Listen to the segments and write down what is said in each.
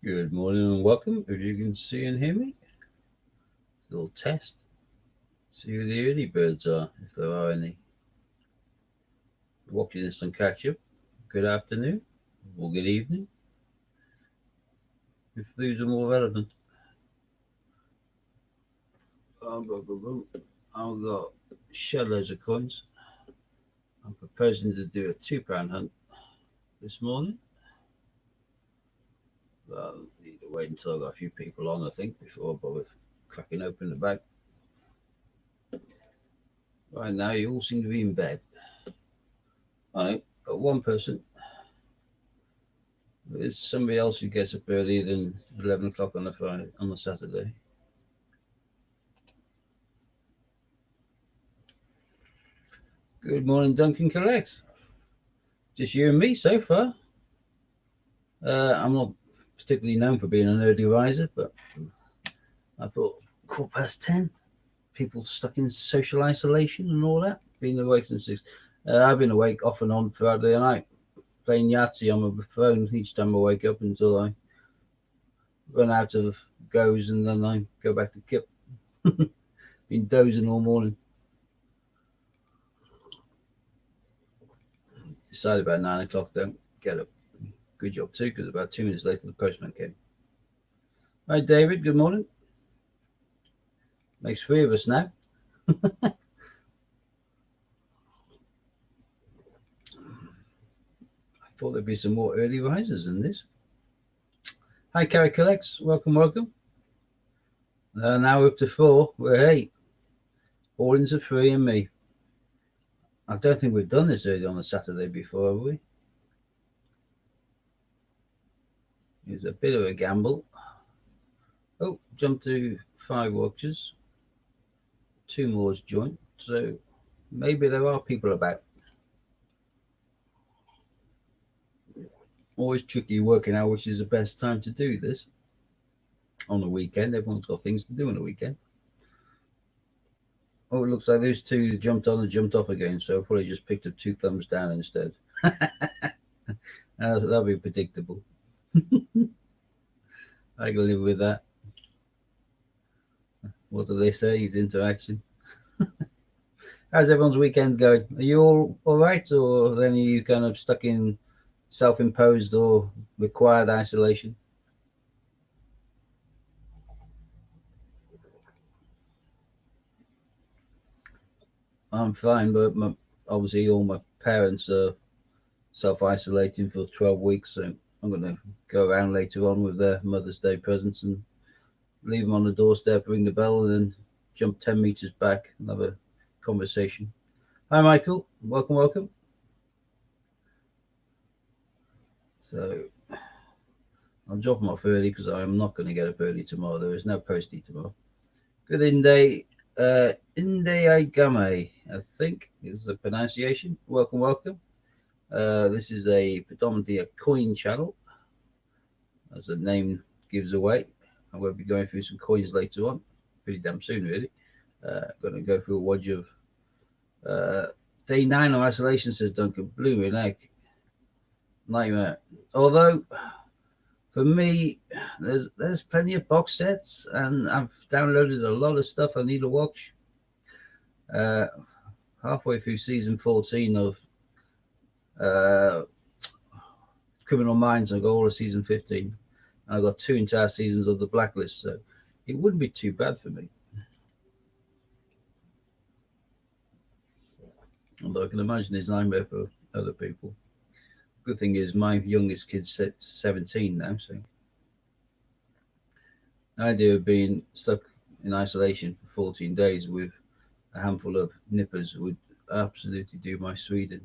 Good morning and welcome. If you can see and hear me, little test. See who the early birds are, if there are any. Watching this on catch up. Good afternoon or good evening, if these are more relevant. I've got shed loads of coins. I'm proposing to do a £2 hunt this morning. Well, I need to wait until I've got a few people on, I think, before I bother cracking open the bag. Right now, you all seem to be in bed. I know, got one person. There's somebody else who gets up earlier than 11 o'clock on a Saturday. Good morning, Duncan Collects. Just you and me so far. I'm not particularly known for being an early riser, but I thought 10:15, people stuck in social isolation and all that, being awake since 6. I've been awake off and on throughout the night, playing Yahtzee on my phone each time I wake up until I run out of goes and then I go back to kip. Been dozing all morning. Decided about 9 o'clock, don't get up. Good job too, because about 2 minutes later the postman came. Hi David, good morning. Makes 3 of us now. I thought there'd be some more early risers than this. Hi Carrie Collects, welcome, welcome. Now we're up to 4, we're 8. All into 3 and me. I don't think we've done this early on a Saturday before, have we? It's a bit of a gamble. Oh, jump to 5 watches. 2 more's joint, so maybe there are people about. Always tricky working out which is the best time to do this. On the weekend, everyone's got things to do on the weekend. Oh, it looks like those 2 jumped on and jumped off again, so I probably just picked up 2 thumbs down instead. That'll be predictable. I can live with that. What do they say? It's interaction. How's everyone's weekend going? Are you all right, or then are you kind of stuck in self-imposed or required isolation? I'm fine, but obviously all my parents are self-isolating for 12 weeks, so I'm going to go around later on with their Mother's Day presents and leave them on the doorstep, ring the bell, and then jump 10 meters back and have a conversation. Hi, Michael. Welcome, welcome. So I'll drop them off early because I'm not going to get up early tomorrow. There is no postie tomorrow. Good Inde Igame, I think is the pronunciation. Welcome, welcome. This is a predominantly a coin channel, as the name gives away. I'm going to be going through some coins later on, pretty damn soon, really. Going to go through a watch of day 9 of isolation, says Duncan. Blooming egg. Nightmare. Although, for me, there's plenty of box sets, and I've downloaded a lot of stuff I need to watch. Halfway through season 14 of Criminal Minds, I got all of season 15, and I got 2 entire seasons of The Blacklist, so it wouldn't be too bad for me. Although I can imagine it's nightmare for other people. Good thing is my youngest kid's 17 now, so the idea of being stuck in isolation for 14 days with a handful of nippers would absolutely do my Sweden.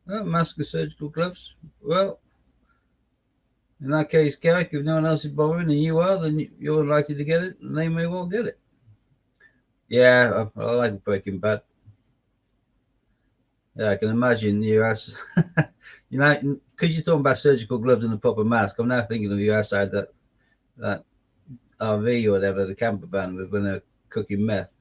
Well, mask or surgical gloves. Well, in that case, Garrick, if no one else is bothering and you are, then you're likely to get it, and they may well get it. Yeah, I like Breaking Bad. Yeah, I can imagine you ass. You know, because you're talking about surgical gloves and a proper mask. I'm now thinking of you outside that RV or whatever, the camper van with when they're cooking meth.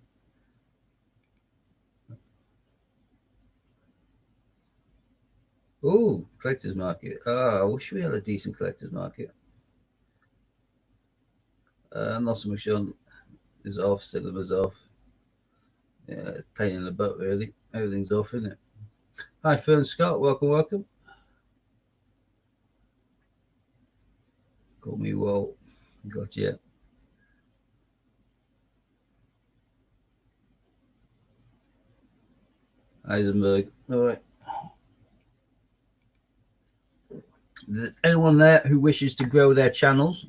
Oh, collector's market. Oh, I wish we had a decent collector's market. Not so much on is off, Cinema's off. Yeah, pain in the butt, really. Everything's off, isn't it? Hi, Fern Scott. Welcome, welcome. Call me Walt. Got you. Heisenberg. All right. Anyone there who wishes to grow their channels?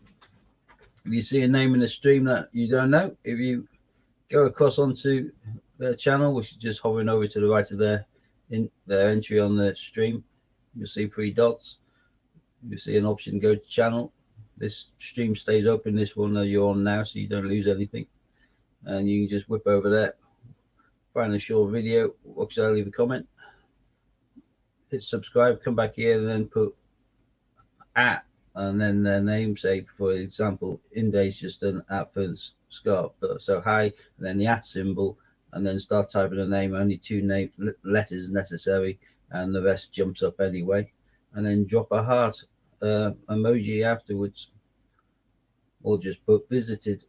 If you see a name in the stream that you don't know, if you go across onto their channel, which is just hovering over to the right of their entry on the stream, you'll see 3 dots. You'll see an option, go to channel. This stream stays open, this one that you're on now, so you don't lose anything. And you can just whip over there, find a short video, watch that, leave a comment, hit subscribe, come back here, and then put at, and then their name, say, for example, Inday's just an at Fern Scott. So hi, and then the at symbol, and then start typing a name, only 2 letters necessary, and the rest jumps up anyway. And then drop a heart emoji afterwards, or just put visited.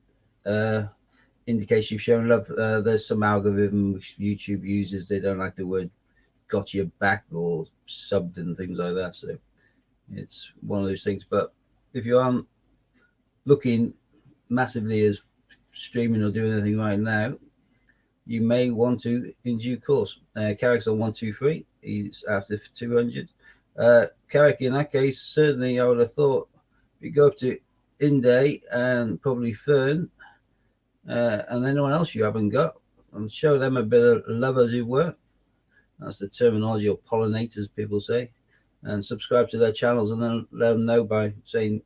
Indication you've shown love. There's some algorithm which YouTube uses. They don't like the word got your back or subbed and things like that. So it's one of those things. But if you aren't looking massively as streaming or doing anything right now, you may want to in due course. Carrick's on 123. He's after 200. Carrick, in that case, certainly I would have thought if you go up to Inday and probably Fern and anyone else you haven't got, and show them a bit of love, as it were. That's the terminology, or pollinators, people say. And subscribe to their channels, and then let them know by saying,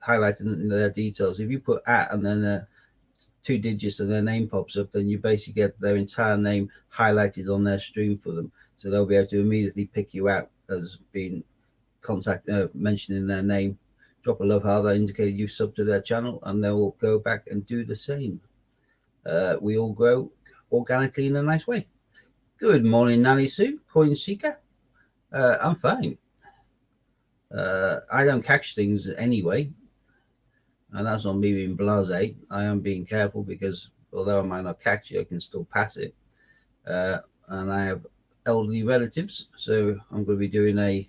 highlighting their details. If you put at and then 2 digits and their name pops up, then you basically get their entire name highlighted on their stream for them. So they'll be able to immediately pick you out as being mentioning their name. Drop a love heart that indicated you sub to their channel, and they will go back and do the same. We all grow organically in a nice way. Good morning, Nanny Sue, Coin Seeker. I'm fine. I don't catch things anyway, and that's not me being blasé. I am being careful because although I might not catch it, I can still pass it. And I have elderly relatives, so I'm going to be doing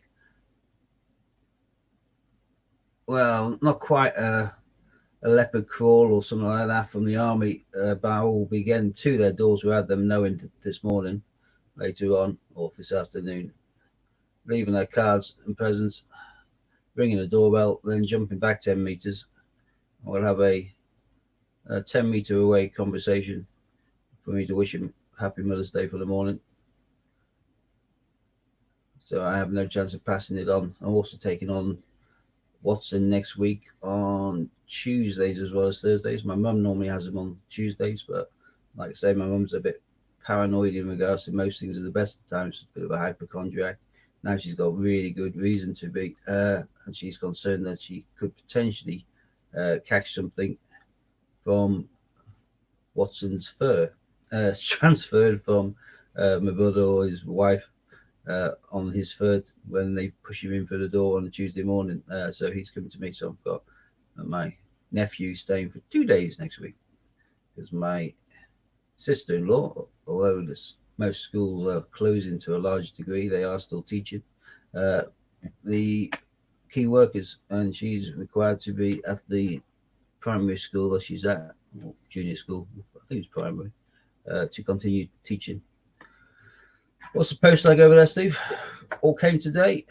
not quite a leopard crawl or something like that from the army, but I will be getting to their doors without them knowing this morning, later on, or this afternoon, leaving their cards and presents, ringing the doorbell, then jumping back 10 meters. We'll have a 10-meter away conversation for me to wish him happy Mother's Day for the morning. So I have no chance of passing it on. I'm also taking on Watson next week on Tuesdays as well as Thursdays. My mum normally has them on Tuesdays, but like I say, my mum's a bit paranoid in regards to most things at the best of times, a bit of a hypochondriac. Now she's got really good reason to be, and she's concerned that she could potentially catch something from Watson's fur, transferred from my brother or his wife on his fur when they push him in for the door on a Tuesday morning. So he's coming to me. So I've got my nephew staying for 2 days next week because my sister-in-law, although most schools are closing to a large degree, they are still teaching the key workers, and she's required to be at the primary school that she's at, or junior school, I think it's primary, to continue teaching. What's the post like over there, Steve? All came today.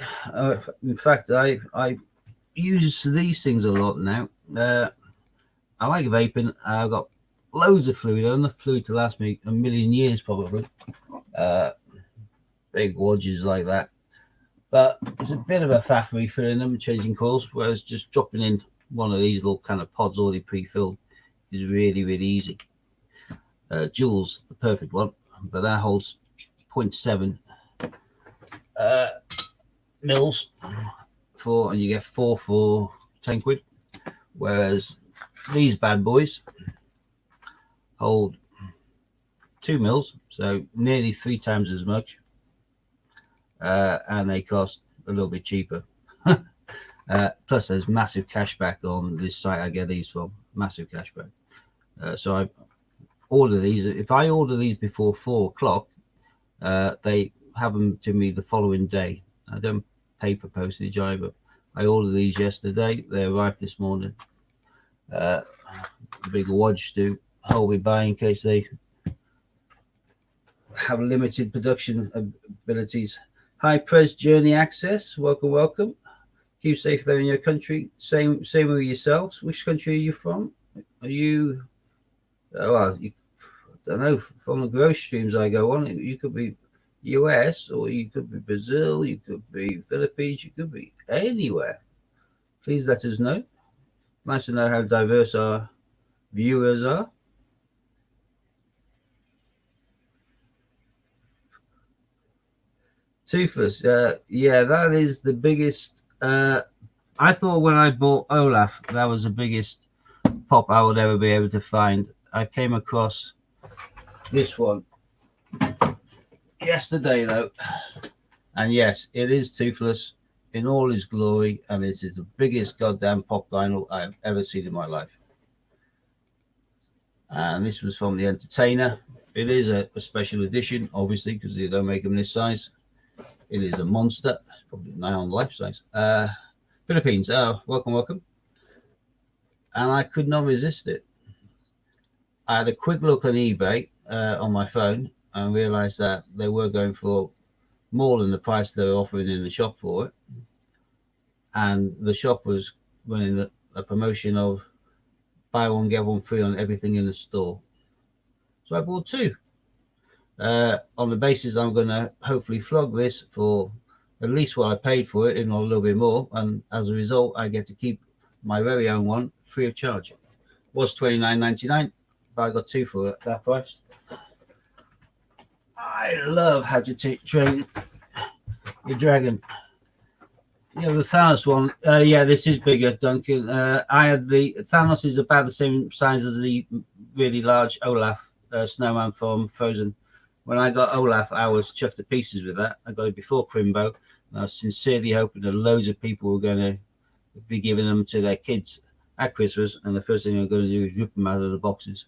In fact, I use these things a lot now. I like vaping. I've got loads of fluid, enough fluid to last me a million years probably. Big wadges like that. But it's a bit of a faff refilling them, changing coils, whereas just dropping in one of these little kind of pods already pre-filled is really, really easy. Juul's the perfect one, but that holds 0.7 mils and you get 4 for 10 quid, whereas these bad boys hold 2 mils, so nearly 3 times as much, and they cost a little bit cheaper. Plus, there's massive cashback on this site I get these from. Massive cashback. So I order these. If I order these before 4 o'clock, they have them to me the following day. I don't pay for postage either. I ordered these yesterday. They arrived this morning. A big watch to hold me by in case they have limited production abilities. Hi, Press Journey Access. Welcome, welcome. Keep safe there in your country. Same with yourselves. Which country are you from? Are you? Well, I don't know. From the growth streams I go on, you could be US, or you could be Brazil, you could be Philippines, you could be anywhere. Please let us know. Nice to know how diverse our viewers are. Toothless, yeah, that is the biggest. I thought when I bought Olaf, that was the biggest pop I would ever be able to find. I came across this one yesterday, though, and yes, it is toothless in all his glory, and it is the biggest goddamn pop vinyl I've ever seen in my life. And this was from the Entertainer. It is a special edition, obviously, because they don't make them this size. It is a monster, probably now on life size. Philippines, welcome, welcome. And I could not resist it. I had a quick look on eBay on my phone and realized that they were going for more than the price they were offering in the shop for it. And the shop was running a promotion of buy one, get one free on everything in the store. So I bought 2. On the basis I'm going to hopefully flog this for at least what I paid for it, if not a little bit more. And as a result, I get to keep my very own one free of charge. It was $29.99, but I got 2 for that price. I love How to Train Your Dragon. Yeah, the Thanos one. Yeah, this is bigger, Duncan. I had the Thanos is about the same size as the really large Olaf snowman from Frozen. When I got Olaf, I was chuffed to pieces with that. I got it before Crimbo, and I was sincerely hoping that loads of people were going to be giving them to their kids at Christmas, and the first thing I'm going to do is rip them out of the boxes.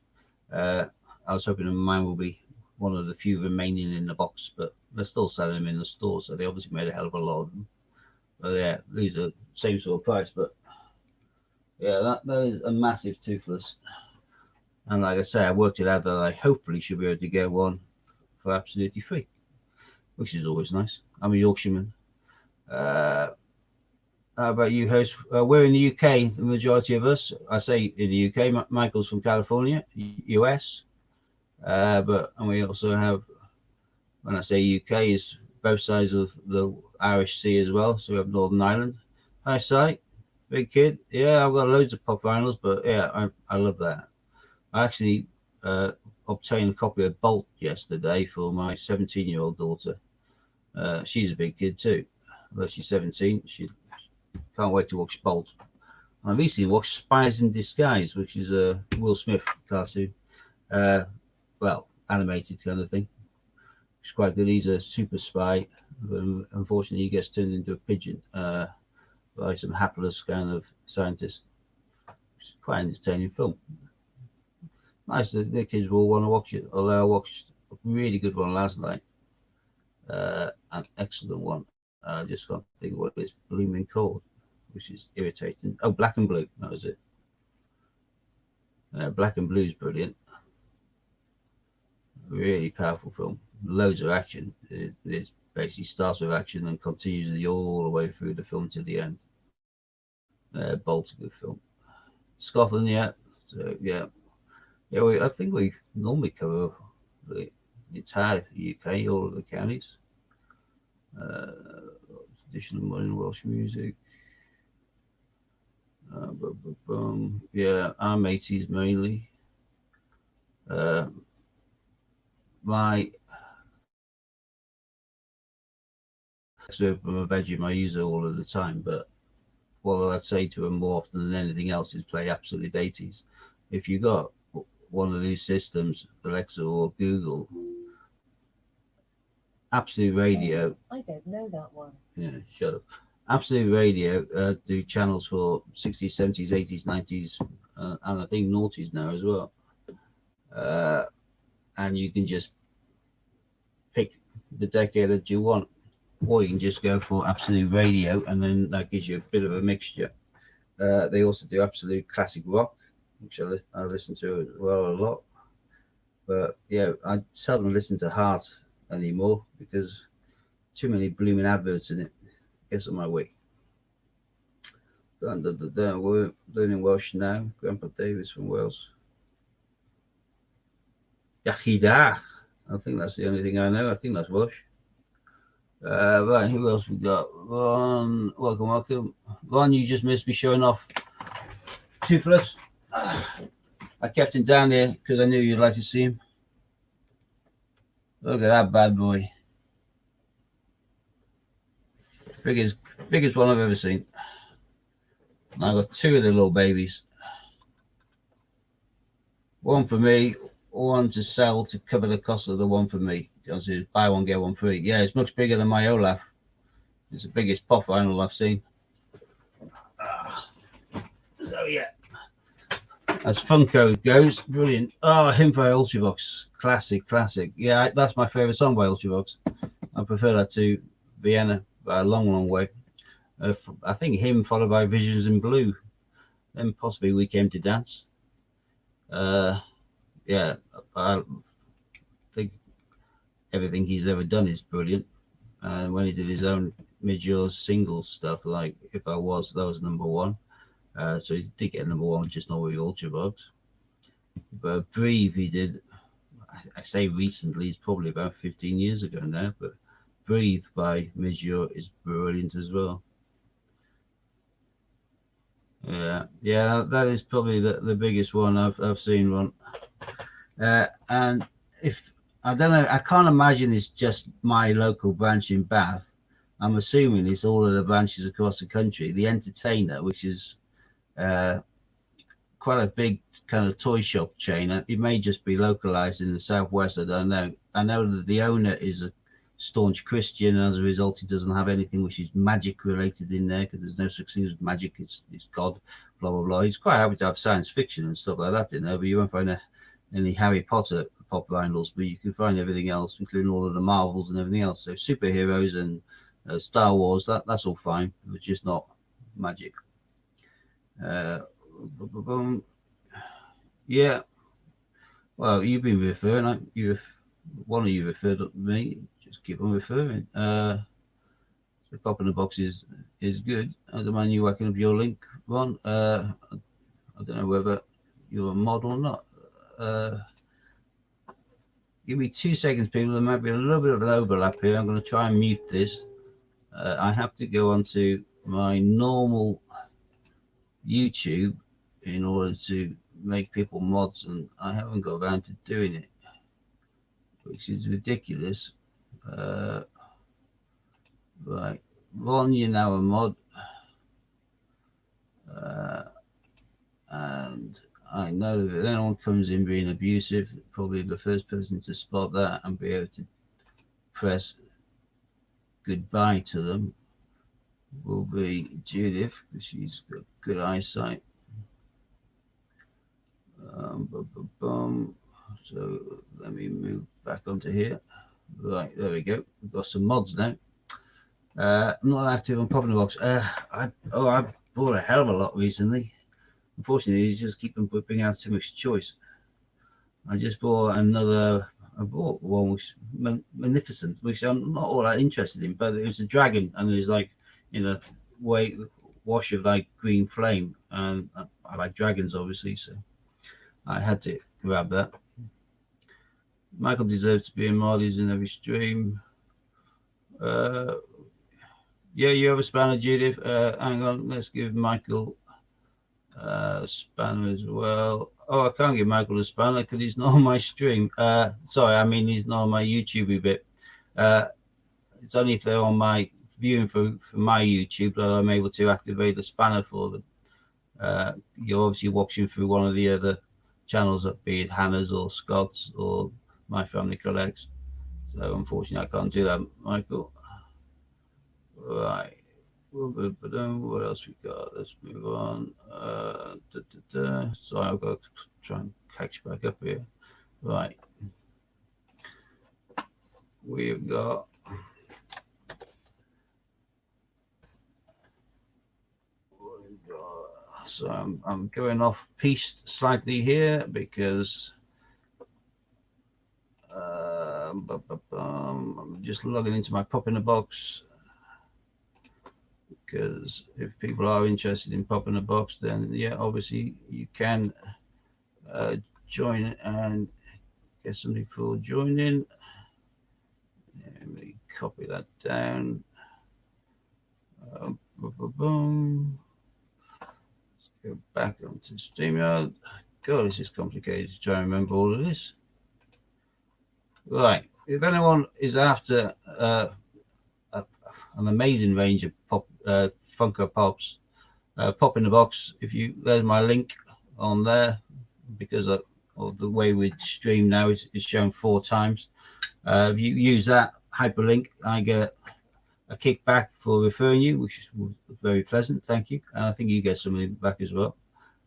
I was hoping that mine will be one of the few remaining in the box, but they're still selling them in the store, so they obviously made a hell of a lot of them. But yeah, these are same sort of price, but yeah, that is a massive toothless. And like I say, I worked it out that I hopefully should be able to get one for absolutely free, which is always nice. I'm a Yorkshireman. How about you, host? We're in the UK, the majority of us. I say in the UK, Michael's from California, US. And we also have, when I say UK, is both sides of the Irish Sea as well. So we have Northern Ireland. Hi, Si. Big kid. Yeah, I've got loads of pop vinyls, but yeah, I love that. I actually obtained a copy of Bolt yesterday for my 17-year-old daughter. She's a big kid too. Although she's 17, she can't wait to watch Bolt. I recently watched Spies in Disguise, which is a Will Smith cartoon. Well, animated kind of thing. It's quite good. He's a super spy. Unfortunately, he gets turned into a pigeon by some hapless kind of scientist. It's quite an entertaining film. Nice that the kids will want to watch it. Although I watched a really good one last night, an excellent one. I just can't think of what it's blooming called, which is irritating. Oh, Black and Blue. That was it. Black and Blue is brilliant. Really powerful film. Loads of action. It basically starts with action and continues all the way through the film to the end. Bolt's a good film. Scotland, yeah. So yeah. I think we normally cover the entire UK, all of the counties. Traditional modern Welsh music. Yeah, our mateys mainly. My so from a bedroom, I use it all of the time, but what I'd say to them more often than anything else is play absolute 80s. If you got one of these systems, Alexa or Google, Absolute Radio. I don't know that one. Yeah, shut up. Absolute Radio do channels for 60s, 70s, 80s, 90s, and I think noughties now as well. And you can just pick the decade that you want, or you can just go for Absolute Radio, and then that gives you a bit of a mixture. They also do Absolute Classic Rock, which I listen to as well a lot. But yeah, I seldom listen to Heart anymore because too many blooming adverts in it. Gets on my way. We're learning Welsh now. Grandpa Davis from Wales. Yachidach. I think that's the only thing I know. I think that's Welsh. Right, who else we got? Ron, welcome. Ron, you just missed me showing off Toothless. I kept him down there because I knew you'd like to see him. Look at that bad boy. Biggest one I've ever seen. And I've got two of the little babies. One for me, one to sell to cover the cost of the one for me. It's buy one, get one free. Yeah, it's much bigger than my Olaf. It's the biggest pop vinyl I've seen. So yeah, as Funko goes, brilliant. Oh, Hymn by Ultravox, classic. Yeah, that's my favorite song by Ultravox. I prefer that to Vienna by a long way. I think Hymn followed by Visions in Blue, then possibly We Came to Dance. Yeah, I think everything he's ever done is brilliant. And when he did his own mid-year single stuff, like If I Was, that was number one. So he did get number one, just not with Ultravox. But Breathe, he did, I say recently, it's probably about 15 years ago now, but Breathe by Midge is brilliant as well. Yeah, that is probably the biggest one I've seen, Ron. And if I don't know, I can't imagine it's just my local branch in Bath. I'm assuming it's all of the branches across the country. The Entertainer, which is quite a big kind of toy shop chain. It may just be localized in the southwest. I don't know. I know that the owner is a staunch Christian, and as a result, he doesn't have anything which is magic related in there because there's no such thing as magic. It's God, blah blah blah. He's quite happy to have science fiction and stuff like that in there, but you won't find any Harry Potter pop vinyls, but you can find everything else, including all of the Marvels and everything else. So superheroes and Star Wars, that's all fine, but just not magic. Yeah. Well, you've been referring. One of you referred to me. Just keep on referring. So Pop in the Box is good. I don't mind you whacking up your link, Ron. I don't know whether you're a mod or not. Give me 2 seconds, people. There might be a little bit of an overlap here. I'm going to try and mute this. I have to go onto my normal YouTube in order to make people mods, and I haven't got around to doing it, which is ridiculous. Right, Ron, you're now a mod, and I know that if anyone comes in being abusive, probably the first person to spot that and be able to press goodbye to them will be Judith, because she's got good eyesight. So let me move back onto here. Right, there we go. We've got some mods now. I'm not active on Pop in the Box. I bought a hell of a lot recently. Unfortunately, you just keep on putting out too much choice. I just bought one which Magnificent, which I'm not all that interested in, but it was a dragon, and there's like in a wash of like green flame, and I like dragons obviously, so I had to grab that. Michael deserves to be in Marley's in every stream. Yeah, you have a spanner, Judith. Hang on, let's give Michael a spanner as well. Oh, I can't give Michael a spanner because he's not on my stream. Sorry, I mean he's not on my YouTube bit. It's only if they're on my viewing for my YouTube that I'm able to activate the spanner for them. You're obviously watching through one of the other channels, be it Hannah's or Scott's or My Family Collects. So unfortunately, I can't do that, Michael. Right. What else we got? Let's move on. Sorry, I've got to try and catch back up here. Right. We've got so I'm going off piste slightly here because I'm just logging into my Pop in a Box, because if people are interested in Pop in a Box, then yeah, obviously you can join and get somebody for joining. Let me copy that down. Let's go back onto StreamYard. God, this is complicated to try and remember all of this. Right. If anyone is after an amazing range of Funko Pops, Pop in the Box, there's my link on there, because of the way we stream now is shown 4 times. If you use that hyperlink, I get a kickback for referring you, which is very pleasant. Thank you. And I think you get something back as well.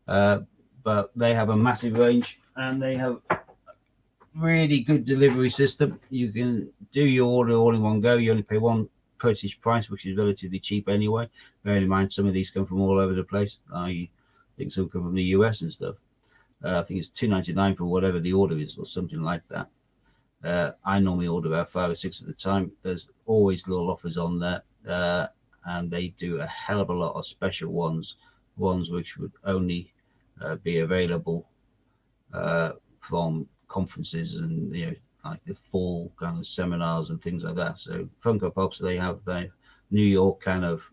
But they have a massive range, and they have really good delivery system. You can do your order all in one go. You only pay one purchase price, which is relatively cheap anyway. Bearing in mind, some of these come from all over the place. I think some come from the US and stuff. I think it's $2.99 for whatever the order is, or something like that. I normally order about 5 or 6 at a time. There's always little offers on there, and they do a hell of a lot of special ones which would only be available from conferences and like the fall kind of seminars and things like that. So Funko Pops, they have the New York kind of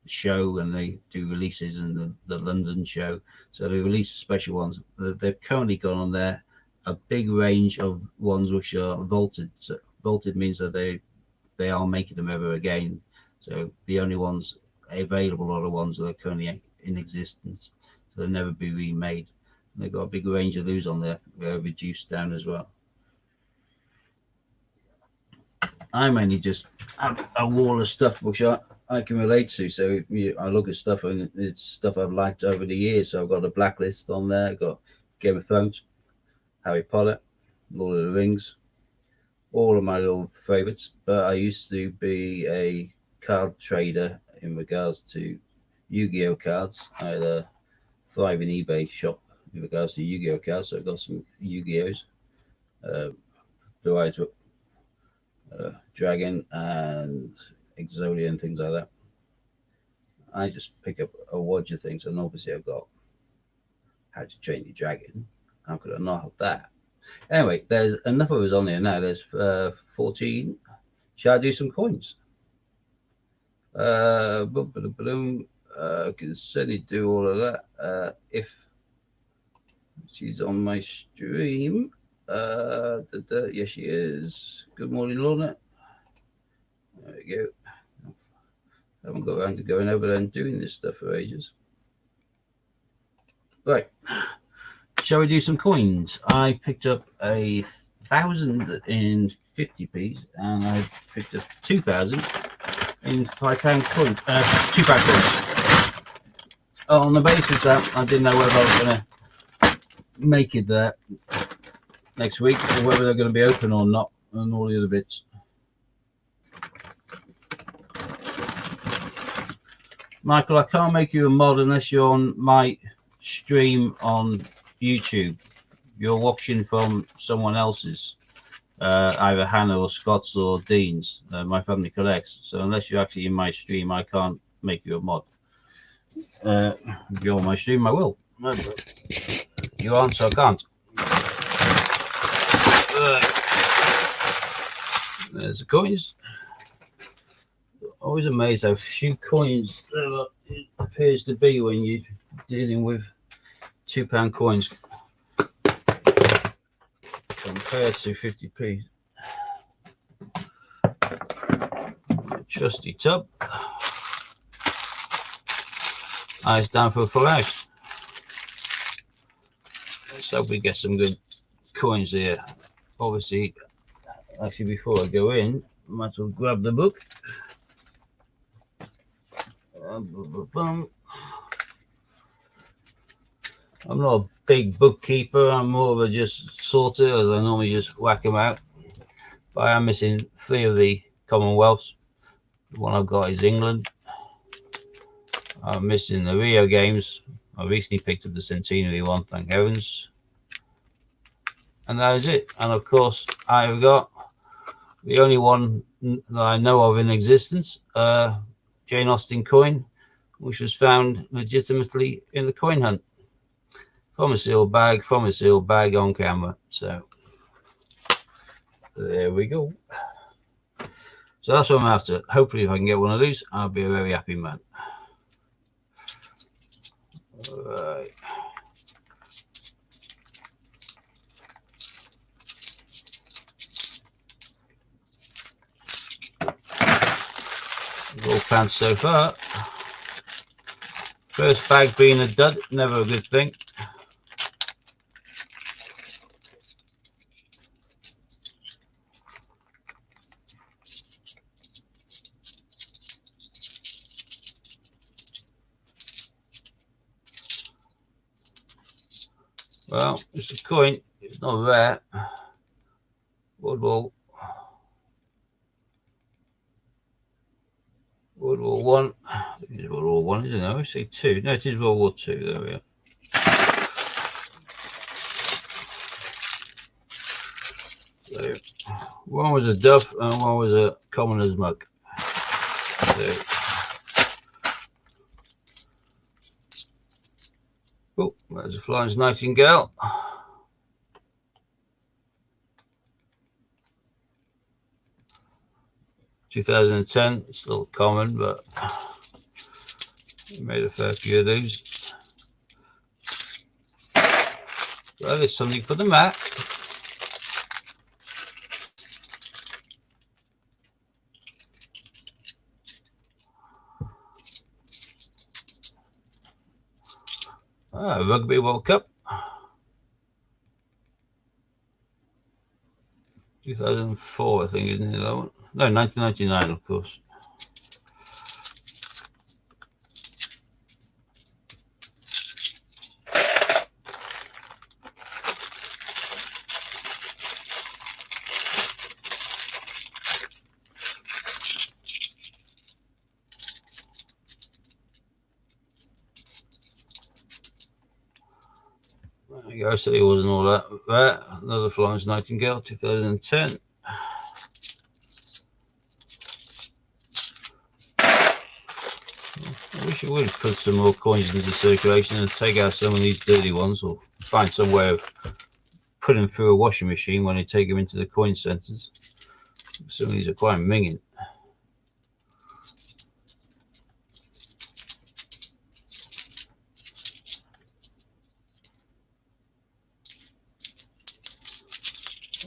show, and they do releases, and the London show. So they release special ones. They've currently got on there a big range of ones which are vaulted. So vaulted means that they are making them ever again. So the only ones available are the ones that are currently in existence. So they'll never be remade. And they've got a big range of those on there, reduced down as well. I mainly just have a wall of stuff which I can relate to. So I look at stuff, and it's stuff I've liked over the years. So I've got a blacklist on there. I've got Game of Thrones, Harry Potter, Lord of the Rings, all of my little favorites. But I used to be a card trader in regards to Yu-Gi-Oh cards. I had a thriving eBay shop in regards to Yu-Gi-Oh cards. So I got some Yu-Gi-Ohs, Blue Eyes Dragon and Exodia and things like that. I just pick up a watch of things, and obviously I've got How to Train Your Dragon. How could I not have that? Anyway, there's enough of us on here now. There's 14. Shall I do some coins? I can certainly do all of that if she's on my stream. Yes, she is. Good morning, Lorna. There we go. I haven't got around to going over there and doing this stuff for ages. Right. Shall we do some coins? I picked up 1,000 in 50p's, and I picked up 2,000 in £5 coins, £2 coins. On the basis that I didn't know whether I was going to make it there next week, or whether they're going to be open or not, and all the other bits. Michael, I can't make you a mod unless you're on my stream on YouTube. You're watching from someone else's, either Hannah or Scott's or Dean's. My family collects. So unless you're actually in my stream, I can't make you a mod. If you're on my stream, I will. You aren't, so I can't. There's the coins. Always amazed how few coins it appears to be when you're dealing with £2 coins compared to 50p. Trusty tub. Eyes down for a full house. Let's hope we get some good coins here. Obviously, actually, before I go in, I might as well grab the book. I'm not a big bookkeeper. I'm more of a just sorter, as I normally just whack them out. But I am missing 3 of the Commonwealths. The one I've got is England. I'm missing the Rio Games. I recently picked up the Centenary one, thank heavens. And that is it. And of course, I've got the only one that I know of in existence, Jane Austen coin, which was found legitimately in the coin hunt from a sealed bag on camera. So there we go. So that's what I'm after. Hopefully, if I can get one of these, I'll be a very happy man. All right. All planned so far. First bag being a dud, never a good thing. Well, it's a coin. It's not rare. World War One. It is World War One, isn't it? I say 2. No, it is World War 2. There we are. So, one was a Duff and one was a commoner's mug. So, oh, there's a Florence Nightingale. (2010). It's a little common, but we made a fair few of these. So that is something for the mat. Rugby World Cup 2004, I think, isn't it? That one? No, 1999, of course. There you go. So it wasn't all that. Another Florence Nightingale, 2010. I wish I would put some more coins into circulation and take out some of these dirty ones, or find some way of putting them through a washing machine when they take them into the coin centers. Some of these are quite minging.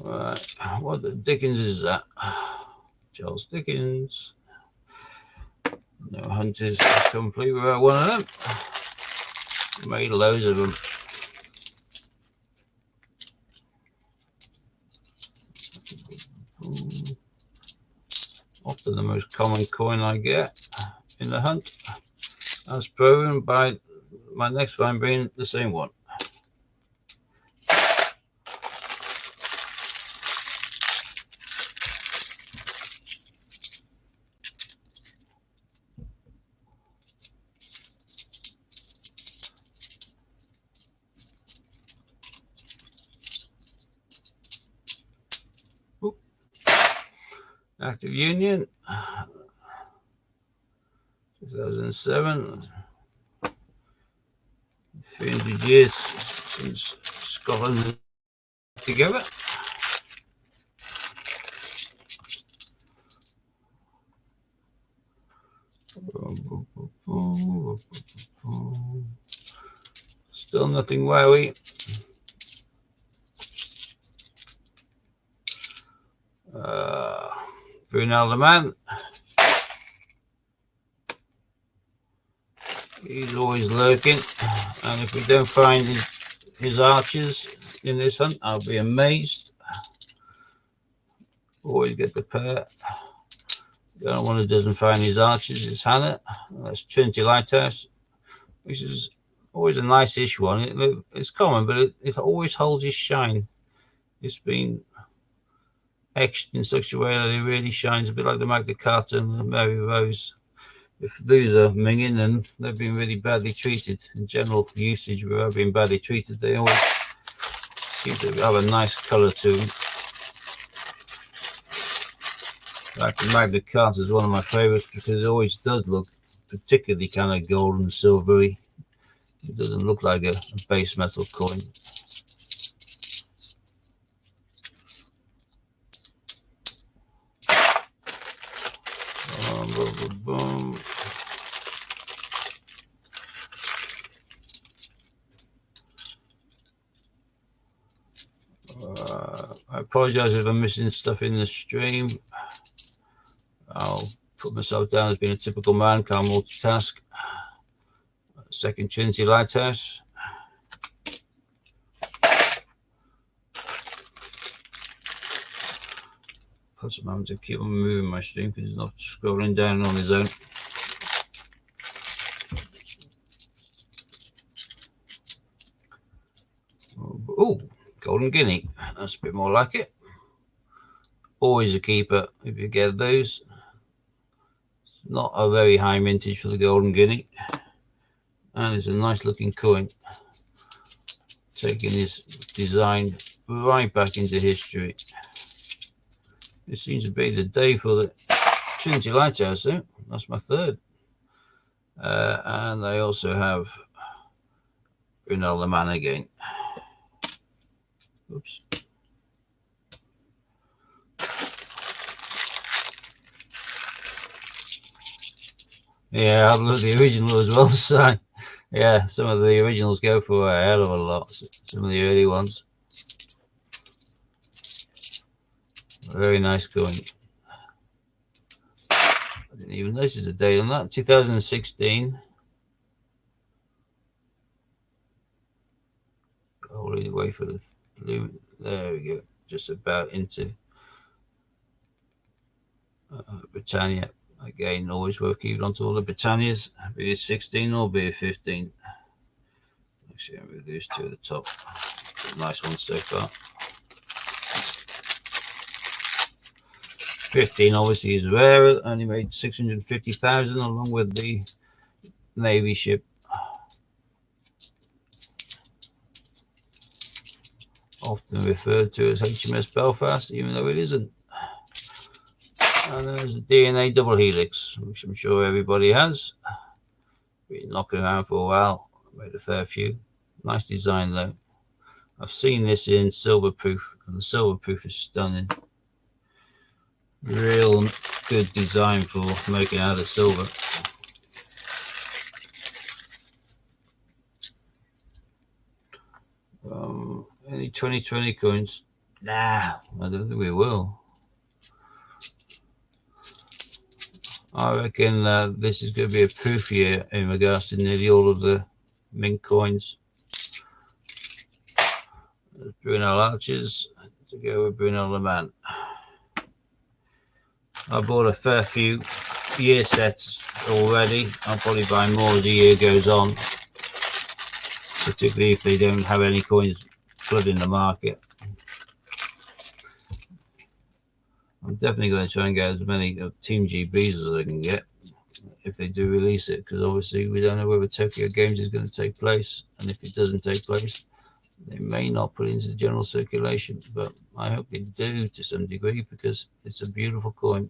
Right, what the Dickens is that? Charles Dickens. No hunters complete without one of them. Made loads of them. Often the most common coin I get in the hunt, as proven by my next find being the same one. Act of Union, 2007. 300 years since Scotland together. Still nothing wowie. Brunel the man. He's always lurking, and if we don't find his archers in this hunt, I'll be amazed. Always get the pair. The only one who doesn't find his arches is Hannah. That's Trinity Lighthouse, which is always a nice-ish one. It's common, but it always holds its shine. It's been etched in such a way that it really shines, a bit like the Magna Carta and the Mary Rose. If these are minging, then they've been really badly treated. In general usage, without being badly treated, they always seem to have a nice colour to them. Like the Magna Carta is one of my favourites because it always does look particularly kind of gold and silvery. It doesn't look like a base metal coin. Boom, boom, boom. I apologize if I'm missing stuff in the stream. I'll put myself down as being a typical man, can't multitask. Second Trinity Lighthouse. Plus, I'm having to keep on moving my stream because it's not scrolling down on his own. Oh, Golden Guinea. That's a bit more like it. Always a keeper if you get those. It's not a very high mintage for the Golden Guinea. And it's a nice looking coin. Taking this design right back into history. It seems to be the day for the Trinity Lighthouse, though. That's my third. And they also have Brunel Lehmann again. Oops. Yeah, I've looked at the original as well, so yeah, some of the originals go for a hell of a lot. Some of the early ones. Very nice coin. I didn't even notice the date on that. 2016. All the way for the blue. There we go. Just about into Britannia. Again, always worth keeping on to all the Britannias, be it 16 or be it 15. Actually, I'll move these two at the top. Nice one so far. 15 obviously is rarer, only made 650,000 along with the Navy ship. Often referred to as HMS Belfast, even though it isn't. And there's a DNA double helix, which I'm sure everybody has. Been knocking around for a while, made a fair few. Nice design though. I've seen this in silver proof, and the silver proof is stunning. Real good design for making out of silver. Any 2020 coins? Nah, I don't think we will. I reckon this is going to be a proof year in regards to nearly all of the mint coins. There's Brunel Arches to go with Brunel Lehmann. I bought a fair few year sets already. I'll probably buy more as the year goes on, particularly if they don't have any coins flooding the market. I'm definitely going to try and get as many Team GBs as I can get if they do release it, because obviously we don't know whether Tokyo Games is going to take place, and if it doesn't take place, they may not put it into the general circulation, but I hope they do to some degree because it's a beautiful coin.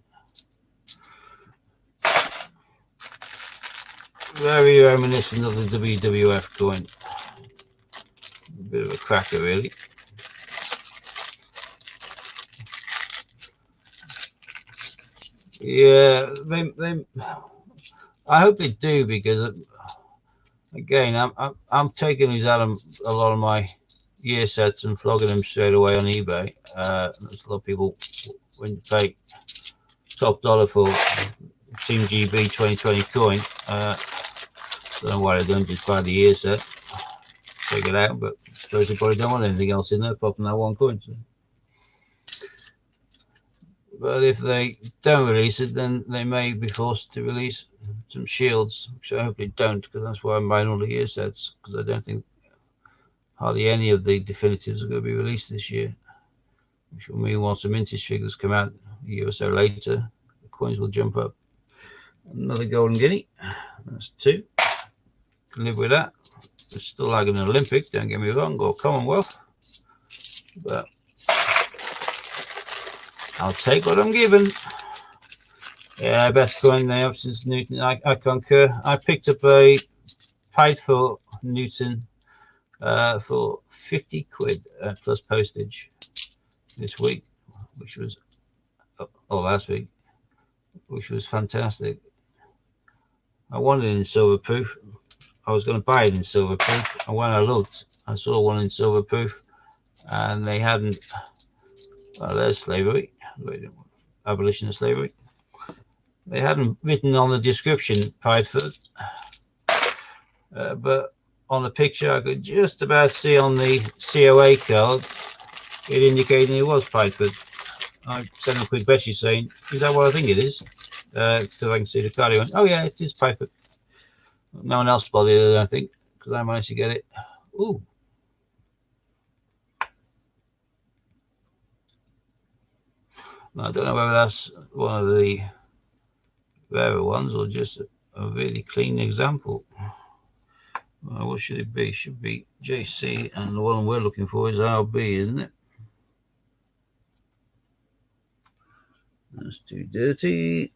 Very reminiscent of the WWF coin. A bit of a cracker, really. Yeah, I hope they do, because again, I'm taking these out of a lot of my year sets and flogging them straight away on eBay. There's a lot of people when you pay top dollar for Team GB 2020 coin. Don't know why they don't just buy the year set, take it out, but I suppose they probably don't want anything else in there apart from that one coin. So. But if they don't release it, then they may be forced to release some shields, which I hope they don't, because that's why I'm buying all the year sets, because I don't think hardly any of the definitives are going to be released this year. Which will mean once some vintage figures come out a year or so later, the coins will jump up. Another golden guinea. That's 2. Can live with that. It's still like an Olympic, don't get me wrong, or Commonwealth. But I'll take what I'm given. Yeah, best coin they have since Newton. I concur. I picked up paid for Newton for 50 quid plus postage this week, which was, last week, which was fantastic. I wanted it in silver proof. I was going to buy it in silver proof, and when I looked, I saw one in silver proof, and they hadn't. Well, there's slavery, abolition of slavery. They hadn't written on the description Pideford, but on the picture I could just about see on the COA card it indicated it was Pideford. I sent him a quick message saying, "Is that what I think it is?" Because I can see the card. He went, "Oh yeah, it is Pideford." No one else spotted it, I don't think, because I managed to get it. Ooh. I don't know whether that's one of the rarer ones or just a really clean example. Well, what should it be? It should be JC, and the one we're looking for is RB, isn't it? That's too dirty.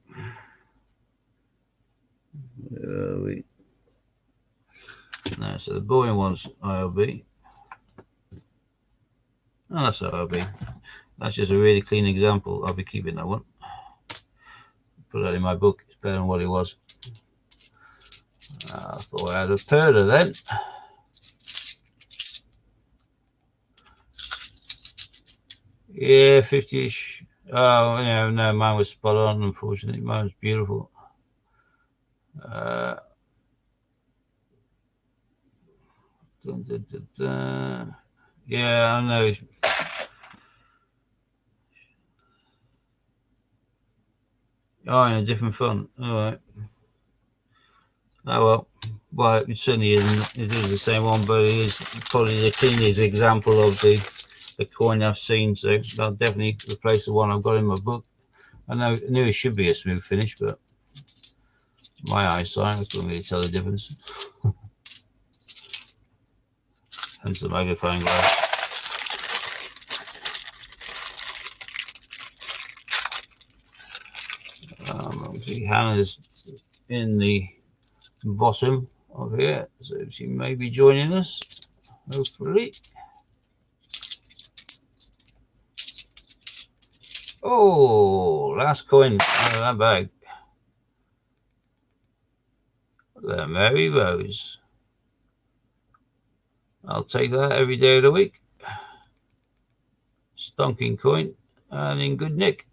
Where are we? No, so the boring one's ILB. Oh, that's ILB. That's just a really clean example. I'll be keeping that one. Put that in my book. It's better than what it was. I thought I had a Perda then. Yeah, 50-ish. Oh, yeah, no, mine was spot on, unfortunately. Mine was beautiful. Yeah, I know. Oh, in a different font. All right. Oh, well, it certainly isn't. It is the same one, but it is probably the cleanest example of the coin I've seen. So that'll definitely replace the one I've got in my book. I knew it should be a smooth finish, but my eyesight, I couldn't really tell the difference. Hence the magnifying glass. See, Hannah's in the bottom of here, so she may be joining us, hopefully. Oh, last coin out of that bag. The Mary Rose. I'll take that every day of the week. Stonking coin and in good nick.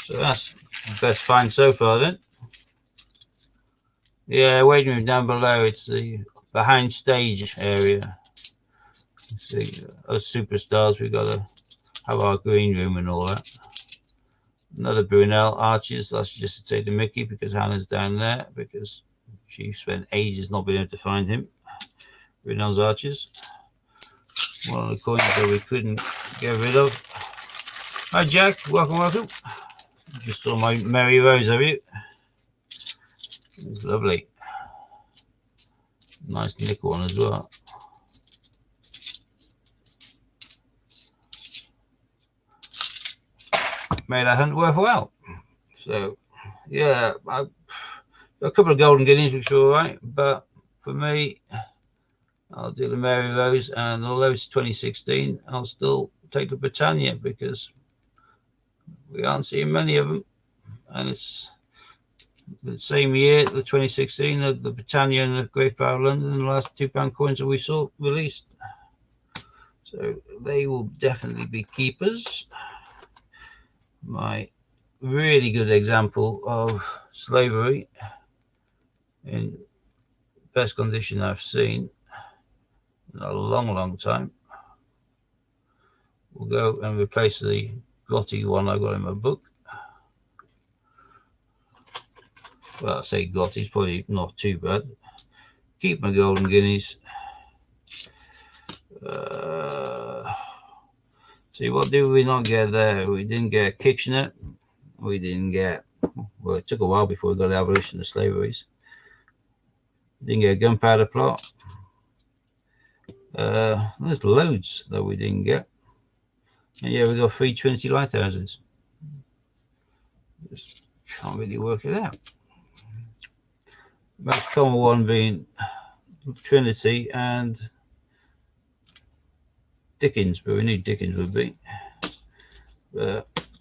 So that's the best find so far then. Yeah, waiting room down below. It's the behind stage area. See, us superstars, we've got to have our green room and all that. Another Brunel Arches. That's just to take the Mickey because Hannah's down there because she spent ages not being able to find him. Brunel's Arches. One of the coins that we couldn't get rid of. Hi Jack, welcome. Just saw my Mary Rose, have you? It's lovely. Nice nickel one as well. Made that hunt worthwhile. So, yeah, a couple of golden guineas, which are all right. But for me, I'll do the Mary Rose. And although it's 2016, I'll still take the Britannia because we aren't seeing many of them. And it's the same year, the 2016, the Britannia and the Great Fire of London, the last £2 coins that we saw released. So they will definitely be keepers. My really good example of slavery in best condition I've seen. in a long time. We'll go and replace the Gotti one I got in my book. Well, I say Gotti, it's probably not too bad. Keep my golden guineas. See, what did we not get there? We didn't get Kitchener. We didn't get, well, it took a while before we got the abolition of slaveries. Didn't get a gunpowder plot. There's loads that we didn't get. And yeah, we got 3 Trinity lighthouses. Just can't really work it out. Most common one being Trinity and Dickens, but we knew Dickens would be.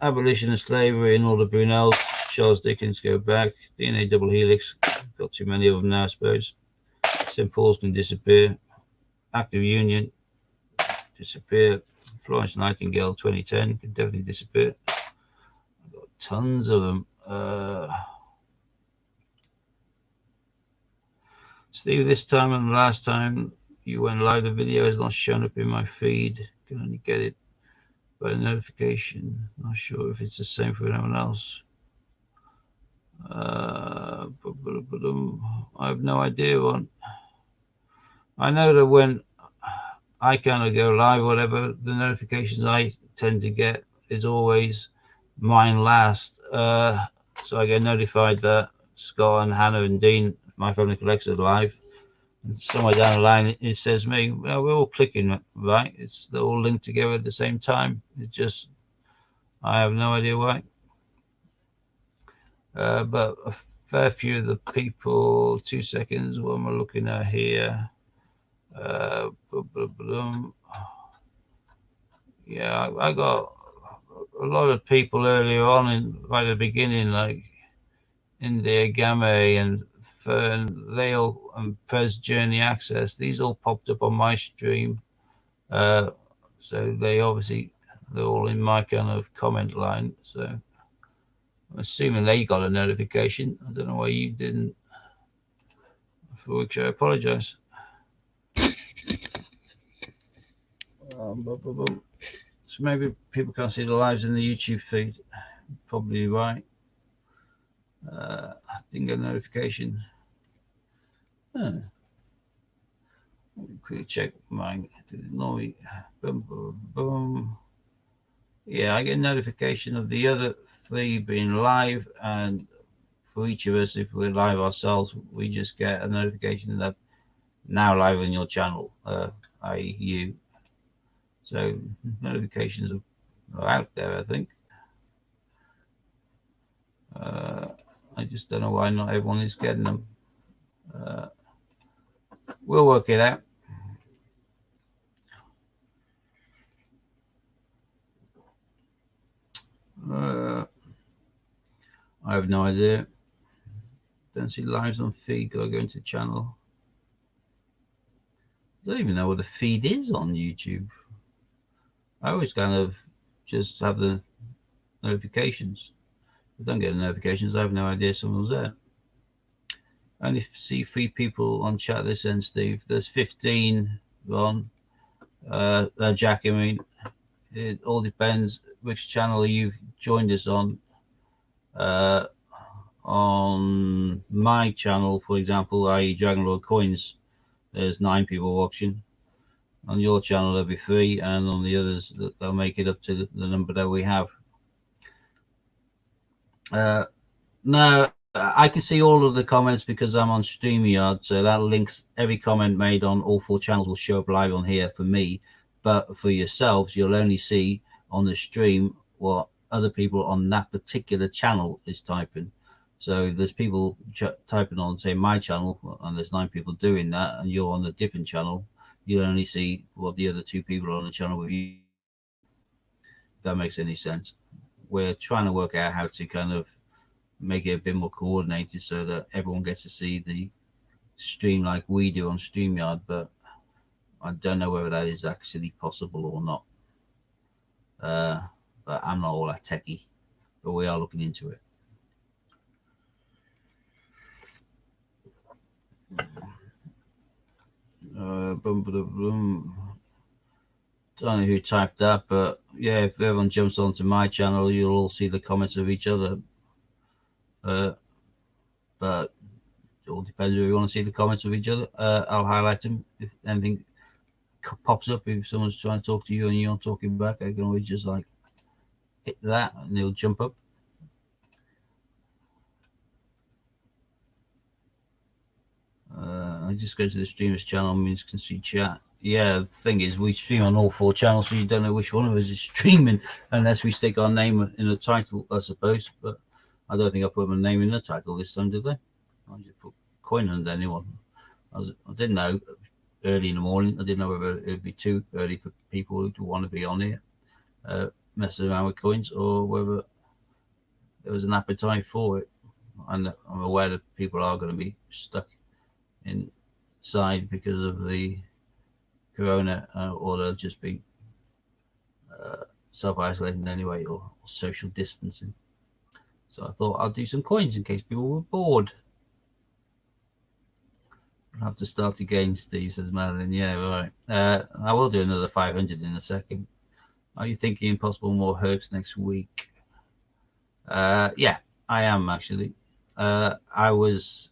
Abolition of slavery and all the Brunels, Charles Dickens go back. DNA double helix, got too many of them now, I suppose. St. Paul's can disappear. Act of Union, disappear. Florence Nightingale 2010 can definitely disappear. I've got tons of them. Steve, this time and last time you went live, the video is not showing up in my feed. Can only get it by a notification. Not sure if it's the same for anyone else. I have no idea what. I know that when I kind of go live, whatever, the notifications I tend to get is always mine last. So I get notified that Scott and Hannah and Dean, My Family Collects, are live. And somewhere down the line, it says me, well, we're all clicking, right? They're all linked together at the same time. It's just, I have no idea why. But a fair few of the people, 2 seconds, what am I looking at here? Yeah, I got a lot of people earlier on, right at the beginning, like India Game and Fern, they all, and Prez Journey Access, these all popped up on my stream. So they're all in my kind of comment line. So I'm assuming they got a notification. I don't know why you didn't, for which I apologize. So maybe people can't see the lives in the YouTube feed. Probably right. I didn't get a notification. Let me quickly check mine. Normally, boom. Yeah, I get a notification of the other 3 being live, and for each of us, if we're live ourselves, we just get a notification that now live on your channel, i.e. you. So notifications are out there, I think. I just don't know why not everyone is getting them. We'll work it out. I have no idea. Don't see lives on feed. Gotta go into channel. I don't even know what the feed is on YouTube. I always kind of just have the notifications. If I don't get the notifications, I have no idea someone's there. I only see 3 people on chat this end, Steve. There's 15 on. Jack, I mean, it all depends which channel you've joined us on. On my channel, for example, i.e. Dragon Lord Coins, there's 9 people watching. On your channel, there'll be 3, and on the others, they'll make it up to the number that we have. Now, I can see all of the comments because I'm on StreamYard, so that links every comment made on all 4 channels will show up live on here for me. But for yourselves, you'll only see on the stream what other people on that particular channel is typing. So if there's people typing on, say, my channel, and there's 9 people doing that, and you're on a different channel, you'll only see what the other 2 people on the channel with you. If that makes any sense. We're trying to work out how to kind of make it a bit more coordinated so that everyone gets to see the stream like we do on StreamYard, but I don't know whether that is actually possible or not. But I'm not all that techie, but we are looking into it. Don't know who typed that, but yeah, if everyone jumps onto my channel, you'll all see the comments of each other. But it all depends if you want to see the comments of each other. I'll highlight them if anything pops up. If someone's trying to talk to you and you're talking back, I can always just like hit that and it'll jump up. I just go to the streamers channel, means can see chat. Yeah, the thing is, we stream on all 4 channels, so you don't know which one of us is streaming unless we stick our name in the title, I suppose. But I don't think I put my name in the title this time, did I? I just put coin under anyone. I didn't know early in the morning. I didn't know whether it would be too early for people who want to be on here messing around with coins, or whether there was an appetite for it. And I'm aware that people are going to be stuck inside because of the corona, or they'll just be self-isolating anyway, or social distancing. So I thought I'll do some coins in case people were bored. I'll have to start again, Steve, says Madeline. Yeah, right. I will do another 500 in a second. Are you thinking impossible more Hercs next week? Yeah, I am actually. I was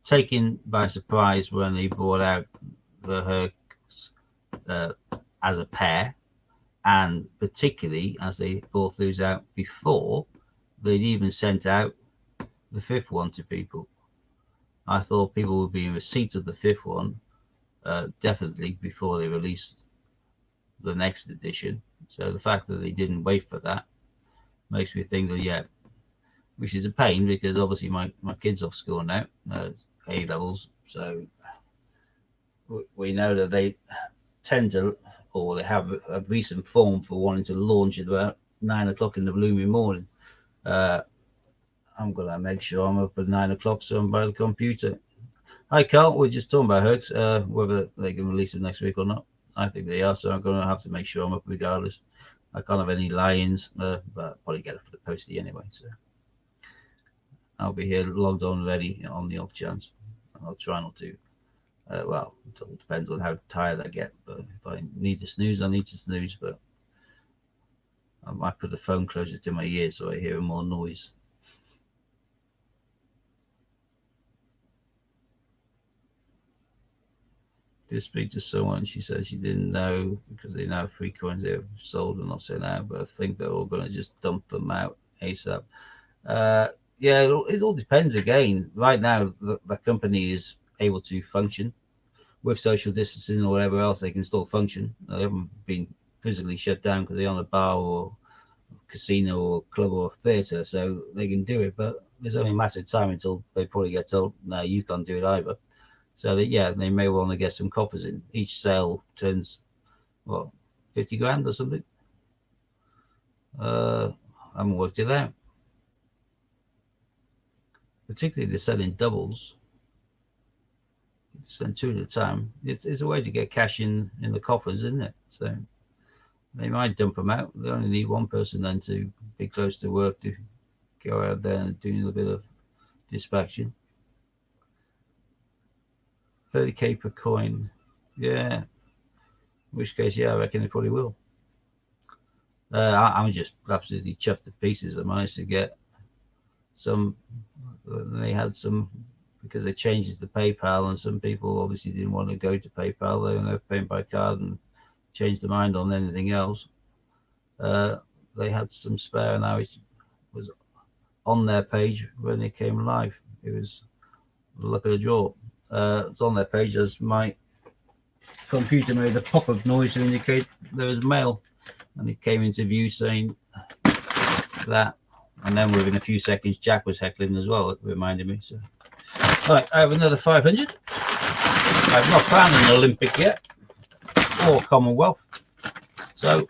taken by surprise when they brought out the Hercs as a pair, and particularly as they brought those out before they'd even sent out the 5th one to people. I thought people would be in receipt of the 5th one definitely before they released the next edition. So the fact that they didn't wait for that makes me think that, yeah, which is a pain because obviously my kid's off school now, A levels, so we know that they tend to, or they have a recent form for wanting to launch at about 9 o'clock in the blooming morning. I'm going to make sure I'm up at 9 o'clock so I'm by the computer. Hi, Carl. We're just talking about Hercs, whether they can release them next week or not. I think they are, so I'm going to have to make sure I'm up regardless. I can't have any lions, but I'll probably get it for the postie anyway. So I'll be here logged on ready on the off chance. I'll try not to. Well, it all depends on how tired I get. But if I need to snooze, I need to snooze. But I might put the phone closer to my ear so I hear more noise. Did speak to someone. She said she didn't know because they now have 3 coins they have sold and not sent out. But I think they're all going to just dump them out ASAP. Yeah, it all depends again. Right now, the company is able to function with social distancing or whatever else. They can still function. They haven't been physically shut down because they're on a bar or casino or club or theatre, so they can do it. But there's only a matter of time until they probably get told, no, you can't do it either. So that, yeah, they may want to get some coffers in. Each sale turns, what, 50 grand or something? I haven't worked it out. Particularly they're selling doubles. Send 2 at a time. It's a way to get cash in the coffers, isn't it? So they might dump them out. They only need one person then to be close to work to go out there and do a little bit of dispatching. 30k per coin. Yeah. In which case, yeah, I reckon it probably will. I'm just absolutely chuffed to pieces. I managed to get some. They had some because they changed it to PayPal, and some people obviously didn't want to go to PayPal. They were paying by card and changed their mind on anything else. They had some spare, and I was on their page when it came live. It was the luck of the draw. It's on their page as my computer made a pop-up noise to indicate there was mail, and it came into view saying that. And then within a few seconds, Jack was heckling as well. It reminded me. So, all right, I have another 500. I've not found an Olympic yet, or Commonwealth. So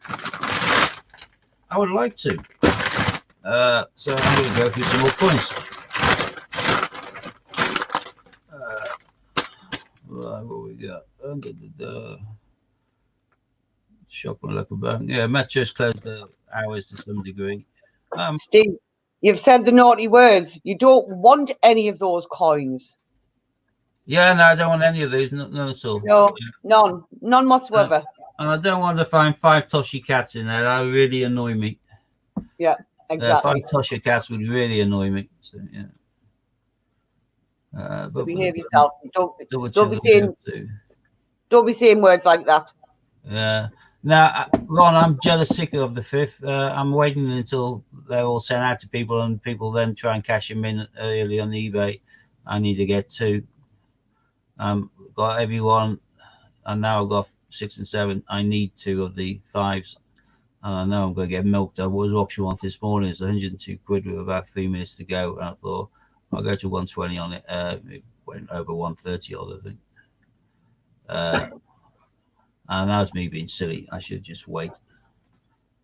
I would like to. So I'm going to go through some more coins. What we got? Shop and local bank. Yeah, Metro's closed the hours to some degree. Steve, you've said the naughty words. You don't want any of those coins. Yeah, no, I don't want any of these. None at all. No, none whatsoever. And I don't want to find 5 Toshy cats in there. That would really annoy me. Yeah, exactly. 5 Toshy cats would really annoy me. So yeah. So behave yourself. Don't be saying words like that. Yeah. Now, Ron, I'm jealous sick of the 5th. I'm waiting until they're all sent out to people and people then try and cash them in early on eBay. I need to get 2. Got everyone, and now I've got 6 and 7. I need 2 of the 5s. And I know I'm going to get milked. I was auction one this morning. It's 102 quid with about 3 minutes to go. And I thought, I'll go to 120 on it. It went over 130 odd, I think. And that was me being silly. I should just wait.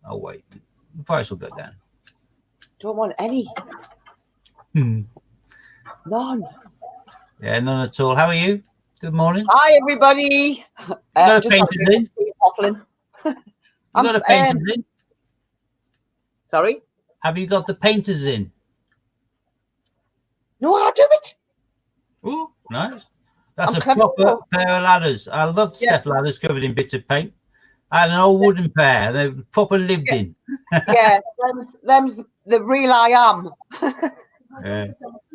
I'll wait. The price will go down. Don't want any. None. Yeah, none at all. How are you? Good morning. Hi, everybody. You got a painters in? You got a painters in? Sorry? Have you got the painters in? No, I'll do it. Oh, nice. That's a proper pair of ladders. I love step ladders covered in bits of paint. I had an old wooden pair. They were proper lived in. Yeah, them's the real I am. Yeah.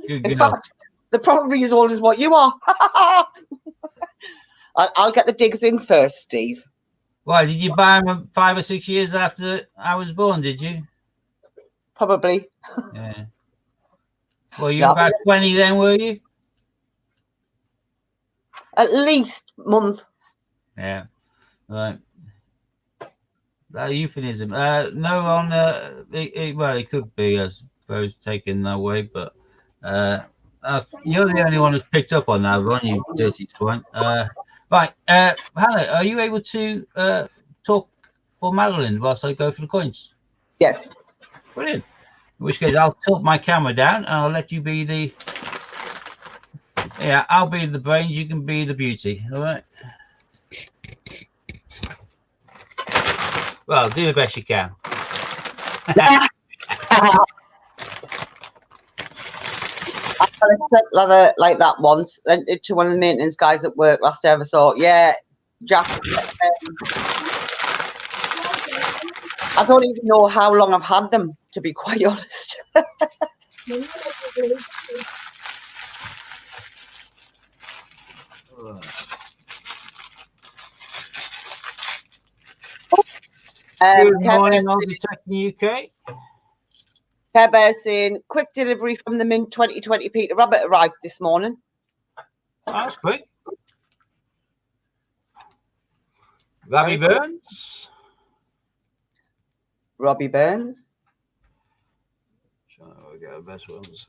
Good, in fact, they're probably as old as what you are. I'll get the digs in first, Steve. Why, did you buy them 5 or 6 years after I was born, did you? Probably. Yeah. Well, you were about 20 then, were you? At least month. Yeah. Right. That euphemism. No, on well, it could be, I suppose, taken that way, but you're the only one who's picked up on that, Ron, you dirty swine. Right, Hannah, are you able to talk for Madeline whilst I go for the coins? Yes. Brilliant. In which case, I'll tilt my camera down and I'll let you be the. Yeah, I'll be the brains. You can be the beauty. All right. Well, do the best you can. I got a step ladder like that once to one of the maintenance guys at work last I ever saw. Yeah, Jack. I don't even know how long I've had them, to be quite honest. Good morning, Old Detecting UK. Care Bear saying, quick delivery from the Mint 2020 Peter Rabbit arrived this morning. That's quick. Robbie Burns. Robbie Burns. Trying to get the best ones.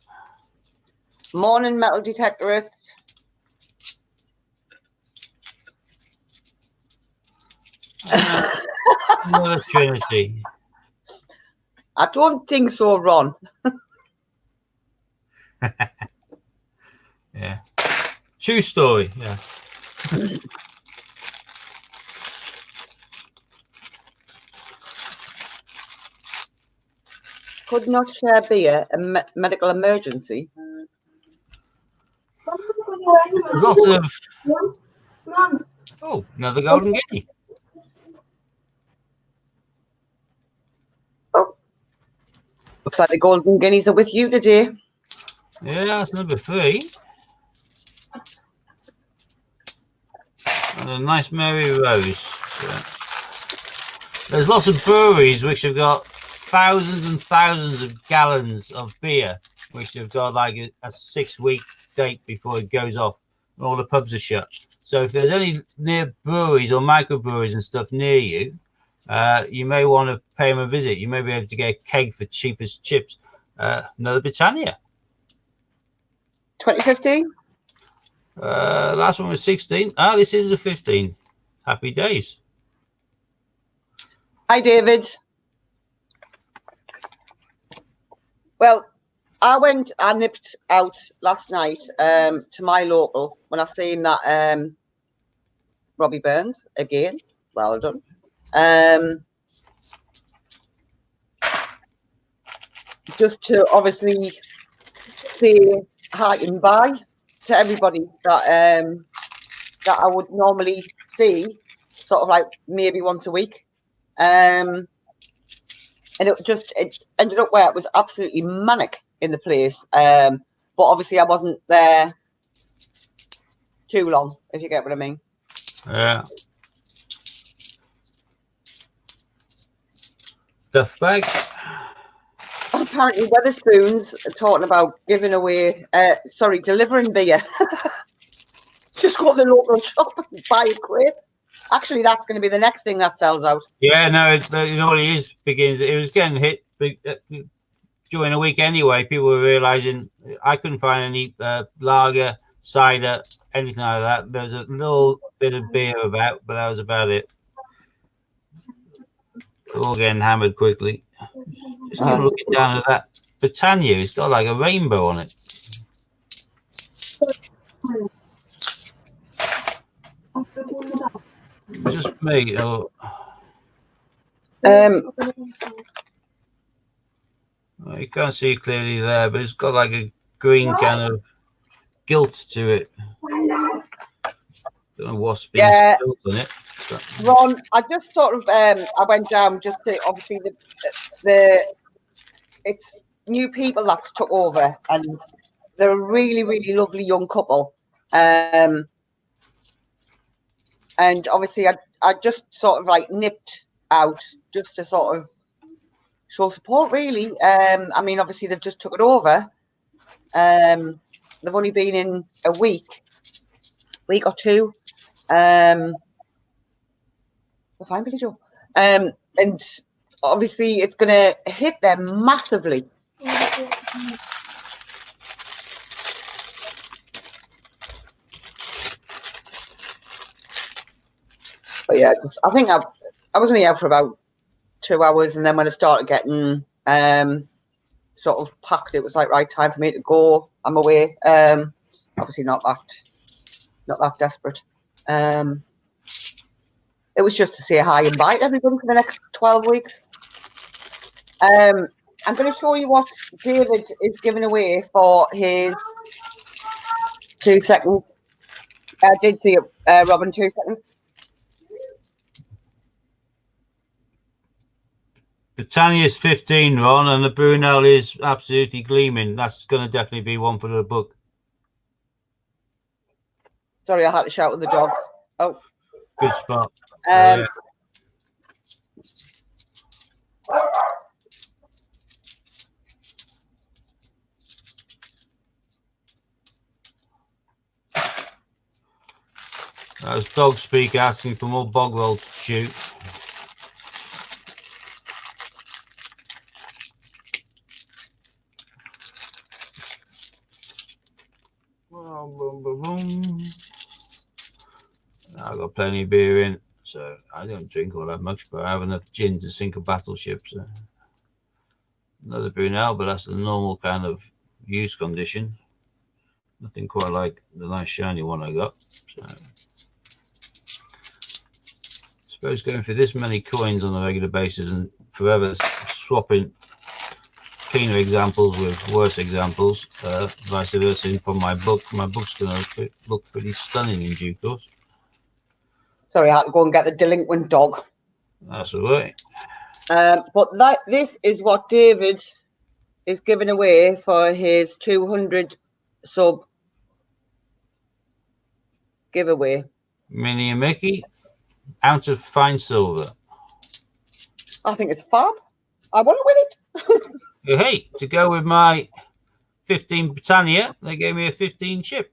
Morning, Metal Detectorist. Another Trinity. I don't think so, Ron. Yeah. True story. Yeah. Could not share beer, a medical emergency. There's lots of. Oh, another golden guinea. Oh, looks like the golden guineas are with you today. Yeah, that's number 3. And a nice Mary Rose. Yeah. There's lots of breweries which have got thousands and thousands of gallons of beer, which have got like a 6-week date before it goes off, and all the pubs are shut. So if there's any near breweries or microbreweries and stuff near you, you may want to pay them a visit. You may be able to get a keg for cheap as chips. Another Britannia. 2015? Last one was 16. This is a 15. Happy days. Hi, David. Well, I nipped out last night to my local when I seen that Robbie Burns again. Well done. Just to obviously say hi and bye to everybody that that I would normally see, sort of like maybe once a week. And it ended up where it was absolutely manic in the place. But obviously I wasn't there too long, if you get what I mean. Yeah. Duff bag. Apparently Weatherspoons are talking about giving away, delivering beer. Just go to the local shop and buy a crate. Actually, that's going to be the next thing that sells out. Yeah, no, you know what it is. It was getting hit during the week anyway. People were realizing I couldn't find any lager, cider, anything like that. There was a little bit of beer about, but that was about it. We're all getting hammered quickly. Just keep looking down at that Britannia. It's got like a rainbow on it. Just me. Or... you can't see clearly there, but it's got like a green kind of gilt to it. Don't know what's been spilled on it. But... Ron, I just sort of I went down just to obviously it's new people that's took over, and they're a really, really lovely young couple. And obviously I just sort of like nipped out just to sort of show support, really. I mean, obviously they've just took it over. They've only been in a week or two. Fine, Billy Joe. And obviously it's going to hit them massively. But yeah, I think I was only out for about 2 hours, and then when I started getting sort of packed, it was like, right, time for me to go. I'm away. Obviously not that desperate. It was just to say hi and bye to everybody for the next 12 weeks. I'm going to show you what David is giving away for his 2 seconds. I did see it, Robin, 2 seconds. Britannia's 15, Ron, and the Brunel is absolutely gleaming. That's going to definitely be one for the book. Sorry, I had to shout at the dog. Oh. Good spot. That was Dog Speak asking for more Bogwell to shoot. Boom, boom, boom. I've got plenty of beer in, so I don't drink all that much, but I have enough gin to sink a battleship. So. Another Brunel, but that's the normal kind of use condition. Nothing quite like the nice shiny one I got. So. I suppose going for this many coins on a regular basis and forever swapping cleaner examples with worse examples, vice versa from my book's going to look pretty stunning in due course. Sorry, I had to go and get the delinquent dog. That's all right. But this is what David is giving away for his 200 sub giveaway. Minnie and Mickey, ounce of fine silver. I think it's fab. I want to win it. Hey, to go with my 15 Britannia, they gave me a 15 chip.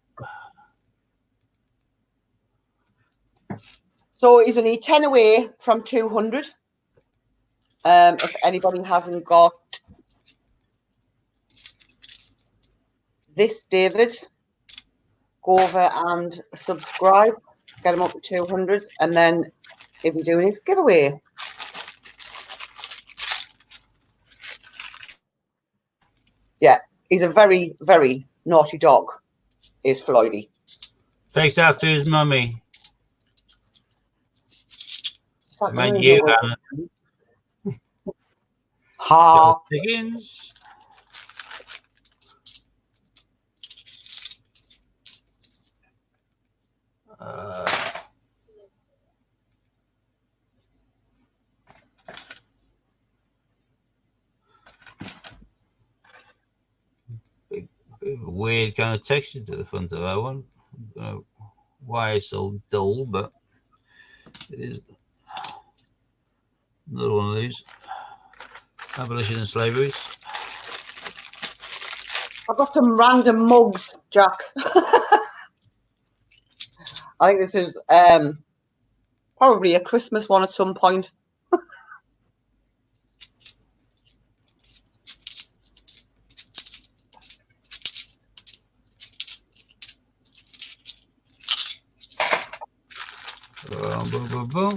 So he's only 10 away from 200. If anybody hasn't got this, David, go over and subscribe, get him up to 200, and then he'll be doing his giveaway. Yeah, he's a very, very naughty dog, is Floydie. Takes after his mummy. I meant you, Hannah. Ha. Higgins. Weird kind of texture to the front of that one. I don't know why it's so dull, but it is another one of these. Abolition and slavery. I've got some random mugs, Jack. I think this is probably a Christmas one at some point. Boom, boom, boom.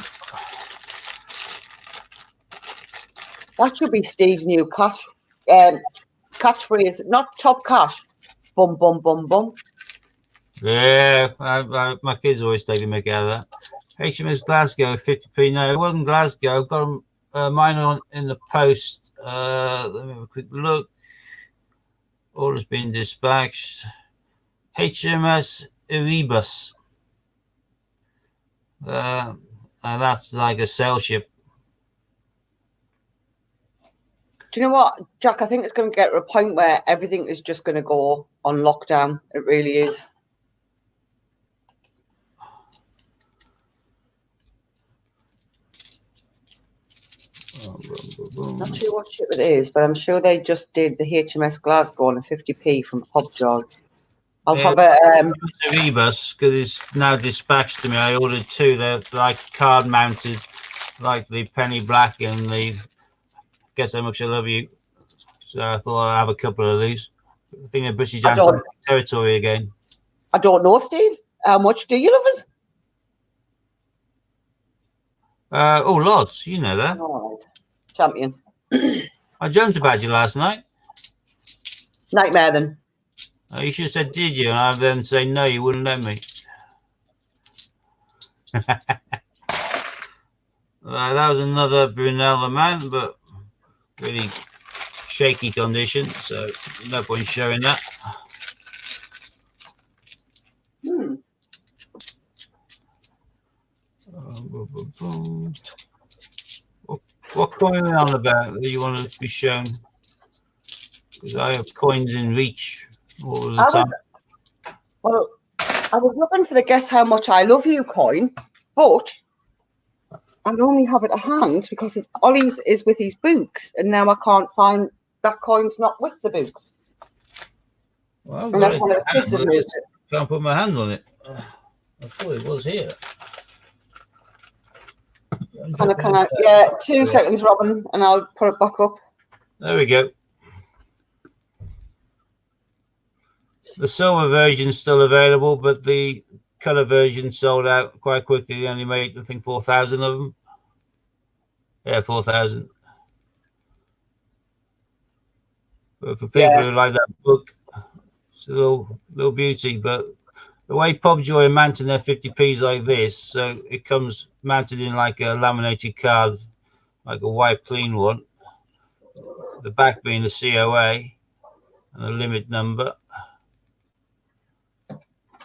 That should be Steve's new catchphrase, not top cash. Bum, bum, bum, bum. Yeah, my kids always take the mick out of that. HMS Glasgow, 50p. No, it wasn't Glasgow. I've got mine on in the post. Let me have a quick look. Order's been dispatched. HMS Erebus. And that's like a sail ship. Do you know what, Jack? I think it's going to get to a point where everything is just going to go on lockdown. It really is. Not sure what ship it is, but I'm sure they just did the HMS Glasgow on a 50p from Pobjoy. I'll have a Erebus, because it's now dispatched to me. I ordered two. They're like card mounted, like the penny black and the Guess How Much I Love You. So I thought I'd have a couple of these. I think they're British Antarctic territory again. I don't know, Steve. How much do you love us? Lots. You know that. All right. Champion. I dreamt about you last night. Nightmare then. Oh, you should have said, did you? And I then say, no, you wouldn't let me. That was another Brunel the Man, but really shaky condition, so no point showing that. What coin are we on about that you want to be shown? Because I have coins in reach all the time. Well, I was looking for the Guess How Much I Love You coin, but I only have it at hand because Ollie's is with his books, and now I can't find that coin's not with the books. Well, and that's one of the kids have moved it. Can't put my hand on it. I thought it was here. Yeah, 2 seconds, Robin, and I'll put it back up. There we go. The silver version's still available, but the colour version sold out quite quickly. They only made, I think, 4,000 of them. Yeah, 4,000. But for people who like that book, it's a little beauty. But the way Pobjoy are mounting their 50p's like this, so it comes mounted in like a laminated card, like a white clean one. The back being the COA and a limit number.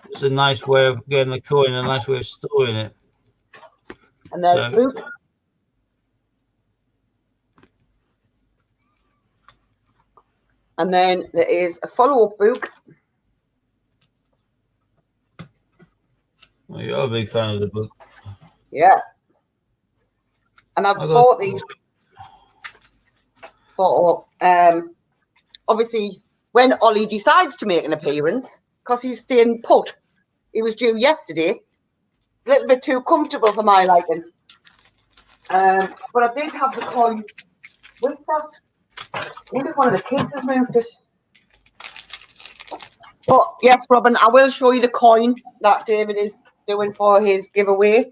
It's a nice way of getting the coin, a nice way of storing it. And there's book. And then there is a follow-up book. Well, you're a big fan of the book. Yeah. And I've bought these for, obviously, when Ollie decides to make an appearance, because he's staying put. He was due yesterday. A little bit too comfortable for my liking. But I did have the coin with that. Maybe one of the kids has moved it. But yes, Robin, I will show you the coin that David is doing for his giveaway.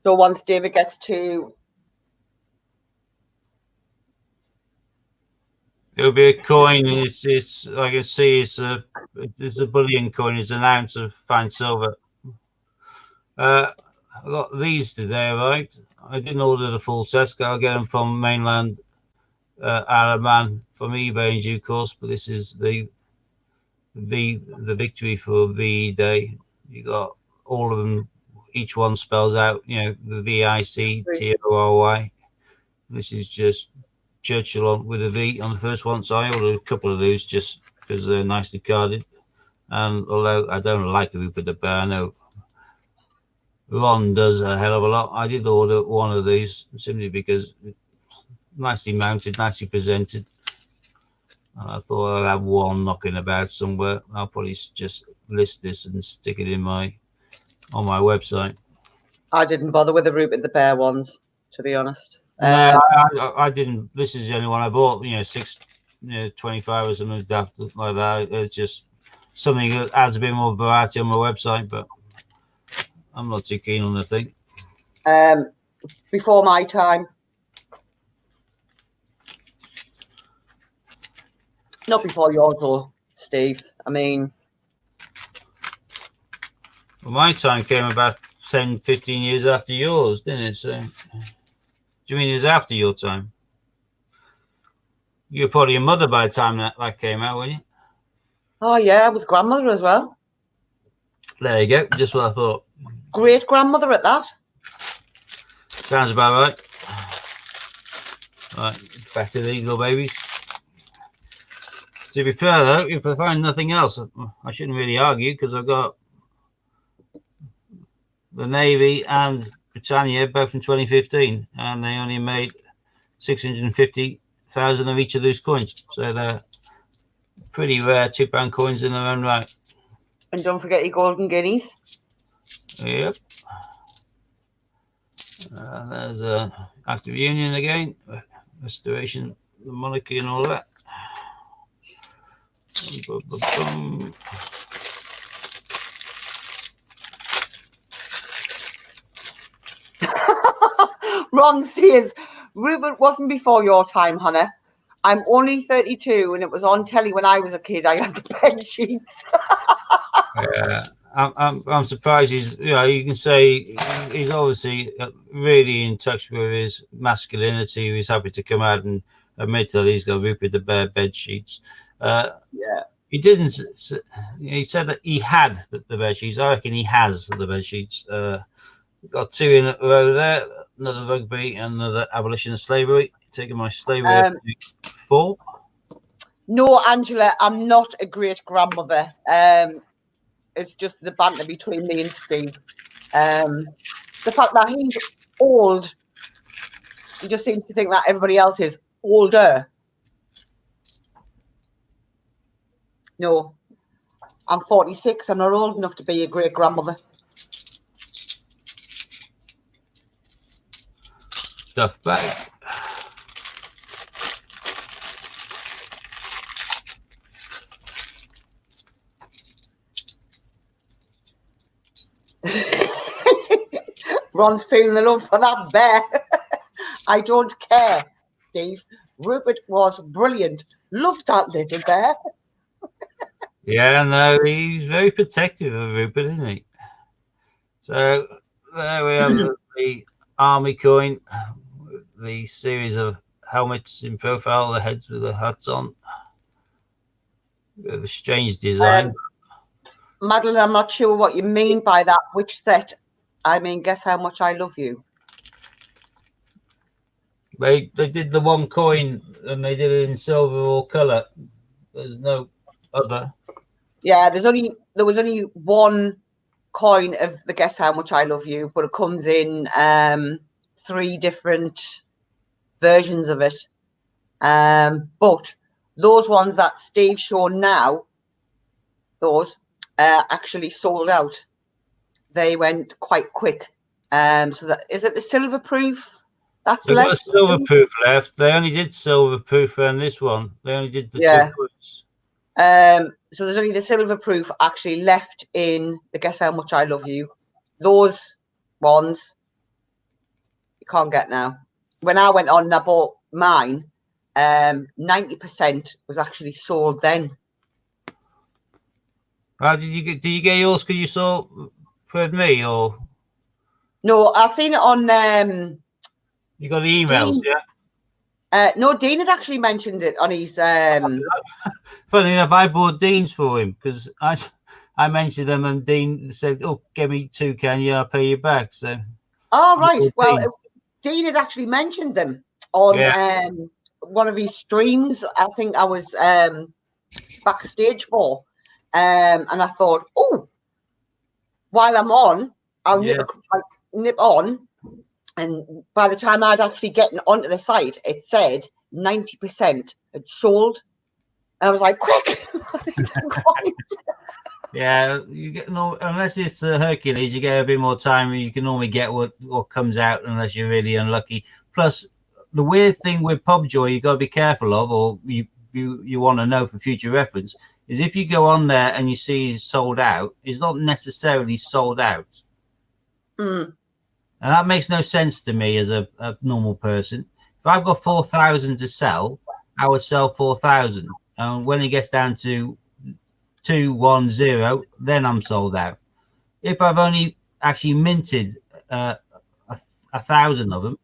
So once David gets to... It'll be a coin. It's I can see it's a bullion coin. It's an ounce of fine silver. I got these today, right? I didn't order the full sets. I'll get them from mainland Araman from eBay in due course. But this is the victory for V Day. You got all of them. Each one spells out, the VICTORY. This is just Churchill with a V on the first one. So I ordered a couple of those just because they're nicely carded. And although I don't like a Rupert the Bear, I know Ron does a hell of a lot. I did order one of these simply because nicely mounted, nicely presented. And I thought I'd have one knocking about somewhere. I'll probably just list this and stick it on my website. I didn't bother with the Rupert the Bear ones, to be honest. No, I didn't. This is the only one I bought. 625 or something daft like that. It's just something that adds a bit more variety on my website, but I'm not too keen on the thing. Before my time. Not before yours, though, Steve. I mean... Well, my time came about 10, 15 years after yours, didn't it? So, do you mean it was after your time? You were probably a mother by the time that came out, weren't you? Oh, yeah, I was grandmother as well. There you go. Just what I thought. Great-grandmother at that. Sounds about right. Right, back to these little babies. To be fair, though, if I find nothing else, I shouldn't really argue because I've got the Navy and Britannia both from 2015, and they only made 650,000 of each of those coins. So they're pretty rare £2 coins in their own right. And don't forget your golden guineas. Yep. There's Act of Union again, restoration, the monarchy, and all that. Ron says, Rupert wasn't before your time, Hannah. I'm only 32 and it was on telly when I was a kid. I had the bed sheets. Yeah, I'm surprised you can say he's obviously really in touch with his masculinity. He's happy to come out and admit that he's got Rupert the Bear bed sheets. Yeah. He didn't. He said that he had the bed sheets. I reckon he has the bed sheets. Got two in a row there. Another rugby and another abolition of slavery. Taking my slavery up to 4. No, Angela, I'm not a great grandmother. It's just the banter between me and Steve. The fact that he's old, he just seems to think that everybody else is older. No, I'm 46. I'm not old enough to be a great grandmother. Stuff bag. Ron's feeling the love for that bear. I don't care, Steve. Rupert was brilliant. Loved that little bear. Yeah, no, he's very protective of Rupert, isn't he? So there we have the army coin, the series of helmets in profile, the heads with the hats on. Bit of a strange design. Madeline, I'm not sure what you mean by that. Which set? I mean, guess how much I love you. They did the one coin and they did it in silver or colour. There's no other. Yeah, there was only one coin of the Guess How Much I Love You, but it comes in 3 different versions of it. But those ones that Steve's shown now, those actually sold out. They went quite quick. So that is it. The silver proof that's They've left. got a silver proof left. They only did silver proof and this one. They only did the 2 coins. So there's only the silver proof actually left in the Guess How Much I Love You. Those ones you can't get now. When I went on and I bought mine, 90% was actually sold then. How did you get yours? Because you saw with me, or No, I've seen it on. You got the emails, Dean, yeah? No, Dean had actually mentioned it on his. Funny enough, I bought Dean's for him because I mentioned them and Dean said, "Oh, give me 2, can you? I'll pay you back." So. Oh right. Well, Dean's. Dean had actually mentioned them on one of his streams. I think I was backstage for, and I thought, oh, while I'm on, I'll nip on. And by the time I'd actually gotten onto the site, it said 90% had sold. And I was like, quick! Yeah, you get unless it's Hercules, you get a bit more time. You can normally get what comes out unless you're really unlucky. Plus, the weird thing with PubJoy you got to be careful of, or you want to know for future reference, is if you go on there and you see sold out, it's not necessarily sold out. Mm. And that makes no sense to me as a normal person. If I've got 4,000 to sell, I would sell 4,000. And when it gets down to 210, then I'm sold out. If I've only actually minted 1,000 of them,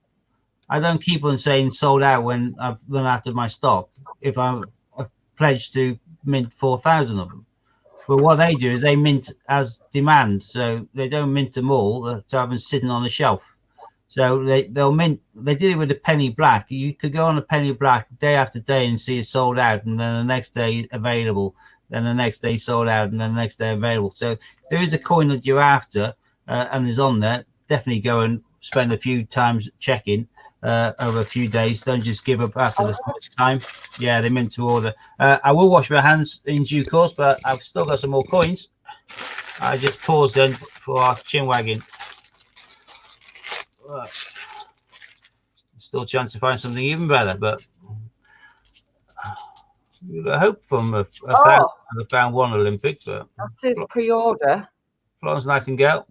I don't keep on saying sold out when I've run out of my stock. If I'm pledged to mint 4,000 of them. But what they do is they mint as demand, so they don't mint them all to have them sitting on the shelf. So they'll mint. They did it with a penny black. You could go on a penny black day after day and see it sold out, and then the next day available. Then the next day sold out, and then the next day available. So if there is a coin that you're after and is on there, definitely go and spend a few times checking over a few days. Don't just give up after the first time. Yeah, they meant to order. I will wash my hands in due course, but I've still got some more coins. I just paused then for our chin wagging. Right. Still a chance to find something even better, but I hope from I found one Olympic, but that's it. Pre-order. Florence Nightingale.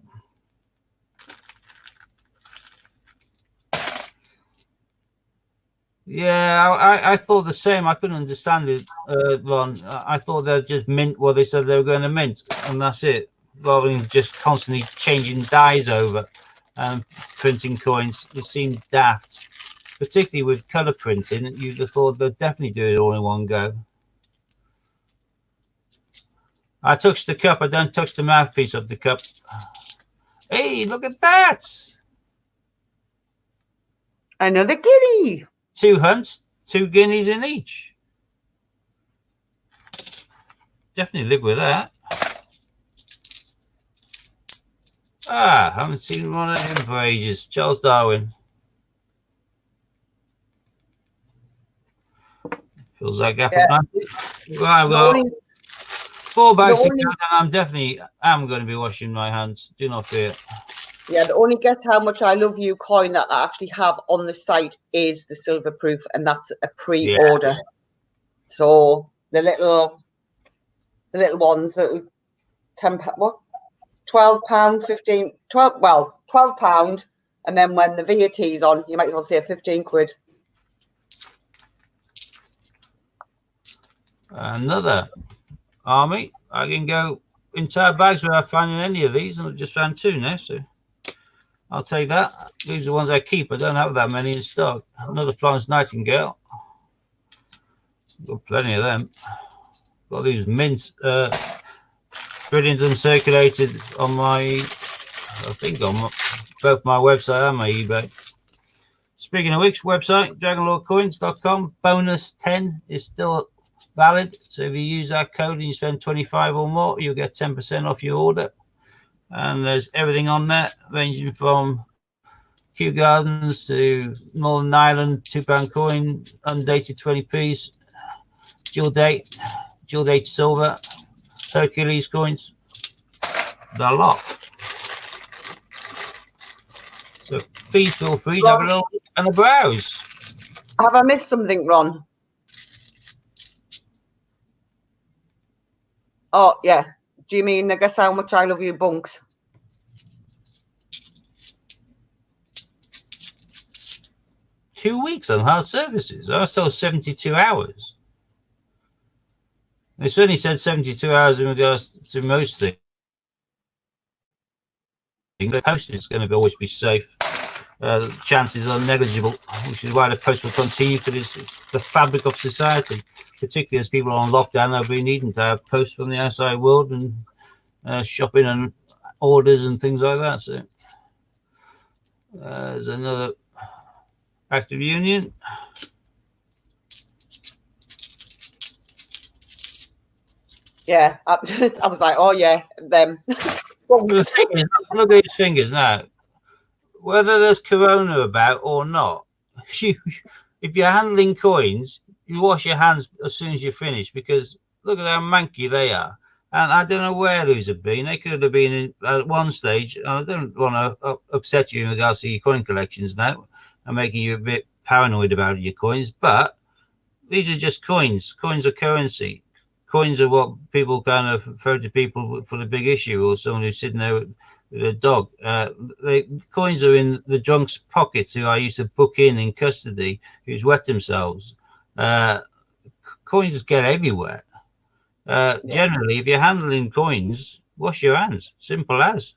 Yeah, I thought the same. I couldn't understand it, Ron. I thought they'd just mint what they said they were going to mint, and that's it, rather than just constantly changing dies over and printing coins. It seemed daft, particularly with colour printing. You'd have thought they'd definitely do it all in one go. I touched the cup. I don't touch the mouthpiece of the cup. Hey, look at that! Another guinea. 2 hunts, 2 guineas in each. Definitely live with that. I haven't seen one of him for ages. Charles Darwin. Fills that gap of magic. Right, well, 4 bags to go, and I'm going to be washing my hands. Do not fear. Yeah, the only Guess How Much I Love You coin that I actually have on the site is the silver proof, and that's a pre-order. Yeah. So the little ones that £12, 15, 12, well, £12, and then when the VAT's on, you might as well say 15 quid. Another army. I can go entire bags without finding any of these, and I've just found 2 now, so I'll take that. These are the ones I keep. I don't have that many in stock. Another Florence Nightingale. Got plenty of them. Got these mint printed and circulated on my, I think on both my website and my eBay. Speaking of which, website, dragonlordcoins.com. Bonus 10 is still valid. So if you use that code and you spend 25 or more, you'll get 10% off your order. And there's everything on there, ranging from Kew Gardens to Northern Ireland, £2 coin, undated 20p's, dual date silver, Hercules coins, the lot. So please feel free to have a little look and a browse. Have I missed something, Ron? Oh, yeah. Do you mean the Guess How Much I Love You bunks? Two weeks on hard services. I was told 72 hours. They certainly said 72 hours in regards to most things. the posting is going to always be safe. The chances are negligible, which is why the post will continue because it's the fabric of society, particularly as people are on lockdown. They'll be needing to have posts from the outside world and shopping and orders and things like that. So there's another Act of Union. Yeah, I was like, oh yeah, them. Look at his fingers now. Whether there's corona about or not, if you're handling coins, you wash your hands as soon as you finish because look at how manky they are. And I don't know where those have been. They could have been in, at one stage. I don't want to upset you in regards to your coin collections now and making you a bit paranoid about your coins, but these are just coins. Coins are currency. Coins are what people kind of throw to people for the big issue or someone who's sitting there with a dog. Coins are in the drunk's pockets who I used to book in custody who's wet themselves. Coins get everywhere. Generally, if you're handling coins, wash your hands. Simple as.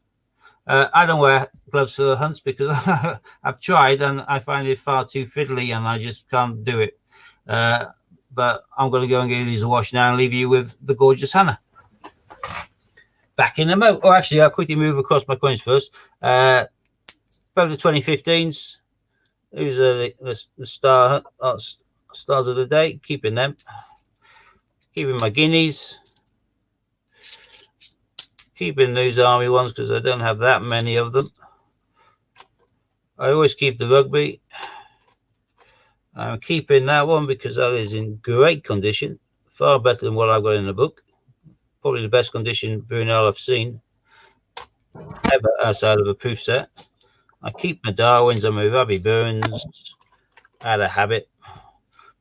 I don't wear gloves for hunts because I've tried and I find it far too fiddly and I just can't do it. But I'm going to go and give these a wash now and leave you with the gorgeous Hannah. Back in the moat. Oh, actually, I'll quickly move across my coins first. Both the 2015s. These are the stars of the day. Keeping them. Keeping my guineas. Keeping those army ones because I don't have that many of them. I always keep the rugby. I'm keeping that one because that is in great condition. Far better than what I've got in the book. Probably the best condition Brunel I've seen ever outside of a proof set. I keep my Darwins and my Robbie Burns out of habit.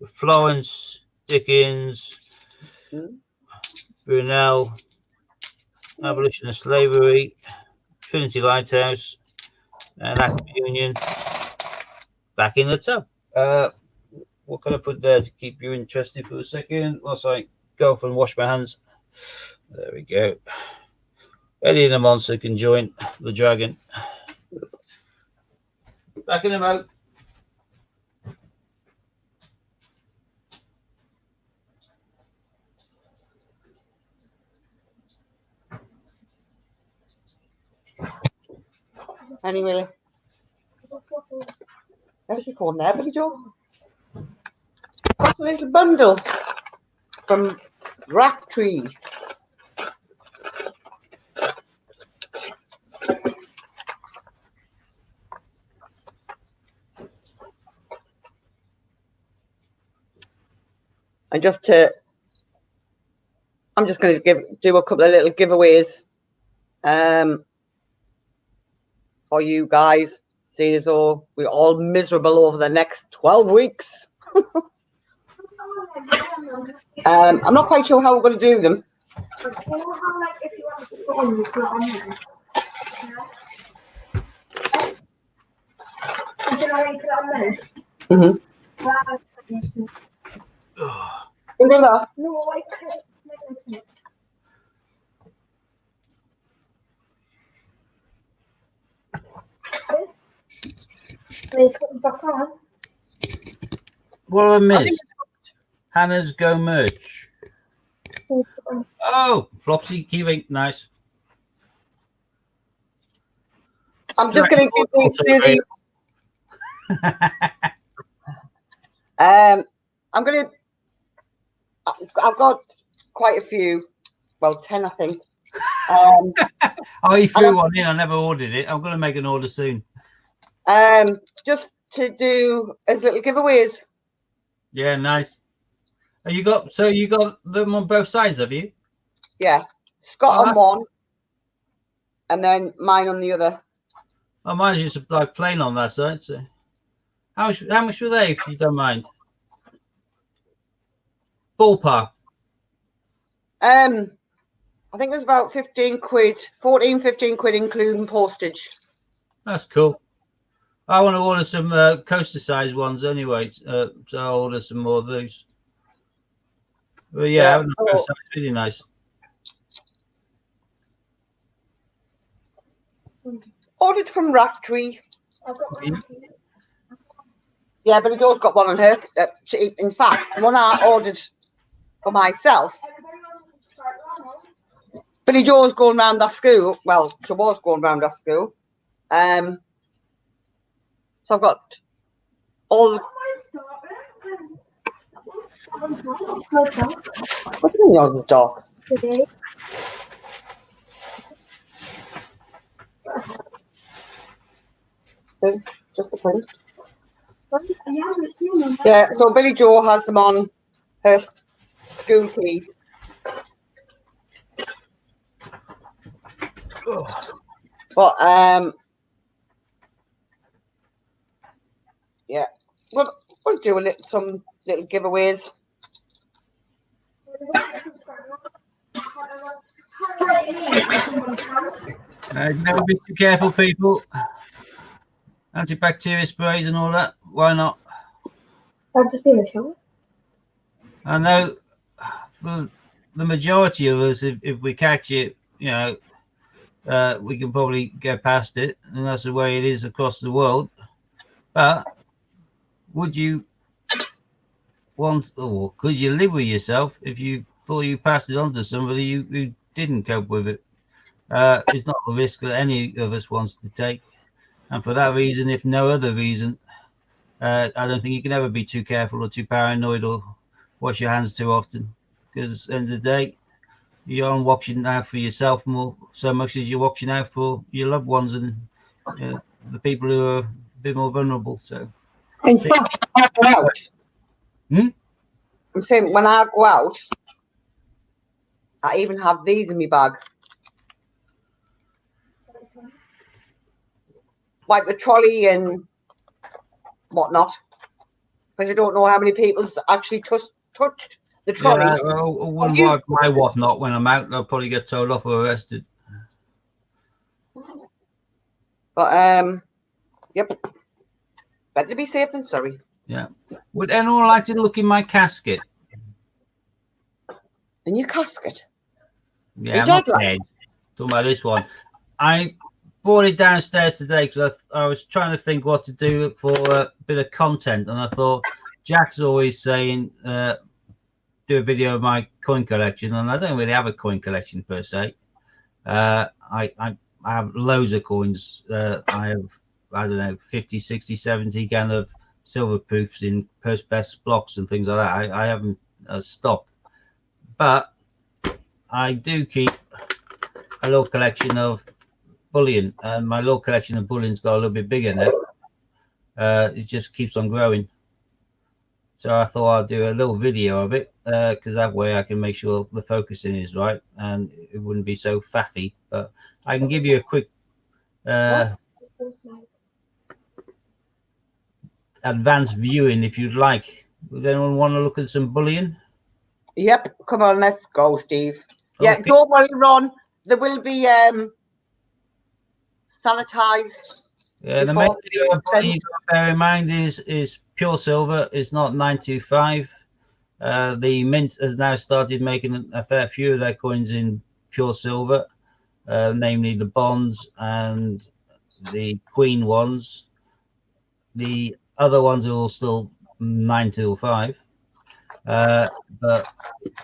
With Florence, Dickens, Brunel, Abolition of Slavery, Trinity Lighthouse, and Act of Union back in the tub. What can I put there to keep you interested for a second whilst I go off and wash my hands? There we go. Eddie and the monster can join the dragon. Back in the boat. Anyway, there's your phone there, Billy Joe. Got a little bundle from Raftree. And I'm just going to do a couple of little giveaways for you guys, seeing as though we're all miserable over the next 12 weeks. I'm not quite sure how we're going to do them. Do you know how, like, if you want to swim, you put it on there? Do you know how you put it on there? Mm-hmm. Well, You do that? no, I can't. Wait, put it back on. What have I missed? Hannah's Go merch. Oh, Flopsy, Key nice. I'm just going to give these. I'm going to. I've got quite a few. Well, 10, I think. Oh, he threw one in. I never ordered it. I'm going to make an order soon. Just to do as little giveaways. Yeah, nice. You got them on both sides, have you? Yeah, Scott on one, and then mine on the other. Oh, mine's just like plain on that side. So, how much were they, if you don't mind? Ballpark. I think it was about 15 quid, 15 quid, including postage. That's cool. I want to order some coaster size ones anyway, so I'll order some more of those. Well, yeah, it's really nice. ordered from Racktree. I've got my keys. Yeah, Billy Joe's got one on her. In fact, the one I ordered for myself, Everybody wants to subscribe. Billy Joe's going round that school. Well, she was going round that school. So I've got all the... What do you mean yours is dark? Today. Just the print. Yeah, Yeah, so Billy Joe has them on her school keys. But yeah, we'll do some little giveaways. Never be too careful, people. Antibacterial sprays and all that. Why not? I've just been a show. I know for the majority of us, if we catch it, you know, we can probably get past it, and that's the way it is across the world. But would you want, or could you live with yourself if you thought you passed it on to somebody who didn't cope with it? It's not a risk that any of us wants to take. And for that reason, if no other reason, I don't think you can ever be too careful or too paranoid or wash your hands too often. Because at the end of the day, you're watching out for yourself more so much as you're watching out for your loved ones and the people who are a bit more vulnerable. So, In fact, when I go out, I'm saying when I go out, I even have these in my bag. Like the trolley and whatnot. Because you don't know how many people's actually touched the trolley. yeah, I wouldn't wipe my whatnot when I'm out. I'll probably get told off or arrested. But yep. Better be safe than sorry. Yeah. Would anyone like to look in my casket? In your casket? Yeah, I'm not dead, dead. Talking about this one. I brought it downstairs today because I was trying to think what to do for a bit of content, and I thought Jack's always saying do a video of my coin collection, and I don't really have a coin collection per se. I have loads of coins. I have, I don't know, 50, 60, 70 kind of silver proofs in post best blocks and things like that. I haven't stock, but I do keep a little collection of bullion, and my little collection of bullion's got a little bit bigger now. It just keeps on growing. So I thought I'd do a little video of it because that way I can make sure the focusing is right and it wouldn't be so faffy. But I can give you a quick advanced viewing if you'd like. Would anyone want to look at some bullion? Yep. Come on, let's go, Steve. Yeah, Okay. don't worry, Ron. There will be sanitized. Yeah, the main thing you got to bear in mind is pure silver. It's not 925. The mint has now started making a fair few of their coins in pure silver, namely the bonds and the queen ones. The other ones are all still 925. But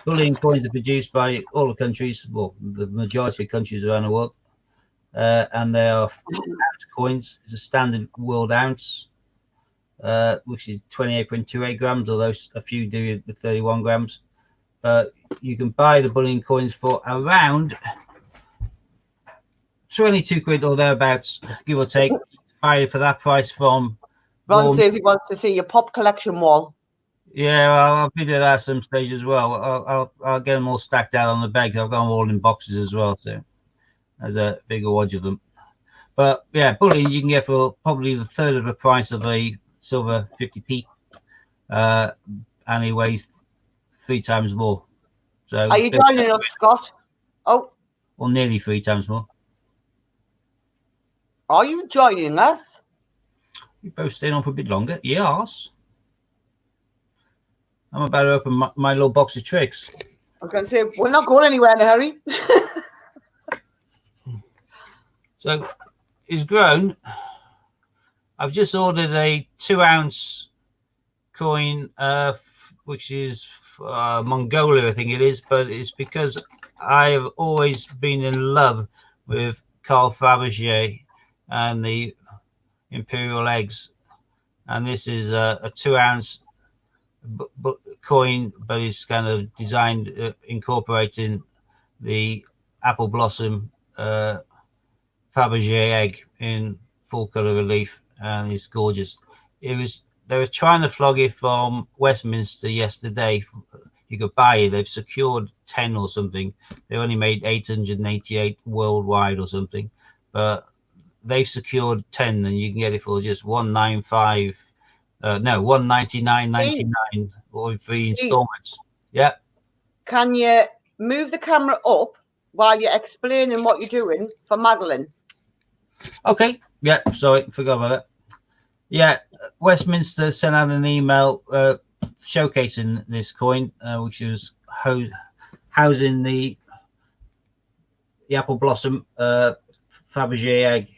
bullion coins are produced by all the countries, well, the majority of countries around the world. And they are ounce coins. It's a standard world ounce, which is 28.28 grams, although a few do it with 31 grams. You can buy the bullion coins for around 22 quid or thereabouts, give or take. Buy it for that price from Ron says he wants to see your pop collection wall. Yeah, I'll video that at some stage as well. I'll get them all stacked out on the bed. I've got them all in boxes as well, so there's a bigger wad of them. But yeah, bullion you can get for probably the third of the price of a silver 50p, and he weighs 3 times more. So are you joining us, Scott? Oh, or nearly 3 times more. Are you joining us? We both staying on for a bit longer. Yes. I'm about to open my little box of tricks. I was going to say, we're not going anywhere in a hurry. So is grown. I've just ordered a 2-ounce coin, which is Mongolia, I think it is, but it's because I have always been in love with Carl Fabergé and the imperial eggs, and this is a 2-ounce coin, but it's kind of designed incorporating the apple blossom Fabergé egg in full color relief, and it's gorgeous. They were trying to flog it from Westminster yesterday. You could buy it. They've secured 10 or something. They only made 888 worldwide or something, but they've secured 10, and you can get it for just 199.99 or 3 installments. Yeah. Can you move the camera up while you're explaining what you're doing for Madeline? Okay. Yeah. Sorry, forgot about it. Yeah, Westminster sent out an email showcasing this coin, which was housing the apple blossom Fabergé egg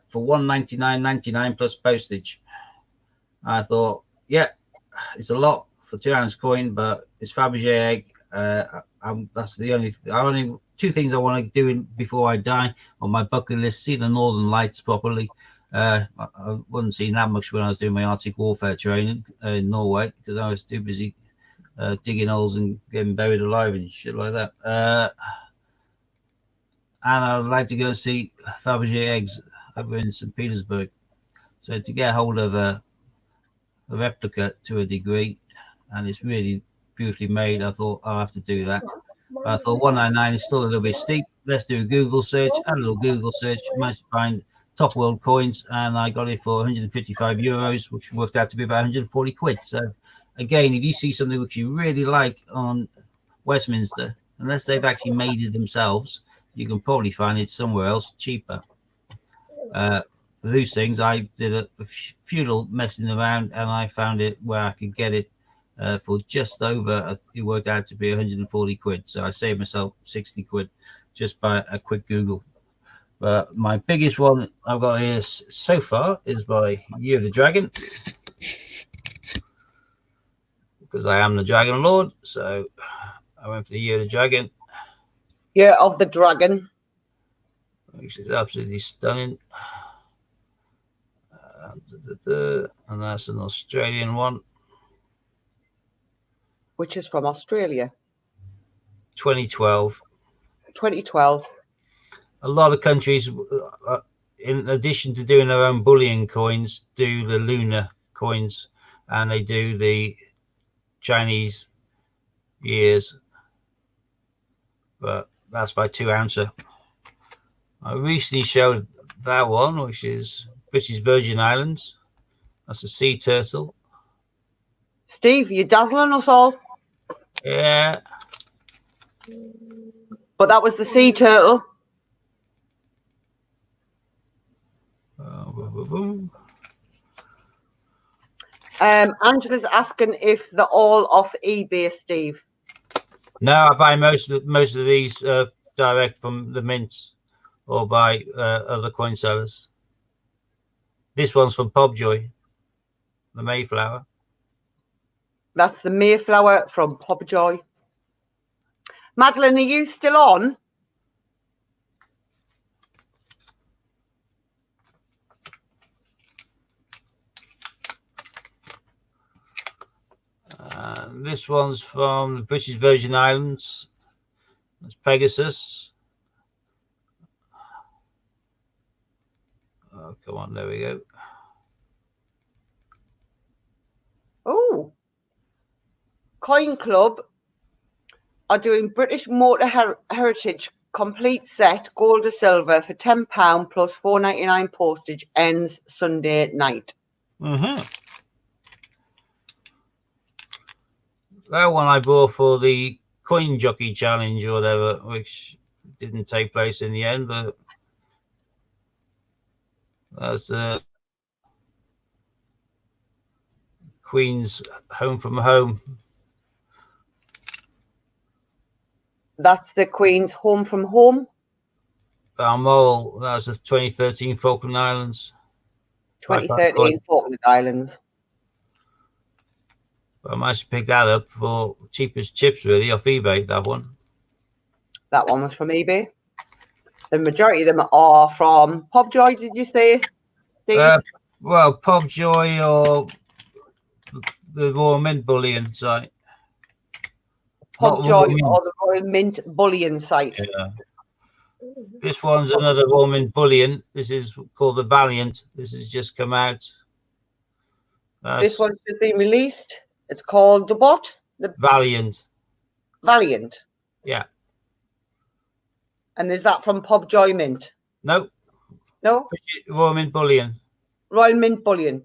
for $199.99 plus postage. I thought, yeah, it's a lot for 2-ounce coin, but it's Fabergé egg. That's the only 2 things I want to do before I die on my bucket list: see the Northern Lights properly. I wasn't seeing that much when I was doing my Arctic warfare training in Norway, because I was too busy digging holes and getting buried alive and shit like that. And I'd like to go see Fabergé eggs over in St. Petersburg. So to get hold of a replica to a degree, and it's really beautifully made, I thought I'll have to do that. But I thought $199 is still a little bit steep. Let's do a Google search. And a little Google search, managed to find top world coins, and I got it for 155 euros, which worked out to be about 140 quid. So again, if you see something which you really like on Westminster, unless they've actually made it themselves, you can probably find it somewhere else cheaper. For those things, I did a few messing around, and I found it where I could get it for just over, it worked out to be 140 quid. So I saved myself 60 quid just by a quick Google. But my biggest one I've got here so far is by Year of the Dragon, because I am the Dragon Lord. So I went for the Year of the Dragon. Year of the Dragon, which is absolutely stunning. And that's an Australian one. which is from Australia. 2012. 2012. A lot of countries, in addition to doing their own bullion coins, do the lunar coins, and they do the Chinese years. But that's by 2-ouncer. I recently showed that one, which is British Virgin Islands. That's a sea turtle. Steve, you're dazzling us all. Yeah. But that was the sea turtle. Angela's asking if they're all off eBay, Steve. No, I buy most of these direct from the mints or by other coin sellers. This one's from Pobjoy, the Mayflower. That's the Mayflower from Pobjoy. Madeline, are you still on? This one's from the British Virgin Islands. That's Pegasus. Oh, come on, there we go. Oh, Coin Club are doing British Motor Heritage complete set, gold to silver, for £10 plus £4.99 postage. Ends Sunday night. That one I bought for the Coin Jockey Challenge or whatever, which didn't take place in the end, but that's Queen's Home from Home. That's the Queen's Home from Home. Balmoral, that was the 2013 Falkland Islands. 2013 Falkland Islands. I managed to pick that up for cheapest chips, really, off eBay, that one. That one was from eBay. The majority of them are from Pobjoy, did you say, Steve? Well, Pobjoy or the Royal Mint Bullion site. Pobjoy or the Royal Mint Bullion site. Yeah. This one's another Royal Mint Bullion. This is called the Valiant. This has just come out. This one's just been released. It's called the what? The Valiant. Valiant. Yeah. And is that from Pobjoy Mint? No. No? Royal Mint Bullion. Royal Mint Bullion.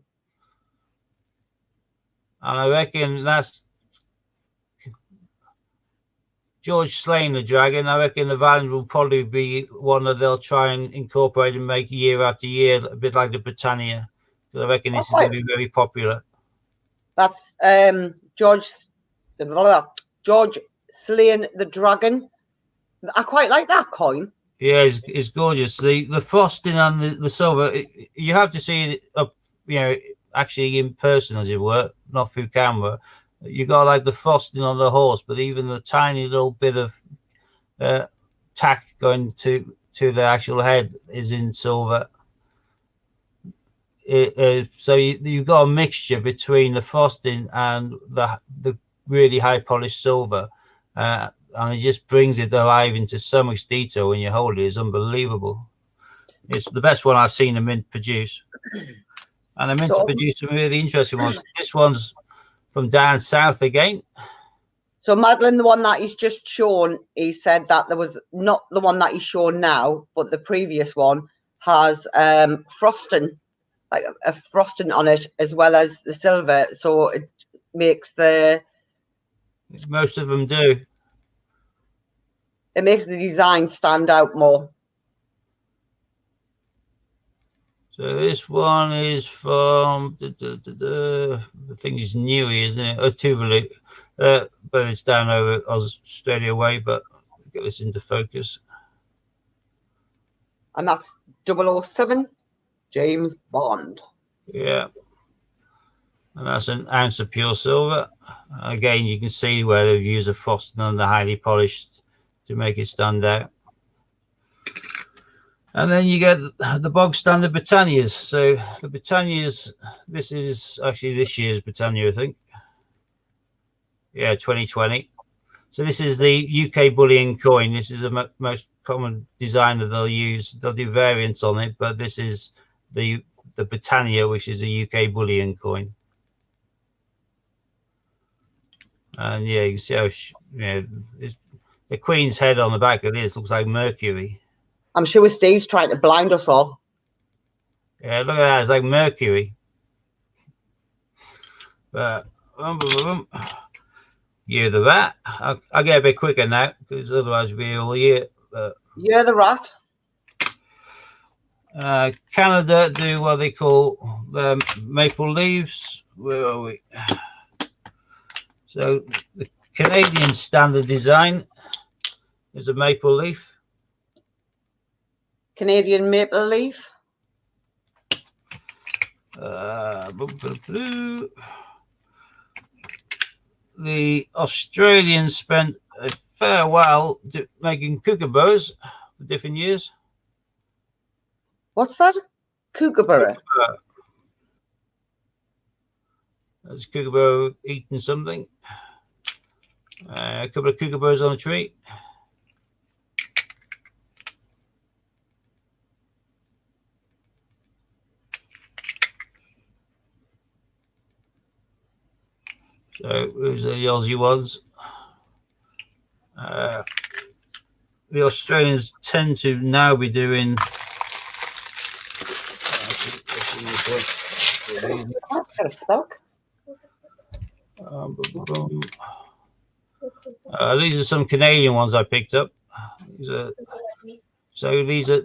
And I reckon that's George slaying the dragon. I reckon the Valiant will probably be one that they'll try and incorporate and make year after year, a bit like the Britannia. I reckon this is going to be very popular. That's George slaying the dragon. I quite like that coin. Yeah, it's gorgeous. The frosting on the silver, you have to see it up, actually in person, as it were, not through camera. You got like the frosting on the horse, but even the tiny little bit of tack going to the actual head is in silver. So you've got a mixture between the frosting and the really high polished silver, and it just brings it alive into so much detail when you hold it. It's unbelievable. It's the best one I've seen the Mint produce, and the Mint produce some really interesting ones. This one's from down south again. So Madeline, the one that he's just shown, he said that there was not the one that he's shown now, but the previous one has frosting, like a frosting on it, as well as the silver. So it makes most of them do. It makes the design stand out more. So this one is from the thing is Niue, isn't it? Oh, Tuvalu, but it's down over Australia way. But get this into focus. And that's 007, James Bond. Yeah, and that's an ounce of pure silver. Again, you can see where they've used a frosting on the highly polished to make it stand out. And then you get the bog standard Britannias. So the Britannias, this is actually this year's Britannia, I think. Yeah, 2020. So this is the UK bullion coin. This is the most common design that they'll use. They'll do variants on it, but this is the Britannia, which is a UK bullion coin. And yeah, you can see how the Queen's head on the back of this looks like Mercury. I'm sure Steve's trying to blind us all. Yeah, look at that. It's like Mercury. But year the rat. I'll get a bit quicker now because otherwise we'll be all year. But Year the rat. Canada do what they call maple leaves. Where are we? So the Canadian standard design is a maple leaf. Canadian maple leaf. The Australians spent a fair while making kookaburras for different years. What's that? Kookaburra. That's kookaburra eating something. A couple of kookaburras on a tree. So those are the Aussie ones. The Australians tend to now be doing. These are some Canadian ones I picked up. So these are,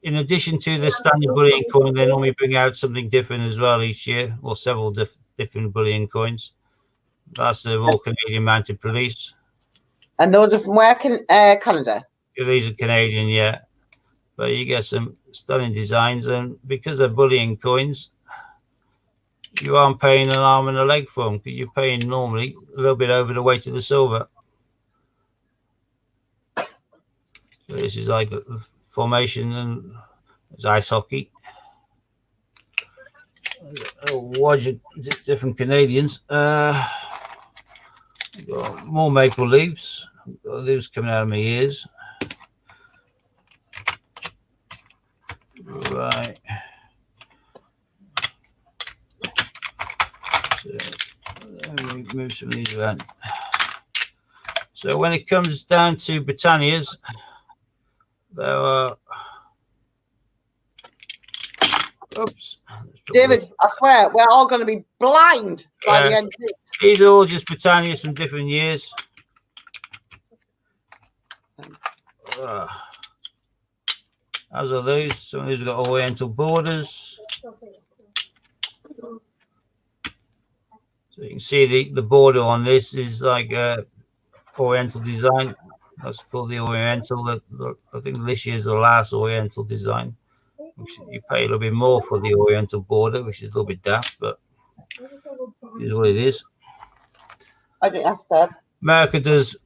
in addition to the standard bullion coin, they normally bring out something different as well each year, or several different bullion coins. That's the Royal Canadian Mounted Police. And those are from where? Canada? Yeah, these are Canadian, yeah. but you get some stunning designs, and because they're bullion coins, you aren't paying an arm and a leg for them, because you're paying normally a little bit over the weight of the silver. So this is like the formation, and it's ice hockey. Watch different Canadians. Got more maple leaves. Got leaves coming out of my ears. Right. So let me move some of these around. So when it comes down to Britannias, there are. Oops. David, I swear, we're all going to be blind by the end of this. These are all just Britannias from different years. As are those. Some of these have got Oriental borders. So you can see the border on this is like Oriental design. That's called the Oriental. I think this year's the last Oriental design. You pay a little bit more for the Oriental border, which is a little bit daft, but it is what it is. I think that's that. America does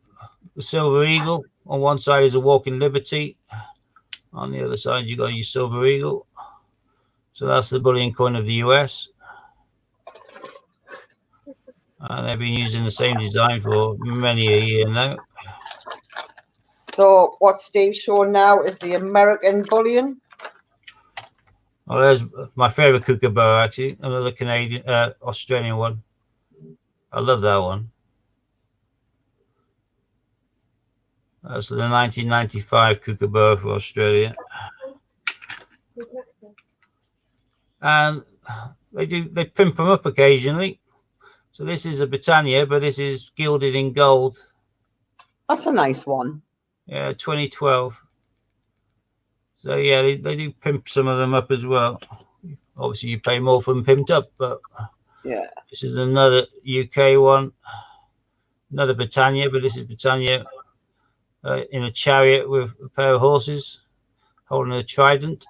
the Silver Eagle. On one side is a Walking Liberty. On the other side, you got your Silver Eagle. So that's the bullion coin of the US. And they've been using the same design for many a year now. So what Steve's showing now is the American bullion. Oh, there's my favorite kookaburra, actually. Another Canadian, Australian one. I love that one. That's the 1995 kookaburra for Australia. And they pimp them up occasionally. So this is a Britannia, but this is gilded in gold. That's a nice one. Yeah, 2012. So yeah, they do pimp some of them up as well. Obviously, you pay more for them pimped up, but yeah, this is another UK one, another Britannia, but this is Britannia in a chariot with a pair of horses holding a trident.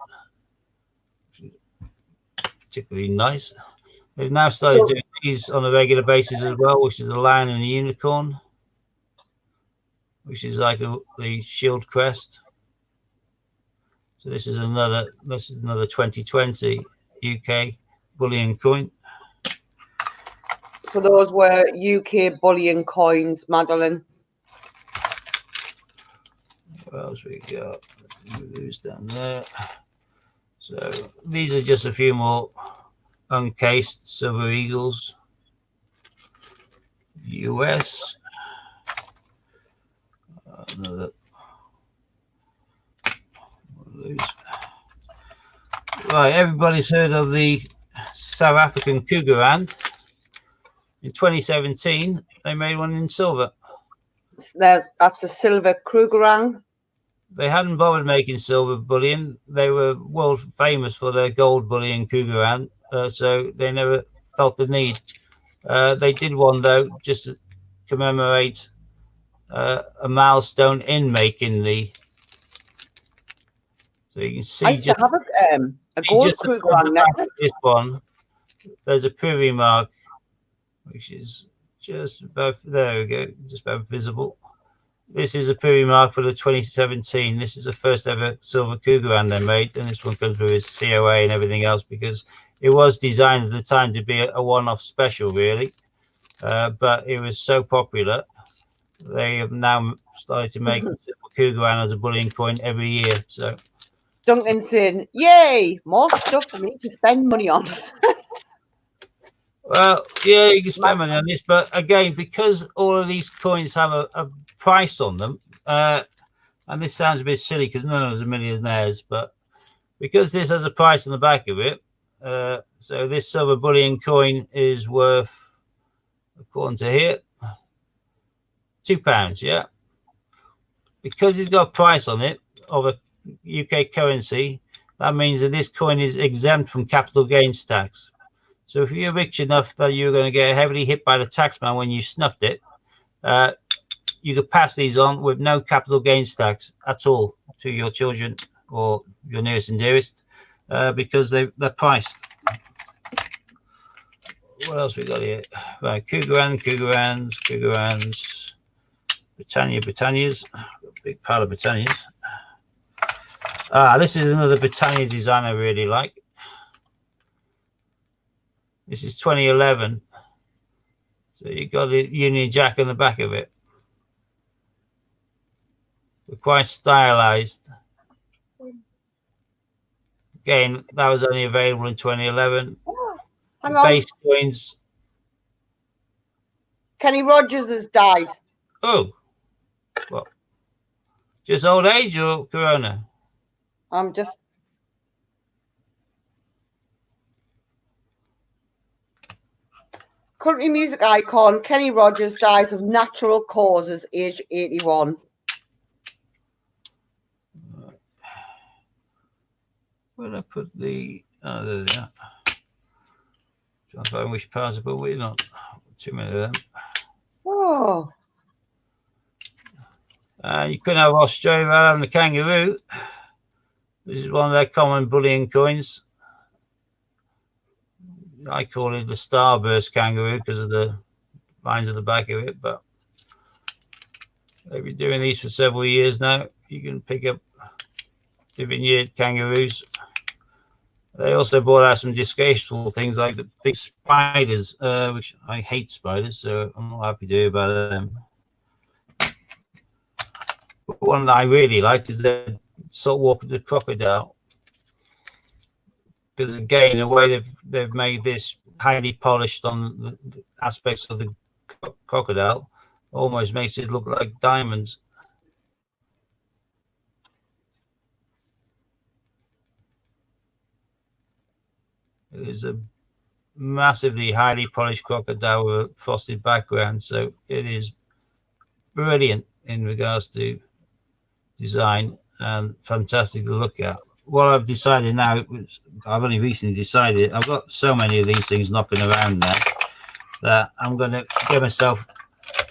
Particularly nice. They've now started doing these on a regular basis as well, which is a lion and a unicorn, which is like the shield crest. So this is another 2020 UK bullion coin. So those were UK bullion coins, Madeline. What else we got? Who's down there? So these are just a few more uncased Silver Eagles. US. Another. Right, everybody's heard of the South African Krugerrand. In 2017, they made one in silver. That's a silver Krugerrand. They hadn't bothered making silver bullion. They were world famous for their gold bullion Krugerrand, so they never felt the need. They did one, though, just to commemorate a milestone in making the. So you can see. I used to have a gold Krugerrand necklace. This one, there's a privy mark, which is just about, there we go, just about visible. This is a privy mark for the 2017. This is the first ever silver Krugerrand they made, and this one comes with its COA and everything else because it was designed at the time to be a one-off special, really. But it was so popular, they have now started to make the silver Krugerrand as a bullion coin every year. So Duncan's saying, "Yay, more stuff for me to spend money on." Well, yeah, you can spend money on this, but again, because all of these coins have a price on them, and this sounds a bit silly because none of us are millionaires, but because this has a price on the back of it, so this silver bullion coin is worth, according to here, £2, yeah. Because it's got a price on it of a UK currency, that means that this coin is exempt from capital gains tax. So if you're rich enough that you're going to get heavily hit by the taxman when you snuffed it, you could pass these on with no capital gains tax at all to your children. or your nearest and dearest, because they're priced. What else we got here? Right, Cougarans, Britannias, big pile of Britannias. This is another Britannia design I really like. This is 2011. So you got the Union Jack on the back of it. They're quite stylized. Again, that was only available in 2011. Hang on. Base coins. Kenny Rogers has died. Oh, well, just old age or corona? I'm just. Country music icon Kenny Rogers dies of natural causes, age 81. Where did I put the? Oh, there they are. Trying to find which parts, but we're not too many of them. Oh, You couldn't have Australia without having the kangaroo. This is one of their common bullion coins. I call it the Starburst kangaroo because of the lines at the back of it, but they've been doing these for several years now. You can pick up different year kangaroos. They also brought out some disgraceful things like the big spiders, which I hate spiders, so I'm not happy to hear about them. But one that I really liked is the saltwater the crocodile, because again, the way they've made this highly polished on the aspects of the crocodile almost makes it look like diamonds. It is a massively highly polished crocodile with a frosted background, so it is brilliant in regards to design and fantastic to look at. What I've decided now, I've only recently decided, I've got so many of these things knocking around now that I'm going to get myself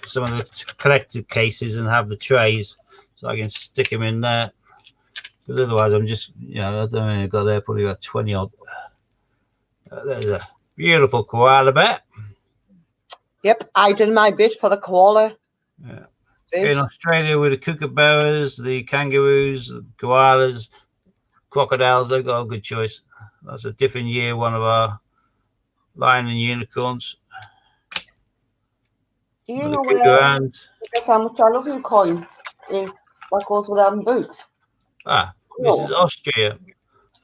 some of the collected cases and have the trays so I can stick them in there. Because otherwise, I'm just, I don't know, I've got there probably about 20 odd. There's a beautiful koala bear. yep. I did my bit for the koala. Yeah. In Australia, with the kookaburras, the kangaroos, the koalas, crocodiles, they've got a good choice. That's a different year, one of our lion and unicorns. Do you know how much our loving coin is what goes with having boots? This is Austria.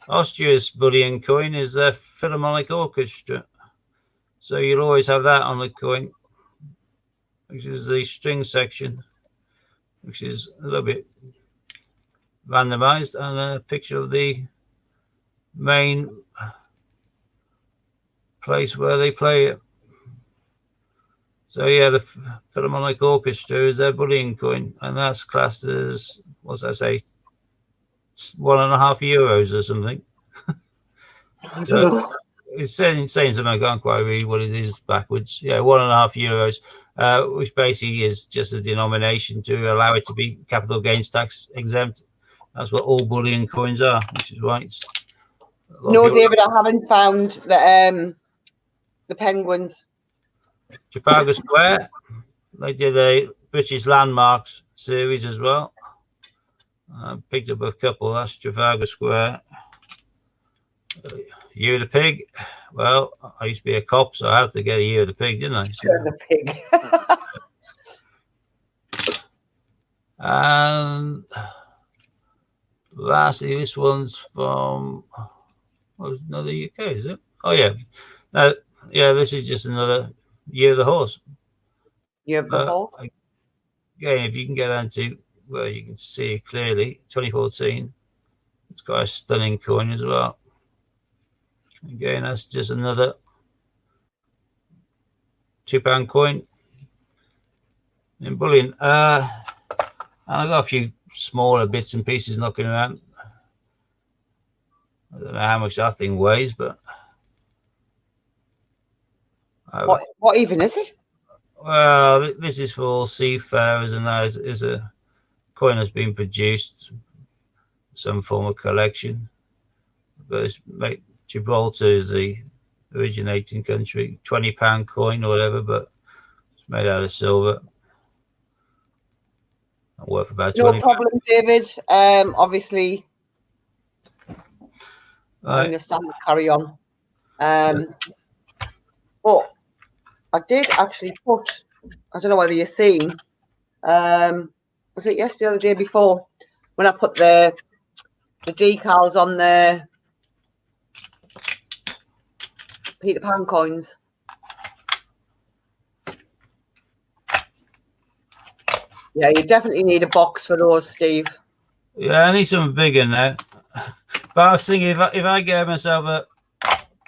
Austria's bullion coin is their Philharmonic Orchestra. So you'll always have that on the coin, which is the string section, which is a little bit randomized, and a picture of the main place where they play it. So yeah, the Philharmonic Orchestra is their bullion coin, and that's classed as, what's I say, €1.5 or something. So it's saying something, I can't quite read what it is backwards. Yeah, €1.5, which basically is just a denomination to allow it to be capital gains tax exempt. That's what all bullion coins are, which is why it's. No, David, I haven't found the penguins. Trafalgar Square, they did a British landmarks series as well. I picked up a couple. That's Trafalgar Square. Year of the Pig. Well, I used to be a cop, so I had to get a Year of the Pig, didn't I? Year of the Pig. And lastly, this one's from another UK, is it? Oh yeah, yeah. This is just another Year of the Horse. Year of the Horse. Again, if you can get onto where you can see it clearly, 2014. It's got a stunning coin as well. Again, that's just another £2 coin in bullion. And I've got a few smaller bits and pieces knocking around. I don't know how much that thing weighs, but what even is it? Well, this is for all seafarers, and that is a coin that's been produced some form of collection. But Gibraltar is the originating country. £20 coin or whatever, but it's made out of silver. Worth about No 20. problem, David. Obviously, I Right. understand. Carry on. But I did actually put. I don't know whether you've seen. Was it yesterday or the day before when I put the decals on the Peter Pan coins? Yeah, you definitely need a box for those, Steve. Yeah, I need something bigger now. But I was thinking if I get myself a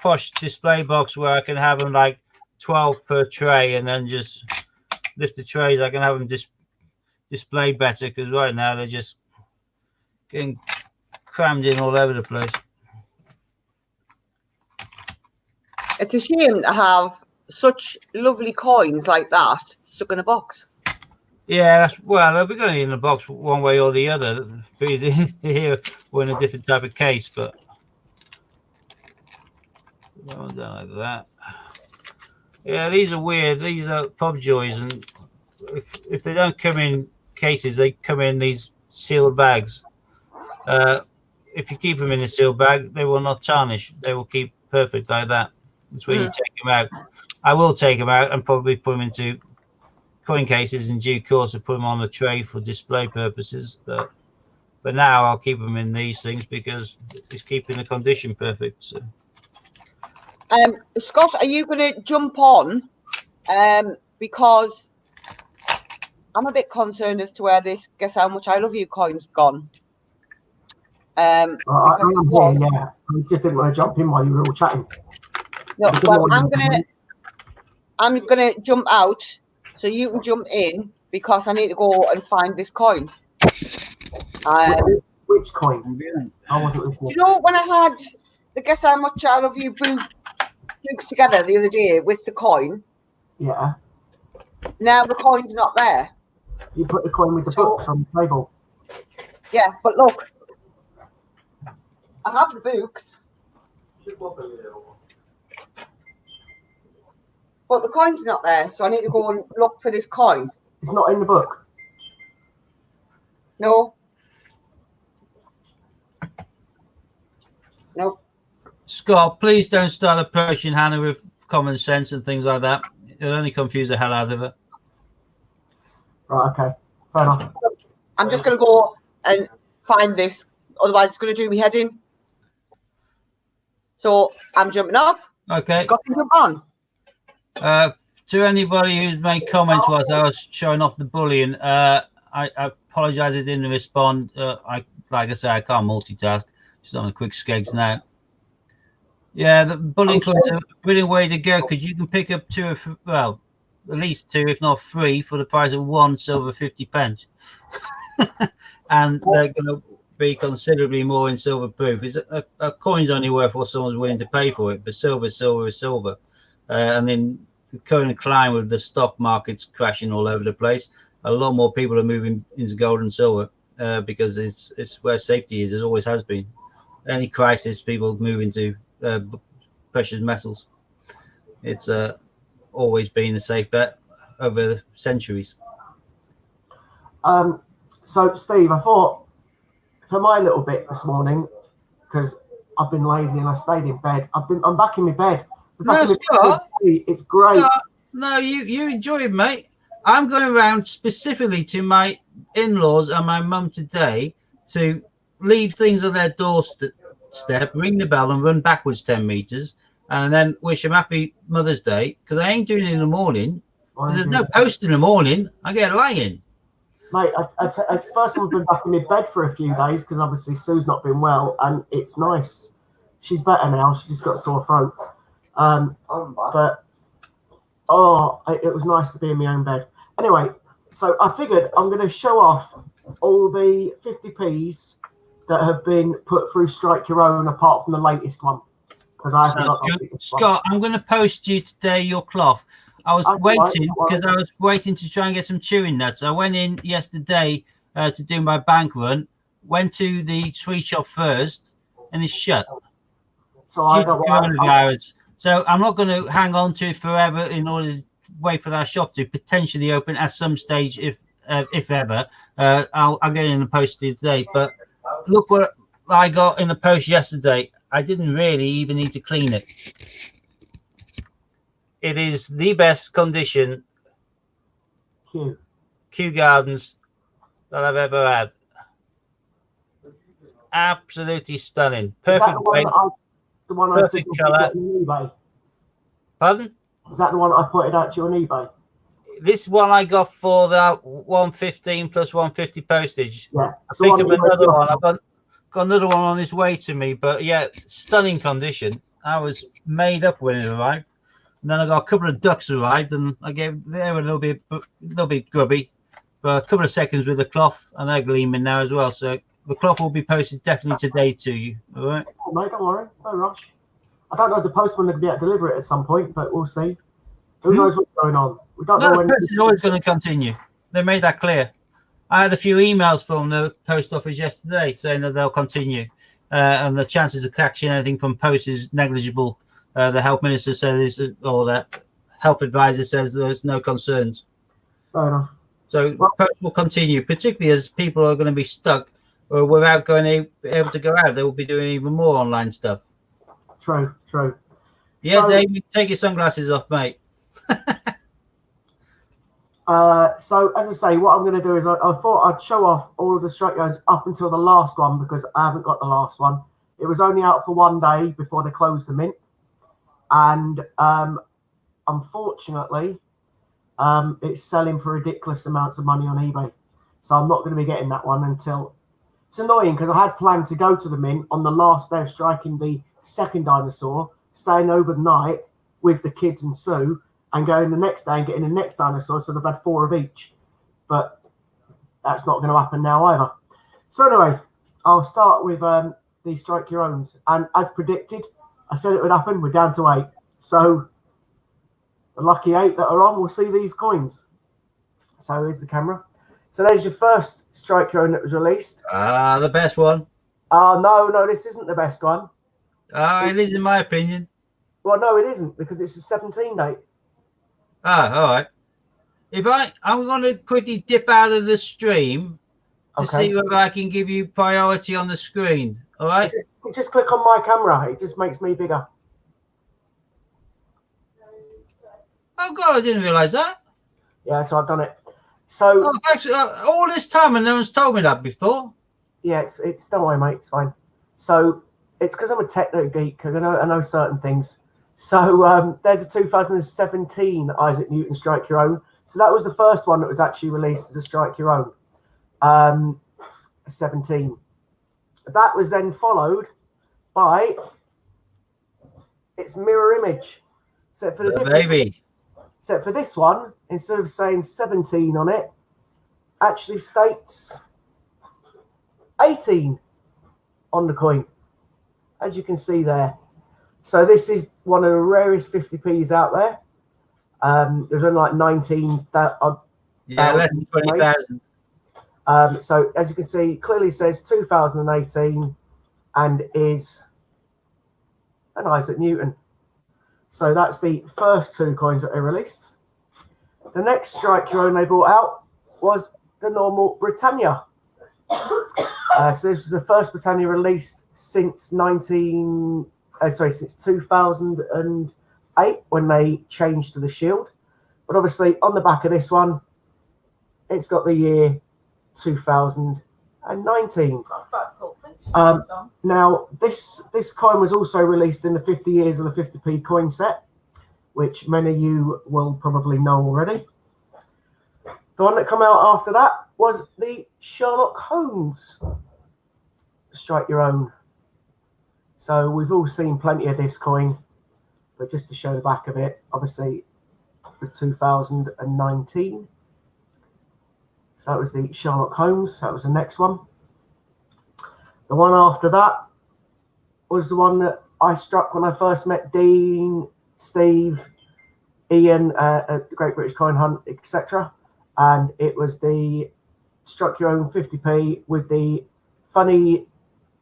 posh display box where I can have them like 12 per tray, and then just lift the trays, I can have them display better, because right now they're just getting crammed in all over the place. It's a shame to have such lovely coins like that stuck in a box. Yeah, well, we're going in the box one way or the other. Here we're in a different type of case, but well done like that. Yeah, these are weird. These are pub joys, and if they don't come in cases, they come in these sealed bags. If you keep them in a sealed bag, they will not tarnish. They will keep perfect like that. That's when you take them out. I will take them out and probably put them into coin cases in due course, and put them on a tray for display purposes. But for now, I'll keep them in these things because it's keeping the condition perfect. So. Scott, are you going to jump on? Because I'm a bit concerned as to where this Guess How Much I Love You coin's gone. I am here, yeah. I just didn't want to jump in while you were all chatting. No, well, I'm gonna jump out so you can jump in, because I need to go and find this coin. Which coin? I wasn't listening. Do you know when I had the Guess How Much I Love You books together the other day with the coin? Yeah. Now the coin's not there. You put the coin with the books on the table. Yeah, but look, I have the books, but the coin's not there, so I need to go and look for this coin. It's not in the book. No. Nope. Scott, please don't start approaching Hannah with common sense and things like that. It'll only confuse the hell out of her. Right, okay. Fair enough. I'm just going to go and find this, otherwise it's going to do me head in. So I'm jumping off. Okay. Scott can jump on. To anybody who's made comments whilst I was showing off the bullion, I apologise I didn't respond. Like I say, I can't multitask. Just on a quick skegs now. Yeah, the bullion coins are a brilliant way to go, because you can pick up at least two, if not three, for the price of one silver 50 pence. And they're going to be considerably more in silver proof. It's a coin's only worth what someone's willing to pay for it, but silver is silver. And then the current climb with the stock markets crashing all over the place, a lot more people are moving into gold and silver because it's where safety is. It always has been. Any crisis, people move into precious metals. It's always been a safe bet over the centuries. So, Steve, I thought for my little bit this morning, because I've been lazy and I stayed in bed. I'm back in my bed. Scott, it's great. No, you enjoy it, mate. I'm going around specifically to my in-laws and my mum today to leave things on their doorstep, ring the bell, and run backwards 10 meters, and then wish them happy Mother's Day, because I ain't doing it in the morning. There's no post in the morning. I get lying. Mate, it's the first time I've been back in my bed for a few days, because obviously Sue's not been well, and it's nice. She's better now. She just got a sore throat. But it was nice to be in my own bed. Anyway, so I figured I'm going to show off all the 50p's that have been put through Strike Your Own, apart from the latest one, because I haven't got the Scott, I'm going to post you today your cloth. I was waiting to try and get some chewing nuts. I went in yesterday to do my bank run. went to the sweet shop first, and it's shut. So I Due to don't. coronavirus. So I'm not going to hang on to it forever in order to wait for that shop to potentially open at some stage, if ever. I'll get it in the post today. But look what I got in the post yesterday. I didn't really even need to clean it. It is the best condition Cute. Kew Gardens that I've ever had. It's absolutely stunning. Is that Perfect weight. the one I Perfect said you colour. could get on eBay? Pardon? Is that the one I pointed out to you on eBay? This one I got for that 115 plus 150 postage. Yeah. I So picked up another one. I've got another one on its way to me, but yeah, stunning condition. I was made up when it arrived. And then I got a couple of ducks arrived, and they were a little bit grubby, but a couple of seconds with the cloth, and they're gleaming now as well. So the cloth will be posted definitely today to you. All right. Oh, mate, don't worry. It's no rush. I don't know if the postman will be able to deliver it at some point, but we'll see. Who knows what's going on? We don't No, know the when. post is always going to continue. They made that clear. I had a few emails from the post office yesterday saying that they'll continue, and the chances of catching anything from post is negligible. The health minister says, or the health advisor says there's no concerns. Fair enough. So post will continue, particularly as people are going to be stuck or without able to go out. They will be doing even more online stuff. True. Yeah, So, David, take your sunglasses off, mate. so as I say, what I'm going to do is I thought I'd show off all of the strike zones up until the last one, because I haven't got the last one. It was only out for one day before they closed the mint, and unfortunately, it's selling for ridiculous amounts of money on eBay. So I'm not going to be getting that one until. It's annoying because I had planned to go to the mint on the last day of striking the second dinosaur, staying overnight with the kids and Sue, and going the next day and getting the next dinosaur, so they've had 4 of each. But that's not going to happen now either. So anyway, I'll start with the Strike Your Owns. And as predicted, I said it would happen. We're down to 8. So the lucky 8 that are on will see these coins. So here's the camera. So there's your first Strike Your Own that was released. The best one. No, this isn't the best one. It is, in my opinion. Well, no, it isn't, because it's a 17 date. All right. I'm going to quickly dip out of the stream to see whether I can give you priority on the screen. All right. Just click on my camera. It just makes me bigger. Oh God, I didn't realise that. Yeah, so I've done it. So thanks. All this time and no one's told me that before. yeah, it's don't worry, mate. It's fine. So it's because I'm a techno geek. I know certain things. So there's a 2017 Isaac Newton Strike Your Own. So that was the first one that was actually released as a Strike Your Own. 17. That was then followed by its mirror image. So for the baby. So for this one, instead of saying 17 on it, actually states 18 on the coin, as you can see there. So this is one of the rarest 50p's out there. There's only like 19. Less than 20,000. So as you can see, it clearly says 2018 and is an Isaac Newton. So that's the first 2 coins that they released. The next Strike Your Own they brought out was the normal Britannia. So this was the first Britannia released since 2008 when they changed to the Shield. But obviously on the back of this one, it's got the year 2019. Now this coin was also released in the 50 years of the 50p coin set, which many of you will probably know already. The one that came out after that was the Sherlock Holmes Strike Your Own. So we've all seen plenty of this coin, but just to show the back of it, obviously it was 2019. So that was the Sherlock Holmes. That was the next one. The one after that was the one that I struck when I first met Dean, Steve, Ian at the Great British Coin Hunt, etc. And it was the Struck Your Own 50p with the funny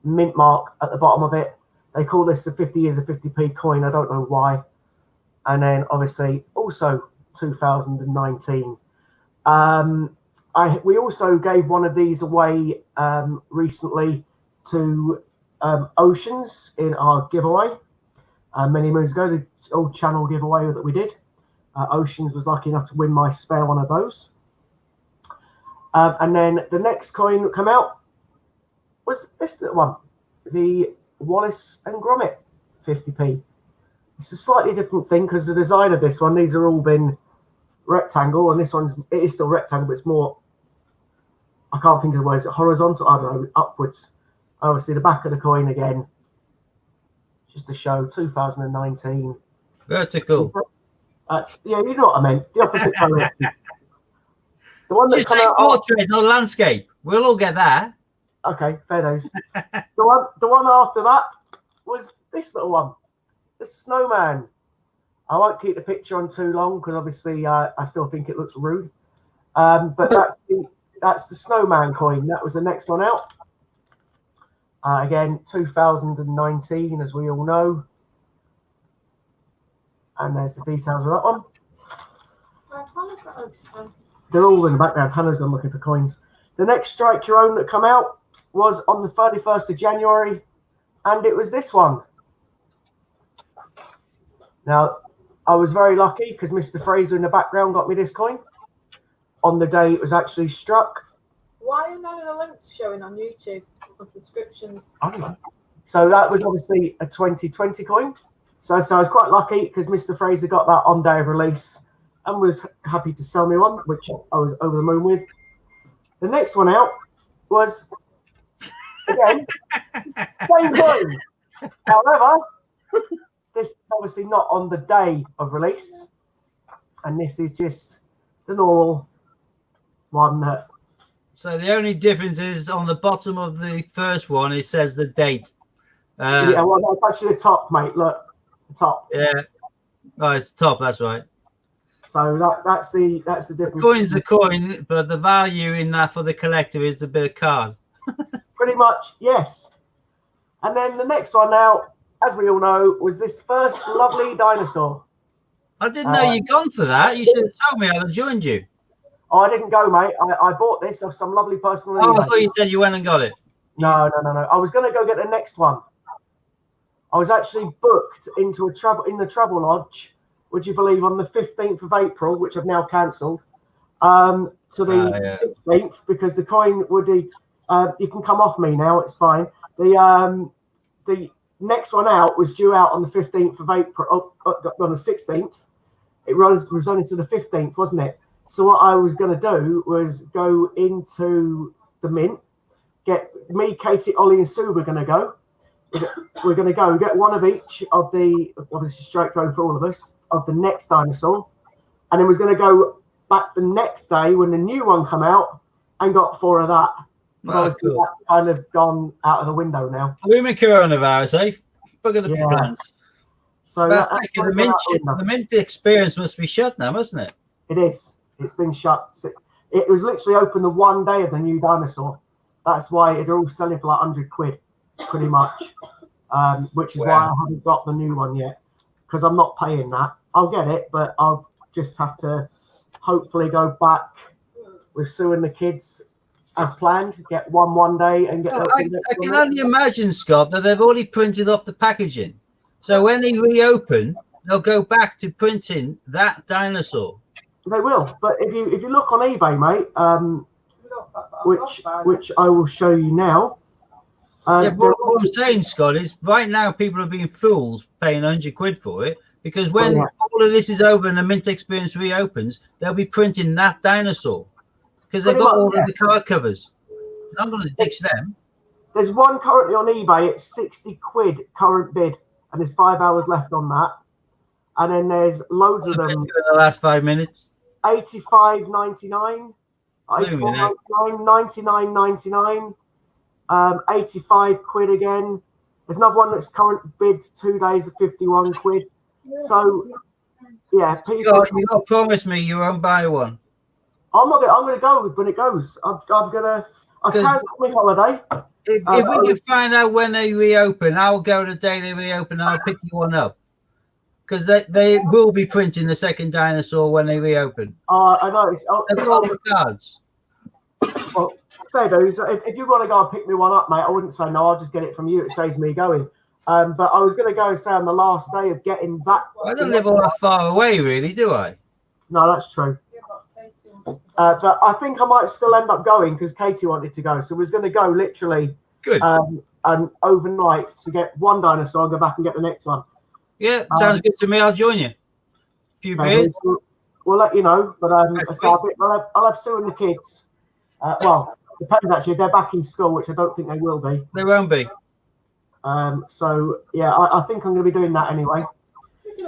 mint mark at the bottom of it. They call this the 50 years of 50p coin. I don't know why. And then obviously also 2019. We also gave one of these away recently to Oceans in our giveaway many moons ago, the old channel giveaway that we did. Oceans was lucky enough to win my spare one of those. And then the next coin that came out was this one, the Wallace and Gromit 50p. It's a slightly different thing because the design of this one, these are all been rectangle, and this it is still rectangle, but it's more, I can't think of the words, horizontal, I don't know, upwards. Obviously the back of the coin again, just to show 2019. Vertical. Yeah, you know what I meant. The opposite direction. The one that Just come say out. portrait, not landscape. We'll all get that. Okay, fair dues. the one after that was this little one, the snowman. I won't keep the picture on too long because obviously I still think it looks rude. But that's the snowman coin. That was the next one out. Again, 2019, as we all know. And there's the details of that one. They're all in the background. Hannah's gone looking for coins. The next Strike Your Own that come out was on the 31st of January, and it was this one. Now, I was very lucky because Mr. Fraser in the background got me this coin on the day it was actually struck. Why are none of the links showing on YouTube on subscriptions? I don't know. So that was obviously a 2020 coin. So I was quite lucky because Mr. Fraser got that on day of release and was happy to sell me one, which I was over the moon with. The next one out was, again, same coin. However, this is obviously not on the day of release. And this is just the normal one that... So the only difference is on the bottom of the first one, it says the date. yeah, well, that's actually the top, mate. Look, the top. Yeah. Oh, it's top. That's right. So that's the difference. Coin's a coin, but the value in that for the collector is the bit of card. Pretty much, yes. And then the next one now, as we all know, was this first lovely dinosaur. I didn't know you'd gone for that. You should have told me. I'd have joined you. Oh, I didn't go, mate. I bought this off some lovely person. Oh, I thought you said you went and got it. No. I was going to go get the next one. I was actually booked into in the Travel Lodge, would you believe, on the 15th of April, which I've now cancelled, to the 16th, because the coin would be, you can come off me now, it's fine. The next one out was due out on the 15th of April, on the 16th. It was running to the 15th, wasn't it? So what I was going to do was go into the mint, get me, Katie, Ollie and Sue were going to go. We're going to go get one of each of the, obviously straight going for all of us, of the next dinosaur. And then was going to go back the next day when the new one come out and got 4 of that. But obviously cool. That's kind of gone out of the window now. Blooming coronavirus, eh? Look at the plans. So that's like the mint experience must be shut now, mustn't it? It is. It's been shut. It was literally open the one day of the new dinosaur. That's why they're all selling for like 100 quid, pretty much. Which is why I haven't got the new one yet, because I'm not paying that. I'll get it, but I'll just have to hopefully go back with Sue and the kids as planned. Get one day and get. I can only imagine, Scott, that they've already printed off the packaging. So when they reopen, they'll go back to printing that dinosaur. They will, but if you look on eBay, mate, which I will show you now. But what I'm saying, Scott, is right now people are being fools paying 100 quid for it, because when all of this is over and the mint experience reopens, they'll be printing that dinosaur because they've got all of the card covers. I'm going to ditch them. There's one currently on eBay. It's 60 quid current bid, and there's 5 hours left on that. And then there's loads of them. In the last 5 minutes. 85.99, 84.99, 99.99, 85 quid again. There's another one that's current bid 2 days at 51 quid. So yeah, people. You got to promise me you won't buy one. I'm gonna go when it goes. I'm gonna. I Because- cancelled my holiday. If we can find out when they reopen, I'll go the day they reopen and I'll pick you one up. Because they will be printing the second dinosaur when they reopen. I know. They've got all the cards. Well, fair dues. If you want to go and pick me one up, mate, I wouldn't say no. I'll just get it from you. It saves me going. But I was going to go and say on the last day of getting that. I don't live all that far away, really, do I? No, that's true. But I think I might still end up going because Katie wanted to go. So we was going to go literally Good. and overnight to get one dinosaur and go back and get the next one. Yeah, sounds good to me. I'll join you. A few beers. We'll let you know. But so I'll have Sue and the kids. Well, depends actually if they're back in school, which I don't think they will be. They won't be. So yeah, I think I'm going to be doing that anyway. Yeah,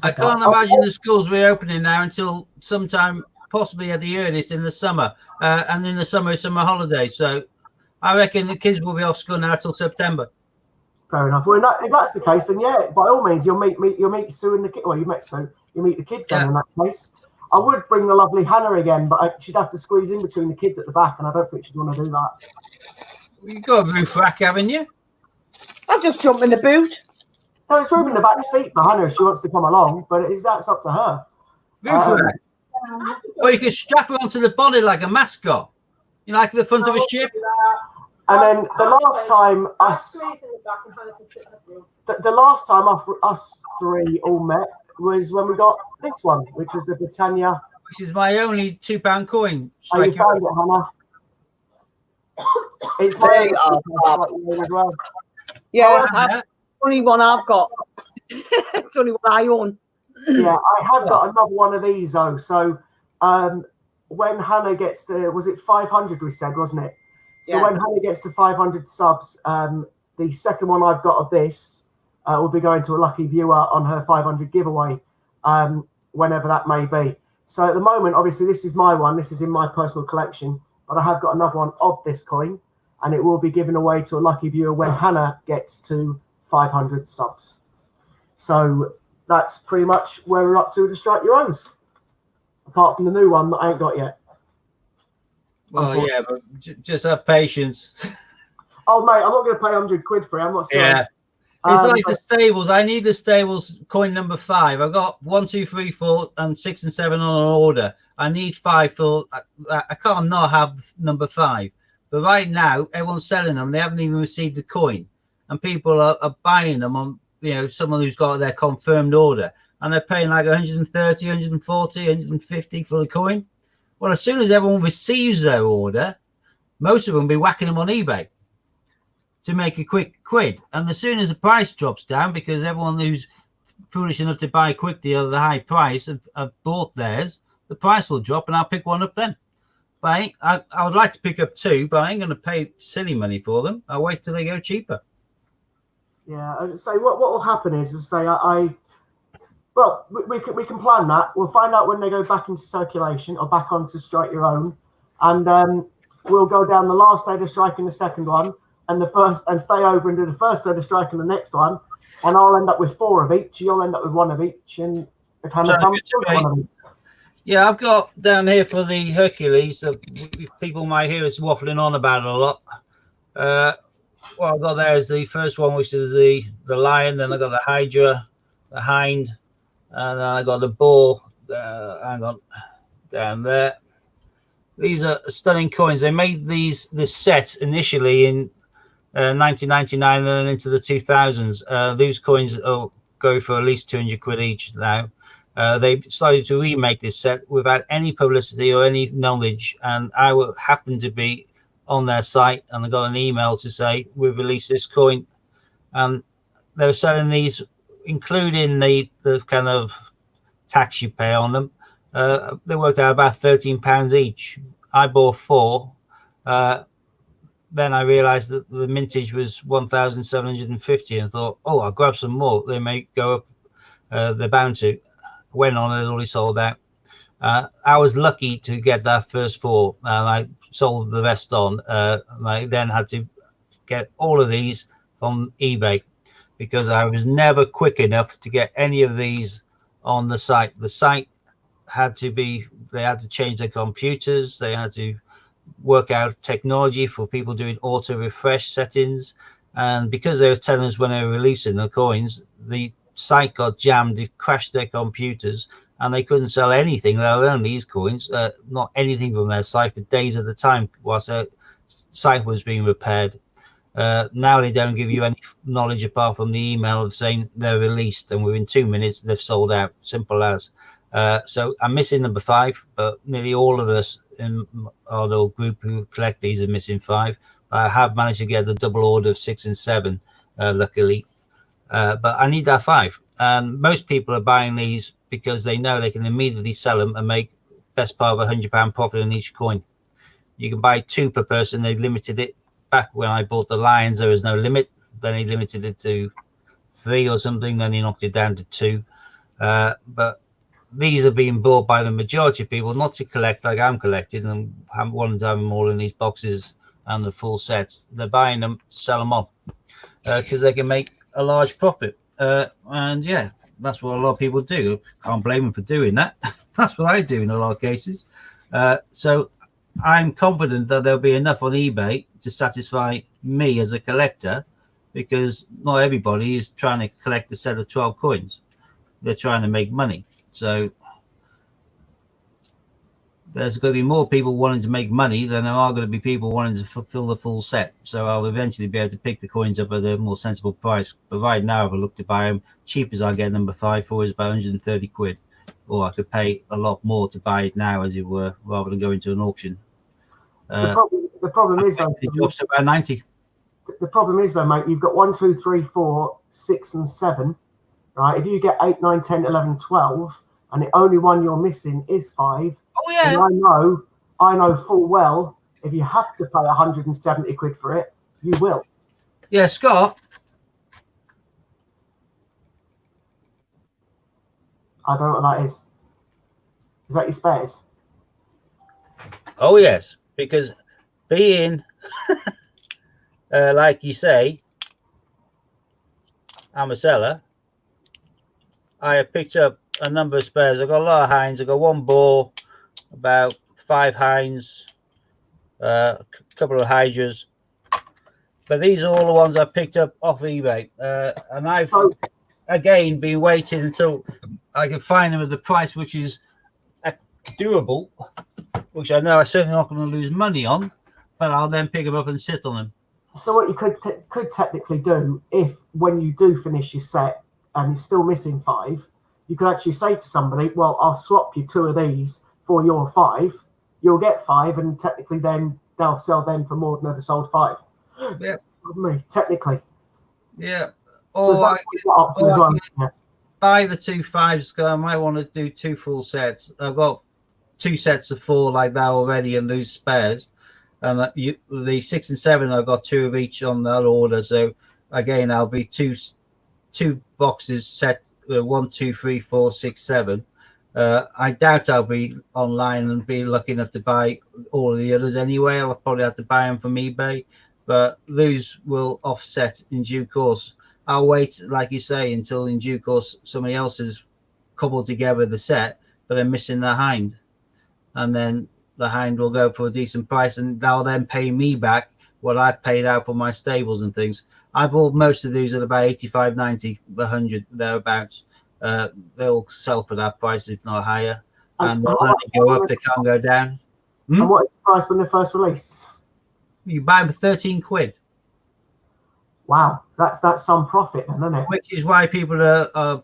I can't imagine the schools reopening now until sometime, possibly at the earliest in the summer. And in the summer holidays. So I reckon the kids will be off school now till September. Fair enough. Well, if that's the case, then yeah, by all means, you'll meet Sue and the kids. Well, you met Sue. You meet the kids then. In that case, I would bring the lovely Hannah again, but she'd have to squeeze in between the kids at the back, and I don't think she'd want to do that. You've got a roof rack, haven't you? I'll just jump in the boot. No, it's room in the back seat for Hannah if she wants to come along, but that's up to her. Roof rack. Or you could strap her onto the body like a mascot. You know, like the front of a ship. And then the last time us three all met was when we got this one, which was the Britannia. Which is my only £2 coin. Oh, you found it, Hannah? It's There you my are. as well. Yeah, that's only one I've got. It's only one I own. Yeah, I have got another one of these though. So when Hannah gets to, was it 500 we said, wasn't it? So Yeah. when Hannah gets to 500 subs, the second one I've got of this will be going to a lucky viewer on her 500 giveaway, whenever that may be. So at the moment, obviously, this is my one. This is in my personal collection, but I have got another one of this coin, and it will be given away to a lucky viewer when Hannah gets to 500 subs. So that's pretty much where we're up to with the Strike Your Owns, apart from the new one that I ain't got yet. Well, yeah, but just have patience. Oh, mate, I'm not going to pay 100 quid for it. I'm not sorry. Yeah. It's like the stables. I need the stables coin number 5. I've got 1, 2, 3, 4, and 6 and 7 on an order. I need 5 for. I can't not have number 5. But right now, everyone's selling them. They haven't even received the coin, and people are buying them on. You know, someone who's got their confirmed order, and they're paying like 130, 140, 150 for the coin. Well, as soon as everyone receives their order, most of them will be whacking them on eBay to make a quick quid. And as soon as the price drops down, because everyone who's foolish enough to buy quickly at the high price have bought theirs, the price will drop and I'll pick one up then. But I would like to pick up 2, but I ain't going to pay silly money for them. I'll wait till they go cheaper. Yeah, so what will happen is well, we can plan that. We'll find out when they go back into circulation or back onto Strike Your Own, and we'll go down the last day of striking the second one, and the first, and stay over and do the first day of striking the next one, and I'll end up with 4 of each. You'll end up with 1 of each, and if Hannah comes, 1 of each. Yeah, I've got down here for the Hercules. People might hear us waffling on about it a lot. What I've got there is the first one, which is the lion. Then I got the Hydra, the hind, and then I got the bull. Hang on, down there. These are stunning coins. They made this set initially in 1999 and then into the 2000s. These coins go for at least 200 quid each now. They've started to remake this set without any publicity or any knowledge, and I happened to be on their site, and I got an email to say we've released this coin, and they were selling these, including the kind of tax you pay on them. They worked out about £13 each. I bought 4. Then I realized that the mintage was 1,750 and thought, oh, I'll grab some more. They may go up. They're bound to. Went on and it already sold out. I was lucky to get that first 4, and I sold the rest on. And I then had to get all of these from eBay because I was never quick enough to get any of these on the site. The site had to be, they had to change their computers. They had to work out technology for people doing auto refresh settings. And because they were telling us when they were releasing the coins, the site got jammed, it crashed their computers, and they couldn't sell anything, let alone these coins, not anything from their site for days at a time whilst their site was being repaired. Now they don't give you any knowledge apart from the email of saying they're released, and within 2 minutes they've sold out. Simple as. So I'm missing number 5, but nearly all of us in our little group who collect these are missing 5. I have managed to get the double order of 6 and 7, luckily. But I need that 5. And most people are buying these because they know they can immediately sell them and make best part of £100 profit on each coin. You can buy 2 per person. They limited it back when I bought the Lions. There was no limit. Then they limited it to 3 or something. Then he knocked it down to 2. But these are being bought by the majority of people, not to collect like I'm collecting and wanting to have them all in these boxes and the full sets. They're buying them to sell them on because they can make a large profit. And yeah, that's what a lot of people do. Can't blame them for doing that. That's what I do in a lot of cases. So I'm confident that there'll be enough on eBay to satisfy me as a collector, because not everybody is trying to collect a set of 12 coins. They're trying to make money. So there's going to be more people wanting to make money than there are going to be people wanting to fulfill the full set. So I'll eventually be able to pick the coins up at a more sensible price. But right now, if I look to buy them, cheap as I get number 5 for is about 130 quid. Or I could pay a lot more to buy it now, as it were, rather than go into an auction. The problem is, though, it drops to about 90. The problem is, though, mate, you've got 1, 2, 3, 4, 6, and 7. Right? If you get 8, 9, 10, 11, 12, and the only one you're missing is 5. Oh yeah. And I know full well if you have to pay 170 quid for it, you will. Yeah, Scott. I don't know what that is. Is that your spares? Oh yes, because being like you say, I'm a seller. I have picked up a number of spares. I've got a lot of hinds. I've got 1 ball, about 5 hinds, a couple of hydras. But these are all the ones I picked up off eBay. And I've, again, been waiting until I can find them at the price which is doable, which I know I'm certainly not going to lose money on, but I'll then pick them up and sit on them. So what you could technically do, if when you do finish your set and you're still missing 5, you could actually say to somebody, well, I'll swap you 2 of these for your 5. You'll get 5, and technically then they'll sell them for more than they've sold 5. Yeah. Me, technically. Yeah. So is that option as well? Yeah. Buy the 2 5s, because I might want to do 2 full sets. I've got 2 sets of 4 like that already and lose spares. And the 6 and 7, I've got 2 of each on that order. So again, I'll be two boxes set, 1, 2, 3, 4, 6, 7. I doubt I'll be online and be lucky enough to buy all of the others anyway. I'll probably have to buy them from eBay, but those will offset in due course. I'll wait, like you say, until in due course somebody else has cobbled together the set, but they're missing the hind, and then the hind will go for a decent price, and they'll then pay me back what I paid out for my stables and things. I bought most of these at about 85, 90, 100, thereabouts. They'll sell for that price, if not higher. And when they go up, they can't go down. And what is the price when they're first released? You buy them for 13 quid. Wow, that's some profit then, isn't it? Which is why people are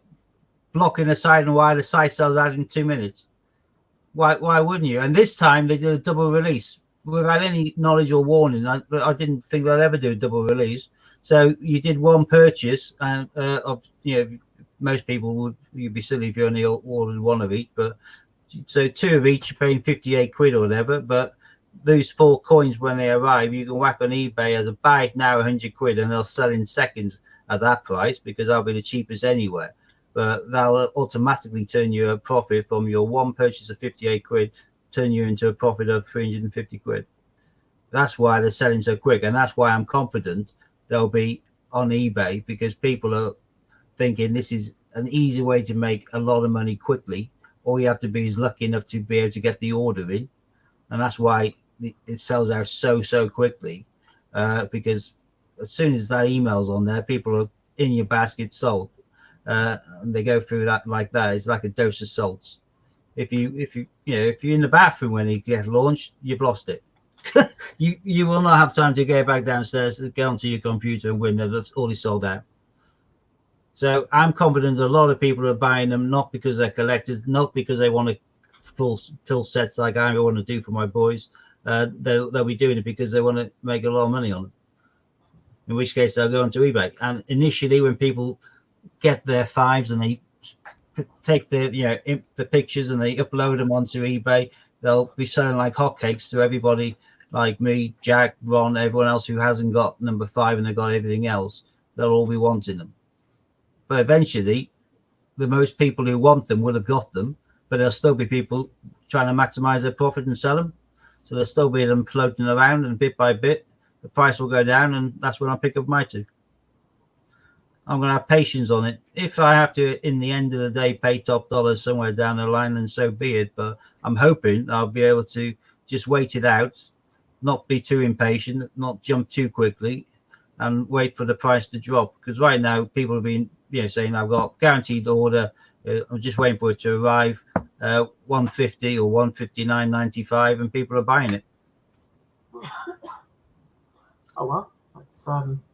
blocking the site and why the site sells out in 2 minutes. Why wouldn't you? And this time they did a double release without any knowledge or warning. I didn't think they'd ever do a double release. So you did 1 purchase, and most people you'd be silly if you only ordered 1 of each. But so 2 of each, you're paying 58 quid or whatever. But those 4 coins, when they arrive, you can whack on eBay as a buy it now 100 quid, and they'll sell in seconds at that price because they'll be the cheapest anywhere. But they'll automatically turn you a profit from your 1 purchase of 58 quid, turn you into a profit of 350 quid. That's why they're selling so quick, and that's why I'm confident they'll be on eBay, because people are thinking this is an easy way to make a lot of money quickly. All you have to be is lucky enough to be able to get the order in, and that's why it sells out so quickly because as soon as that email's on there, people are in your basket sold. And they go through that like that. It's like a dose of salts. If you're in the bathroom when you get launched, you've lost it. you will not have time to go back downstairs, get onto your computer and win. That's already sold out. So I'm confident a lot of people are buying them not because they're collectors, not because they want to full sets like I want to do for my boys. They'll be doing it because they want to make a lot of money on them. In which case they'll go onto eBay. And initially, when people get their fives and they take the pictures and they upload them onto eBay, they'll be selling like hotcakes to everybody like me, Jack, Ron, everyone else who hasn't got number 5 and they've got everything else. They'll all be wanting them. But eventually, the most people who want them will have got them, but there'll still be people trying to maximize their profit and sell them. So there'll still be them floating around, and bit by bit, the price will go down, and that's when I pick up my 2. I'm going to have patience on it. If I have to, in the end of the day, pay top dollar somewhere down the line, then so be it. But I'm hoping I'll be able to just wait it out, not be too impatient, not jump too quickly, and wait for the price to drop. Because right now, people have been saying I've got guaranteed order. I'm just waiting for it to arrive, 150 or 159.95, and people are buying it. Oh well,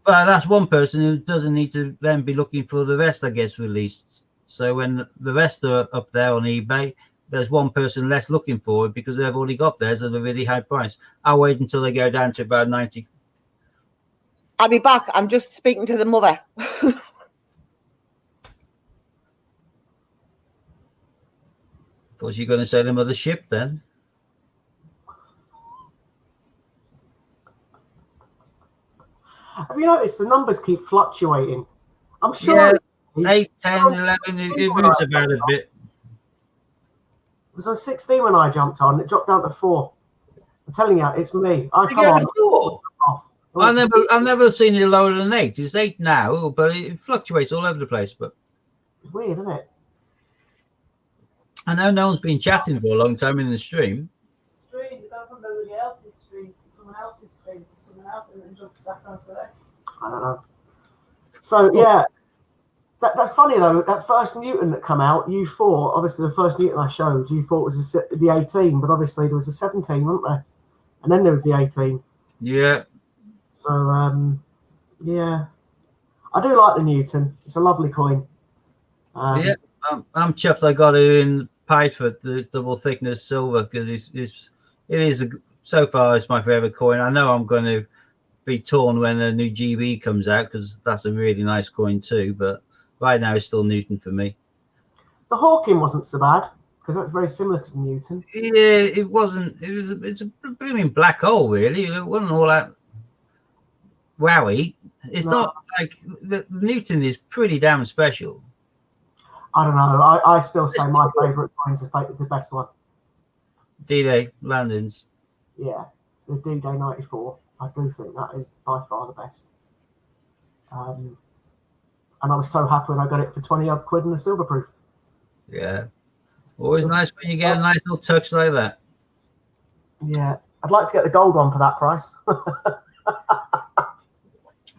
but that's one person who doesn't need to then be looking for the rest that gets released. So when the rest are up there on eBay, there's one person less looking for it because they've already got theirs at a really high price. I'll wait until they go down to about 90. I'll be back. I'm just speaking to the mother. Thought you were going to say the mothership then. Have you noticed the numbers keep fluctuating? I'm sure. Yeah, 8, 10, 11, it moves about a bit. It was on 16 when I jumped on. It dropped down to 4. I'm telling you, it's me. I've never seen it lower than 8. It's 8 now, but it fluctuates all over the place. But it's weird, isn't it? I know no one's been chatting for a long time in the stream. Stream, go from everybody else's stream to someone else's stream to someone else and then jump back on select. I don't know. So yeah, that's funny though. That first Newton that come out, U4. Obviously, the first Newton I showed, U4 was the 18, but obviously there was a 17, wasn't there? And then there was the 18. Yeah. So yeah, I do like the Newton. It's a lovely coin. Yeah, I'm chuffed. I got it in Pideford, the double thickness silver, because so far it's my favorite coin. I know I'm going to be torn when a new GB comes out because that's a really nice coin too. But right now it's still Newton for me. The Hawking wasn't so bad because that's very similar to the Newton. Yeah, it wasn't. It's a blooming black hole, really. It wasn't all that wowie. It's not like the Newton is pretty damn special. I don't know. I still say my favourite coin is the best one. D-Day landings. Yeah, the D-Day 94. I do think that is by far the best. And I was so happy when I got it for 20 odd quid in the silver proof. Yeah. Always nice when you get a nice little touch like that. Yeah. I'd like to get the gold one for that price.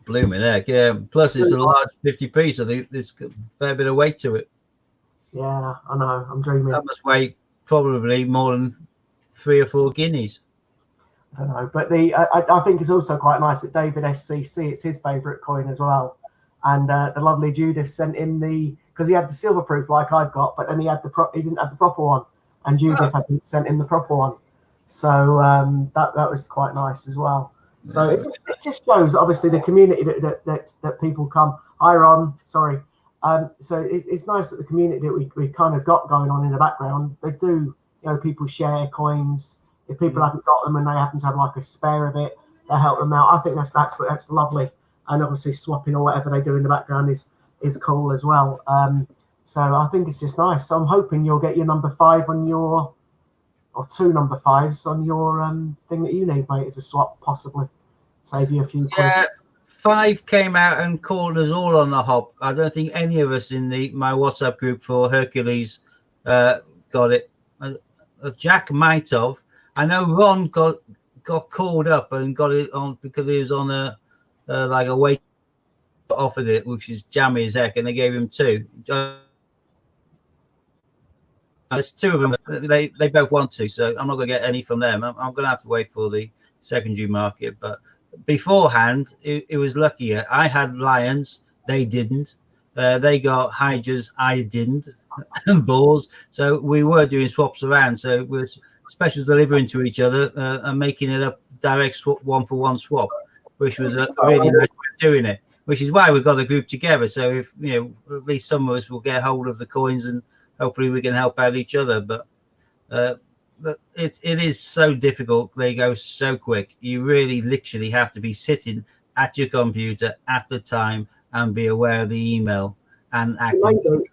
Blooming heck, yeah. Plus it's a large 50p, so there's a fair bit of weight to it. Yeah, I know. I'm dreaming. That must weigh probably more than 3 or 4 guineas. I don't know, but I think it's also quite nice that David SCC, it's his favourite coin as well. And the lovely Judith sent him because he had the silver proof like I've got, but then he didn't have the proper one, and Judith hadn't sent him the proper one. So that was quite nice as well. So it just shows obviously the community that people come. Hi Ron, sorry. So it's nice that the community that we kind of got going on in the background. They do, people share coins. If people haven't got them and they happen to have like a spare of it, they help them out. I think that's lovely. And obviously swapping or whatever they do in the background is cool as well. So I think it's just nice. So I'm hoping you'll get your number 5 on or 2 number 5s on your thing that you need, mate, as a swap, possibly. Save you a few quid. Yeah, 5 came out and called us all on the hop. I don't think any of us in my WhatsApp group for Hercules got it. Jack might have. I know Ron got got called up and got it on because he was on a like a wait offered it, which is jammy as heck, and they gave him 2. There's 2 of them. They both want to, so I'm not going to get any from them. I'm going to have to wait for the secondary market. But beforehand, it was luckier. I had lions, they didn't. They got hydras, I didn't, and boars. So we were doing swaps around. So we're special delivering to each other and making it a direct swap, 1-for-1 swap, which was a really nice way of doing it. Which is why we got a group together. So if at least some of us will get hold of the coins and hopefully we can help out each other. But it is so difficult. They go so quick. You really literally have to be sitting at your computer at the time and be aware of the email and acting.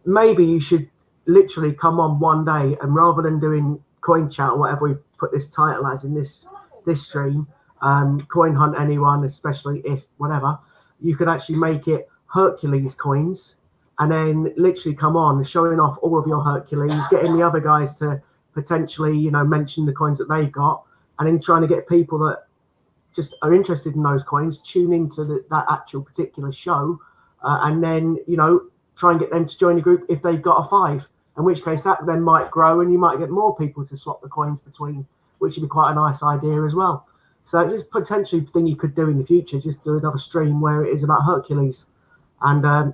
Maybe you should literally come on one day, and rather than doing coin chat or whatever we put this title as in this stream, coin hunt anyone, especially if whatever, you could actually make it Hercules coins, and then literally come on showing off all of your Hercules, getting the other guys to potentially mention the coins that they've got, and then trying to get people that just are interested in those coins tune into that actual particular show, and then try and get them to join the group if they've got a 5, in which case that then might grow and you might get more people to swap the coins between, which would be quite a nice idea as well. So it's just potentially a thing you could do in the future, just do another stream where it is about Hercules and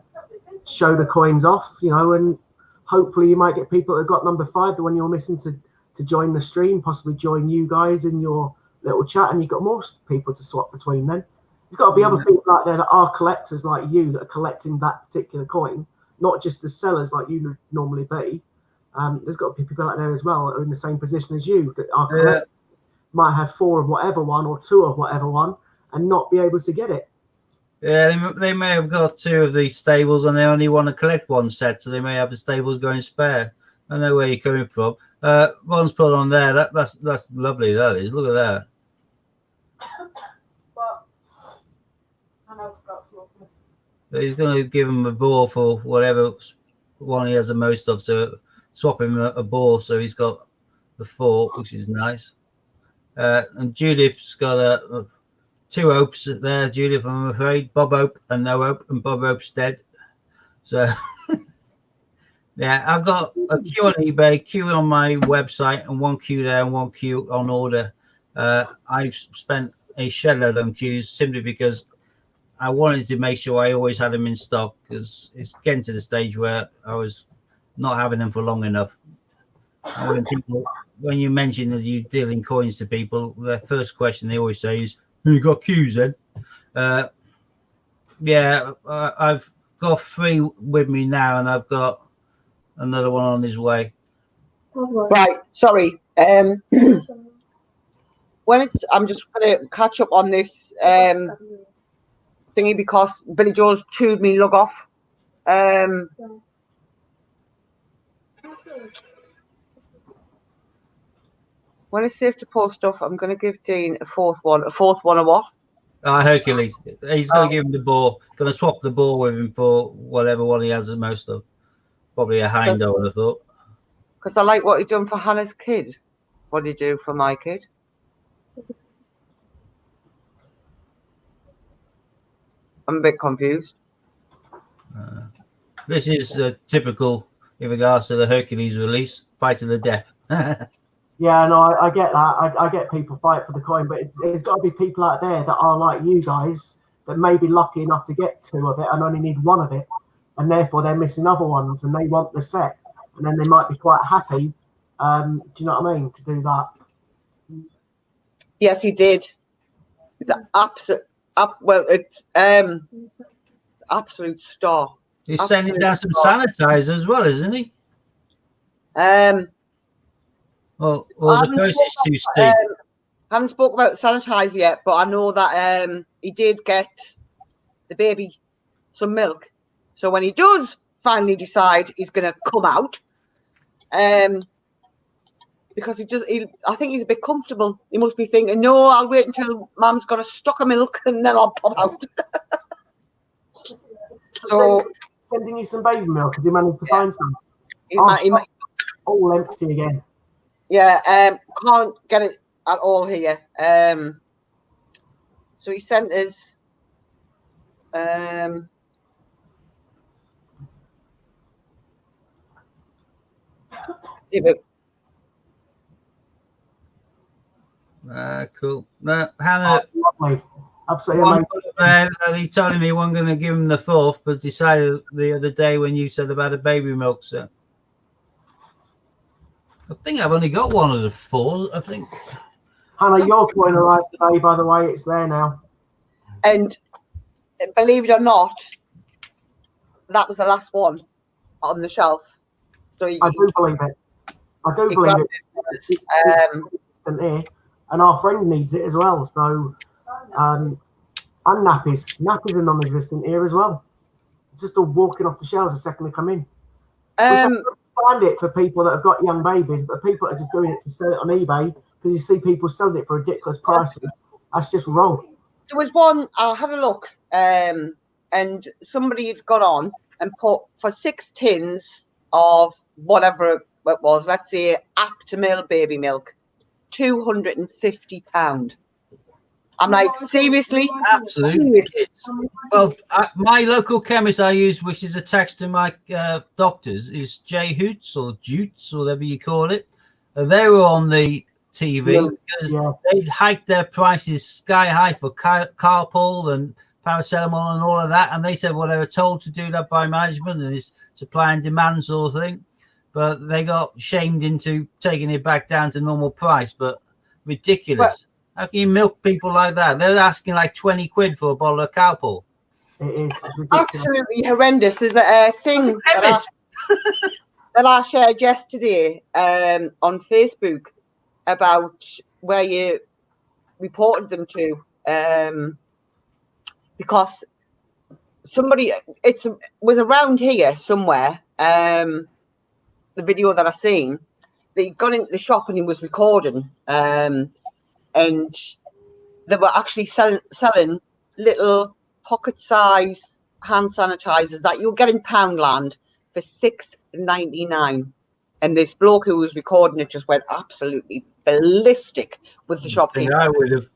show the coins off, and hopefully you might get people that have got number 5, the one you're missing, to join the stream, possibly join you guys in your little chat, and you've got more people to swap between then. There's got to be other people out there that are collectors like you that are collecting that particular coin, not just the sellers like you normally be. There's got to be people out there as well that are in the same position as you that are collecting, might have 4 of whatever one or 2 of whatever one and not be able to get it. Yeah, they may have got 2 of these stables and they only want to collect 1 set, so they may have the stables going spare. I know where you're coming from. One's put on there. That's lovely. That is. Look at that. But I know Scott's lovely. He's going to give him a ball for whatever one he has the most of. So swap him a ball. So he's got the 4, which is nice. And Judith's got 2 Opes there. Judith, I'm afraid. Bob Ope and no Ope, and Bob Ope's dead. So. Yeah, I've got a queue on eBay, queue on my website, and 1 queue there and 1 queue on order. I've spent a shed load on queues simply because I wanted to make sure I always had them in stock, because it's getting to the stage where I was not having them for long enough. And when you mention that you're dealing coins to people, their first question they always say is, "You got queues then?" Yeah, I've got 3 with me now, and I've got another one on his way. Right, sorry. I'm just going to catch up on this thingy because Billy Joel's chewed me lug off. When it's safe to post stuff, I'm going to give Dean a 4th one. A 4th one of what? Hercules. He's going to give him the ball. Going to swap the ball with him for whatever one he has the most of. Probably a hind, I would have thought. Because I like what he done for Hannah's kid. What did he do for my kid? I'm a bit confused. This is typical in regards to the Hercules release. Fight to the death. Yeah, no, I get that. I get people fight for the coin, but it's got to be people out there that are like you guys that may be lucky enough to get 2 of it and only need 1 of it. And therefore they're missing other ones and they want the set. And then they might be quite happy, do you know what I mean, to do that. Yes, he did. It's an absolute star. He's sending down some sanitizer as well, isn't he? Or the process is too steep. I haven't spoke about sanitizer yet, but I know that he did get the baby some milk. So when he does finally decide he's going to come out, because I think he's a bit comfortable. He must be thinking, no, I'll wait until Mum's got a stock of milk and then I'll pop out. So sending you some baby milk because he managed to find some. All empty again. Yeah, can't get it. at all here. So he sent us Cool. Hannah, Lovely. Absolutely amazing. he told me he wasn't going to give him the 4th, but decided the other day when you said about the baby milk. So I think I've only got one of the 4s. I think. Hannah, your coin arrived today, by the way. It's there now. and believe it or not, that was the last one on the shelf. So I do believe it. I do he believe grabbed it. it. It's instant here, and our friend needs it as well. So, and nappies. Nappies are non-existent here as well. Just all walking off the shelves the second they come in. Which I Um, understand it for people that have got young babies, but people that are just doing it to sell it on eBay because you see people selling it for ridiculous prices. That's just wrong. there was one, I had a look, and somebody had got on and put for 6 tins of whatever it was, let's say Aptamil baby milk, £250. I'm like, seriously? Absolutely. Well, my local chemist I use, which is attached to my doctor's, is J Hoots or Jutes or whatever you call it. They were on the TV because they'd hiked their prices sky high for Carpol and paracetamol and all of that. And they said, well, they were told to do that by management and it's supply and demand sort of thing. But they got shamed into taking it back down to normal price. But ridiculous. How can you milk people like that? They're asking like 20 quid for a bottle of Carpol. It is. It's ridiculous. Absolutely horrendous. There's a thing that I shared yesterday on Facebook about where you reported them to because somebody was around here somewhere. The video that I seen, they got into the shop and he was recording, and they were actually selling little pocket-size hand sanitizers that you'll get in Poundland for $6.99. And this bloke who was recording it just went absolutely ballistic with the shopkeeper. I would have.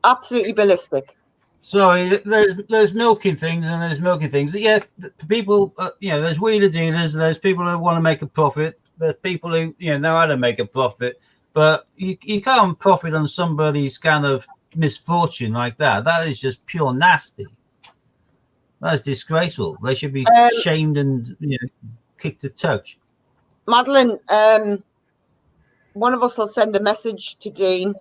Absolutely ballistic. Sorry, there's milking things and there's milking things. Yeah, people, there's wheeler dealers. There's people who want to make a profit. There's people who know how to make a profit. But you can't profit on somebody's kind of misfortune like that. That is just pure nasty. That is disgraceful. They should be shamed and kicked to touch. Madeline, one of us will send a message to Dean.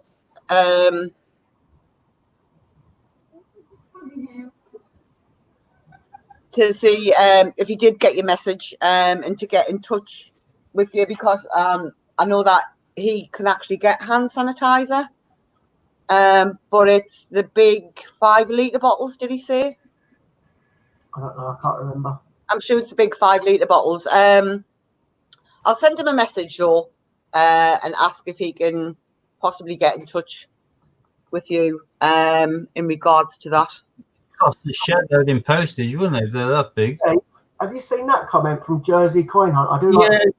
To see if he did get your message and to get in touch with you, because I know that he can actually get hand sanitizer, but it's the big 5-litre bottles. Did he say? I don't know. I can't remember. I'm sure it's the big 5-litre bottles. I'll send him a message though and ask if he can possibly get in touch with you in regards to that. Cost the shed load in postage, wouldn't they? If they're that big. Hey, have you seen that comment from Jersey Coin Hunt? I do like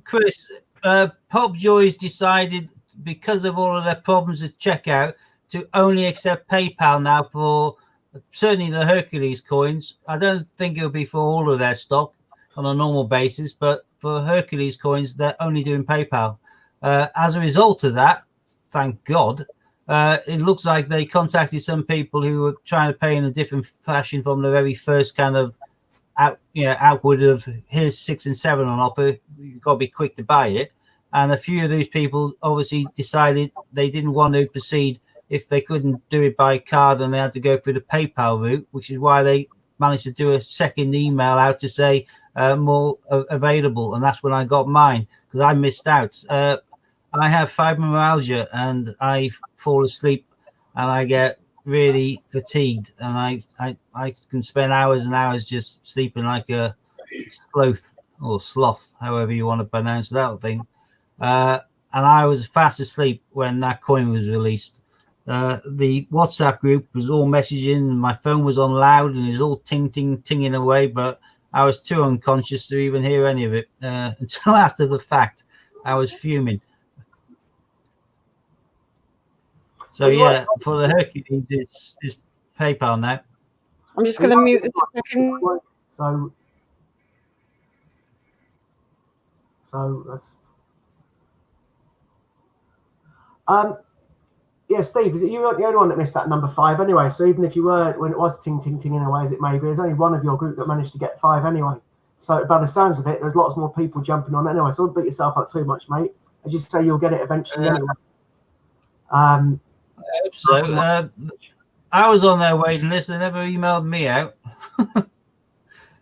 Chris, Popjoy's decided because of all of their problems at checkout to only accept PayPal now for certainly the Hercules coins. I don't think it'll be for all of their stock on a normal basis, but for Hercules coins, they're only doing PayPal. As a result of that, thank God, it looks like they contacted some people who were trying to pay in a different fashion from the very first kind of outward of here's 6 and 7 on offer. You've got to be quick to buy it. And a few of these people obviously decided they didn't want to proceed if they couldn't do it by card and they had to go through the PayPal route, which is why they managed to do a second email out to say more available. And that's when I got mine because I missed out. I have fibromyalgia and I fall asleep and I get really fatigued and I can spend hours and hours just sleeping like a sloth or sloth, however you want to pronounce that thing. And I was fast asleep when that coin was released. The WhatsApp group was all messaging and my phone was on loud and it was all tinging away, but I was too unconscious to even hear any of it until after the fact. I was fuming. So yeah, for the Hercules, it's PayPal now. I'm just going to mute this a second. So that's yeah, Steve, is it you weren't the only one that missed that number 5 anyway? So even if you were, when it was ting ting ting in a way as it may be, there's only one of your group that managed to get 5 anyway. So by the sounds of it, there's lots more people jumping on anyway. So don't beat yourself up too much, mate. As you say, you'll get it eventually anyway. I hope so. I was on their waiting list. They never emailed me out.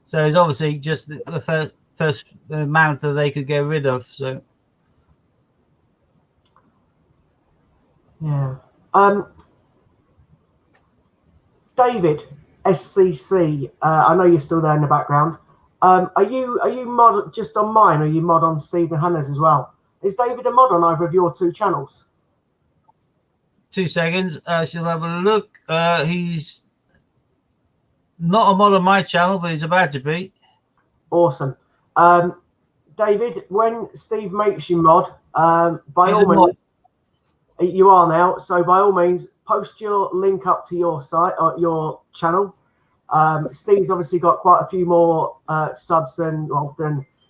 So it's obviously just the first amount that they could get rid of. So yeah. David SCC, I know you're still there in the background. Are you mod just on mine, or are you mod on Stephen Hannah's as well? Is David a mod on either of your 2 channels? 2 seconds. I shall have a look. He's not a mod on my channel, but he's about to be. Awesome. David, when Steve makes you mod, by He's all a mod. means, you are now. So by all means, post your link up to your site or your channel. Steve's obviously got quite a few more subs than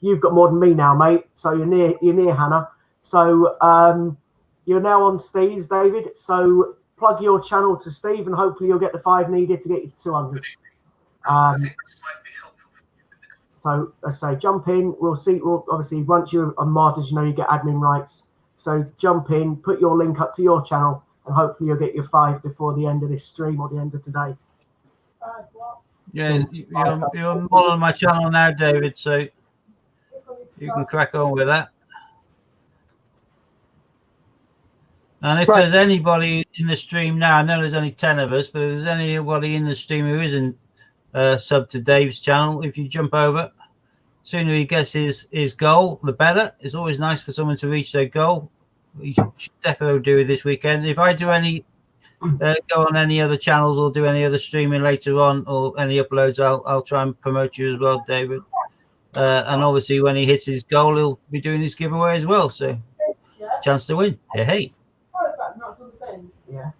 you've got more than me now, mate. So you're near Hannah. So you're now on Steve's, David. So plug your channel to Steve, and hopefully you'll get the 5 needed to get you to 200. So let's say jump in. We'll see. We'll obviously once you're a mod, as you know, you get admin rights. So jump in, put your link up to your channel, and hopefully you'll get your 5 before the end of this stream or the end of today. Yeah, you're mod on my channel now, David. So you can crack on with that. And if there's anybody in the stream now, I know there's only 10 of us, but if there's anybody in the stream who isn't sub to Dave's channel, if you jump over, sooner he gets his goal, the better. It's always nice for someone to reach their goal. We should definitely do it this weekend. If I do any go on any other channels or do any other streaming later on or any uploads, I'll try and promote you as well, David. And obviously when he hits his goal, he'll be doing his giveaway as well. So chance to win. Hey. Yeah.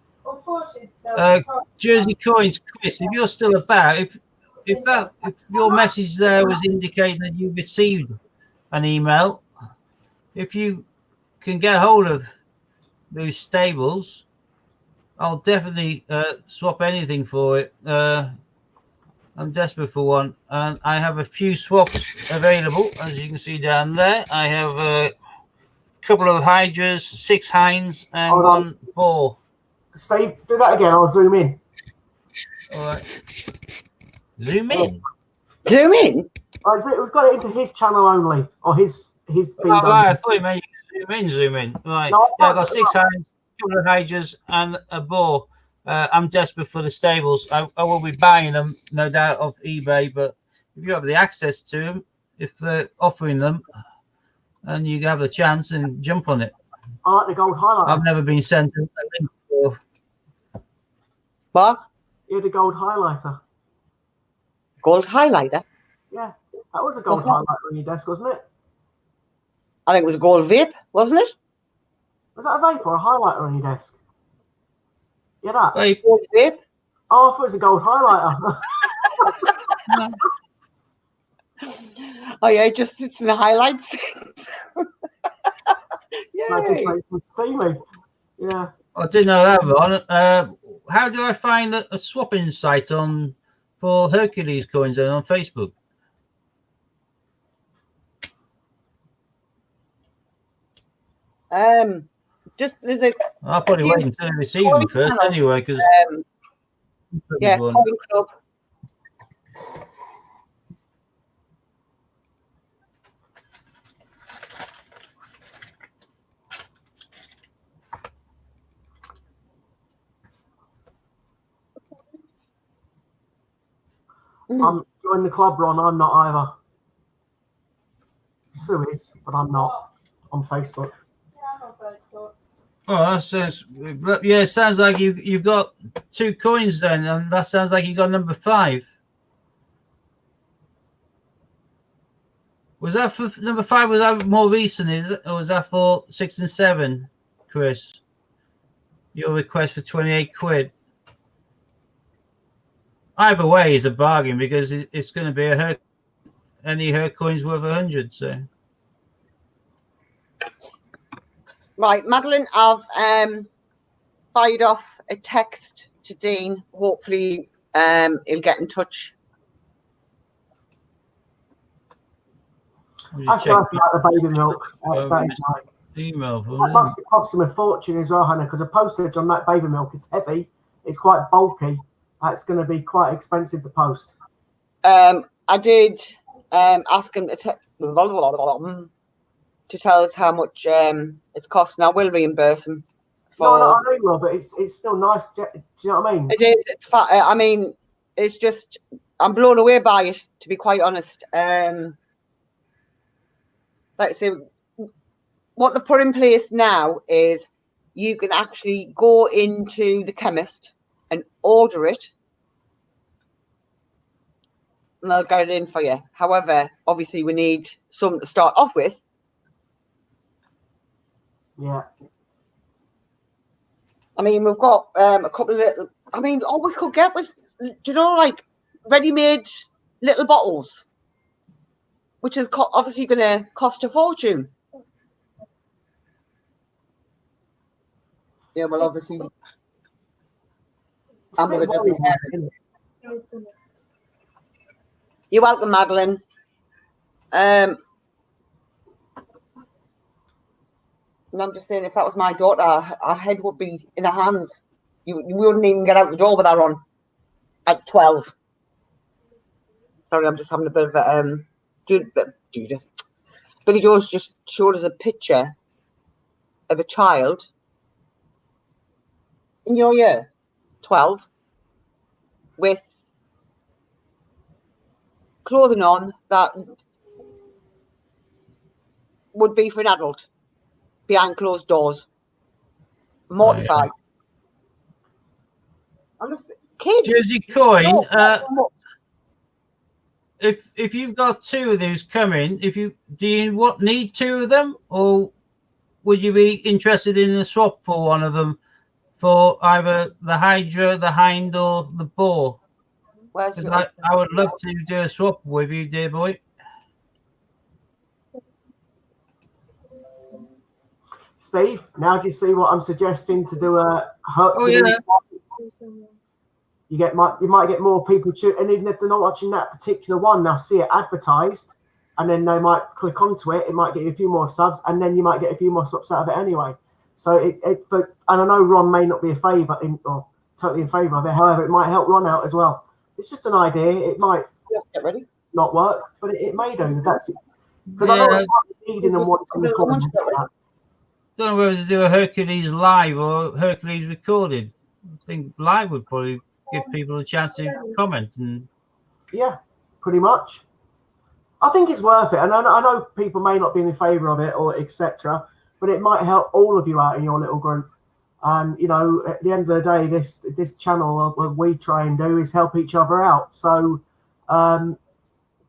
Jersey Coins, Chris, if you're still about, if your message there was indicating that you received an email, if you can get hold of those stables, I'll definitely swap anything for it. I'm desperate for one, and I have a few swaps available, as you can see down there. I have a couple of Hydras, 6 Hinds, and 1 Boar. Steve, do that again. I'll zoom in. All right. Zoom in. Zoom in? We've got it into his channel only, or his feed. Oh, right, I thought you meant zoom in. Right. No, yeah, I've got 6 Hinds, 2 Hydras, and a Boar. I'm desperate for the stables. I will be buying them, no doubt, off eBay, but if you have the access to them, if they're offering them, and you have the chance, and jump on it. I like the gold highlighter. I've never been sent a link for. What? You had a gold highlighter. Gold highlighter? Yeah, that was a gold What's that? highlighter on your desk, wasn't it? I think it was a gold vape, wasn't it? Was that a vape or a highlighter on your desk? Yeah, that. Wait, Gold vape? Oh, I thought it was a gold highlighter. Oh yeah, just it's in the highlights. That just Yay. makes me steamy. Yeah. I didn't know that one. How do I find a swapping site for Hercules coins then on Facebook? Just there's a I'll probably wait until I receive them first anyway, because yeah, Coin Club. I'm joining the club, Ron. I'm not either. Sue is, but I'm not on Facebook. oh, that sounds, yeah, it sounds like you've got 2 coins then, and that sounds like you got number 5. Was that for number 5? Was that more recent, is it, or was that for 6 and 7, Chris? Your request for 28 quid. Either way is a bargain because it's going to be any her coin's worth 100. So Right, Madeline, I've fired off a text to Dean. Hopefully, he'll get in touch. That's nice about the baby milk. That is nice. Email That must have cost him a fortune as well, Hannah, because the postage on that baby milk is heavy. It's quite bulky. That's going to be quite expensive to post. I did ask him to tell us how much it's costing. I will reimburse him. No, I know you will, but it's still nice. Do you know what I mean? It is. It's I mean, it's just I'm blown away by it, to be quite honest. Like I say, what they put in place now is you can actually go into the chemist and order it, and they'll get it in for you. However, obviously, we need something to start off with. Yeah. I mean, we've got a couple of little. I mean, all we could get was, do you know, like ready-made little bottles, which is obviously going to cost a fortune. Yeah, well, obviously, I'm going to just. You're welcome, Madeline. And I'm just saying, if that was my daughter, our head would be in her hands. You wouldn't even get out the door with her on at 12. Sorry, I'm just having a bit of a Judith. Billy Joe's just showed us a picture of a child in your year, 12, with clothing on that would be for an adult behind closed doors. Mortified. I'm just kids. Jersey Coin. If you've got two of those coming, do you need two of them, or would you be interested in a swap for one of them for either the Hydra, the Hind, or the Boar? I would love to do a swap with you, dear boy. Steve, now do you see what I'm suggesting to do a yeah. You might get more people and even if they're not watching that particular one, they'll see it advertised, and then they might click onto it. It might get you a few more subs, and then you might get a few more swaps out of it anyway. So and I know Ron may not be totally in favour of it. However, it might help Ron out as well. It's just an idea. It might not work, but it may do. That's because I know needing and wanting the comment. Don't know whether to do a Hercules live or Hercules recorded. I think live would probably give people a chance to comment. And yeah, pretty much. I think it's worth it, and I know people may not be in favour of it or etc., but it might help all of you out in your little group. And you know, at the end of the day, this channel, what we try and do is help each other out. So